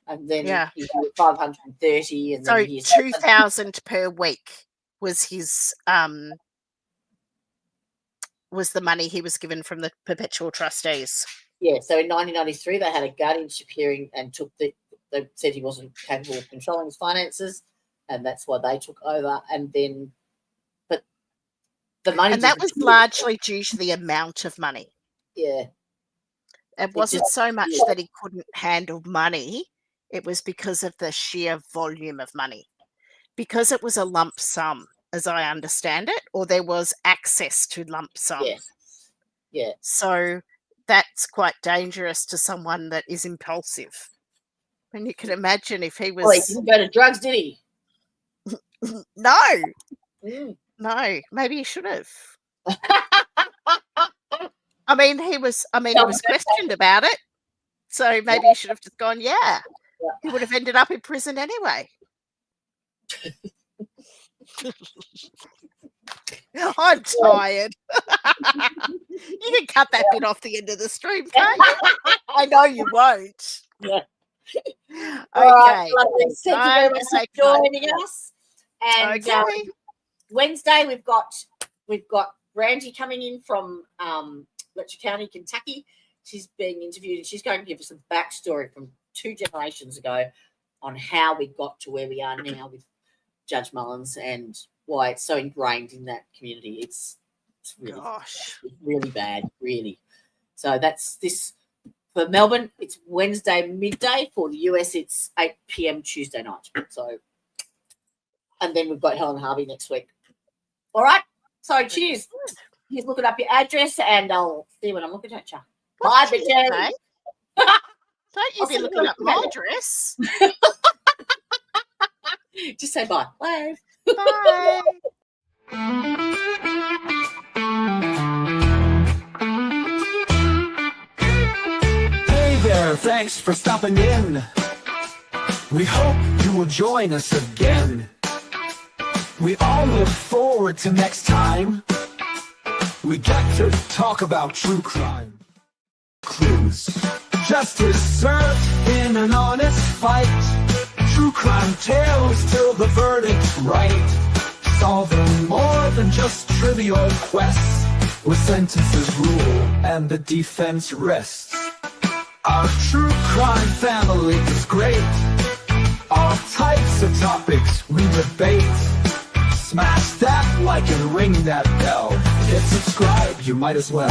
And then 530, and so then 2,000 per week was his was the money he was given from the perpetual trustees. Yeah, so in 1993 they had a guardianship hearing and they said he wasn't capable of controlling his finances, and that's why they took over. And then, but the money, and that was largely due to the amount of money. Yeah, it wasn't so much that he couldn't handle money. It was because of the sheer volume of money, because it was a lump sum, as I understand it, or there was access to lump sum. Yeah. So that's quite dangerous to someone that is impulsive. And you can imagine if he was. Well, he didn't go to drugs, did he? No. No. Maybe he should have. I mean, he was questioned about it. So maybe he should have just gone, yeah. He would have ended up in prison anyway. I'm tired. You can cut that bit off the end of the stream, can't you? I know you won't. Yeah. Okay. All right, lovely. Thank you very much for joining us. And Wednesday we've got Brandy coming in from Letcher County, Kentucky. She's being interviewed, and she's going to give us some backstory from 2 generations ago on how we got to where we are now with Judge Mullins and why it's so ingrained in that community. It's really, really bad, really. So that's this For Melbourne, it's Wednesday midday. For the US, it's 8 p.m. Tuesday night. So, and then we've got Helen Harvey next week. All right. So, cheers. He's looking up your address, and I'll see when I'm looking at you. Bye, bitches. Don't you be looking up my address. Just say bye. Bye. Bye. Hey there, thanks for stopping in. We hope you will join us again. We all look forward to next time. We get to talk about true crime. Clues. Justice served in an honest fight. True crime tales till the verdict's right. Solving more than just trivial quests, where sentences rule and the defense rests. Our true crime family is great. All types of topics we debate. Smash that like and ring that bell. Hit subscribe, you might as well.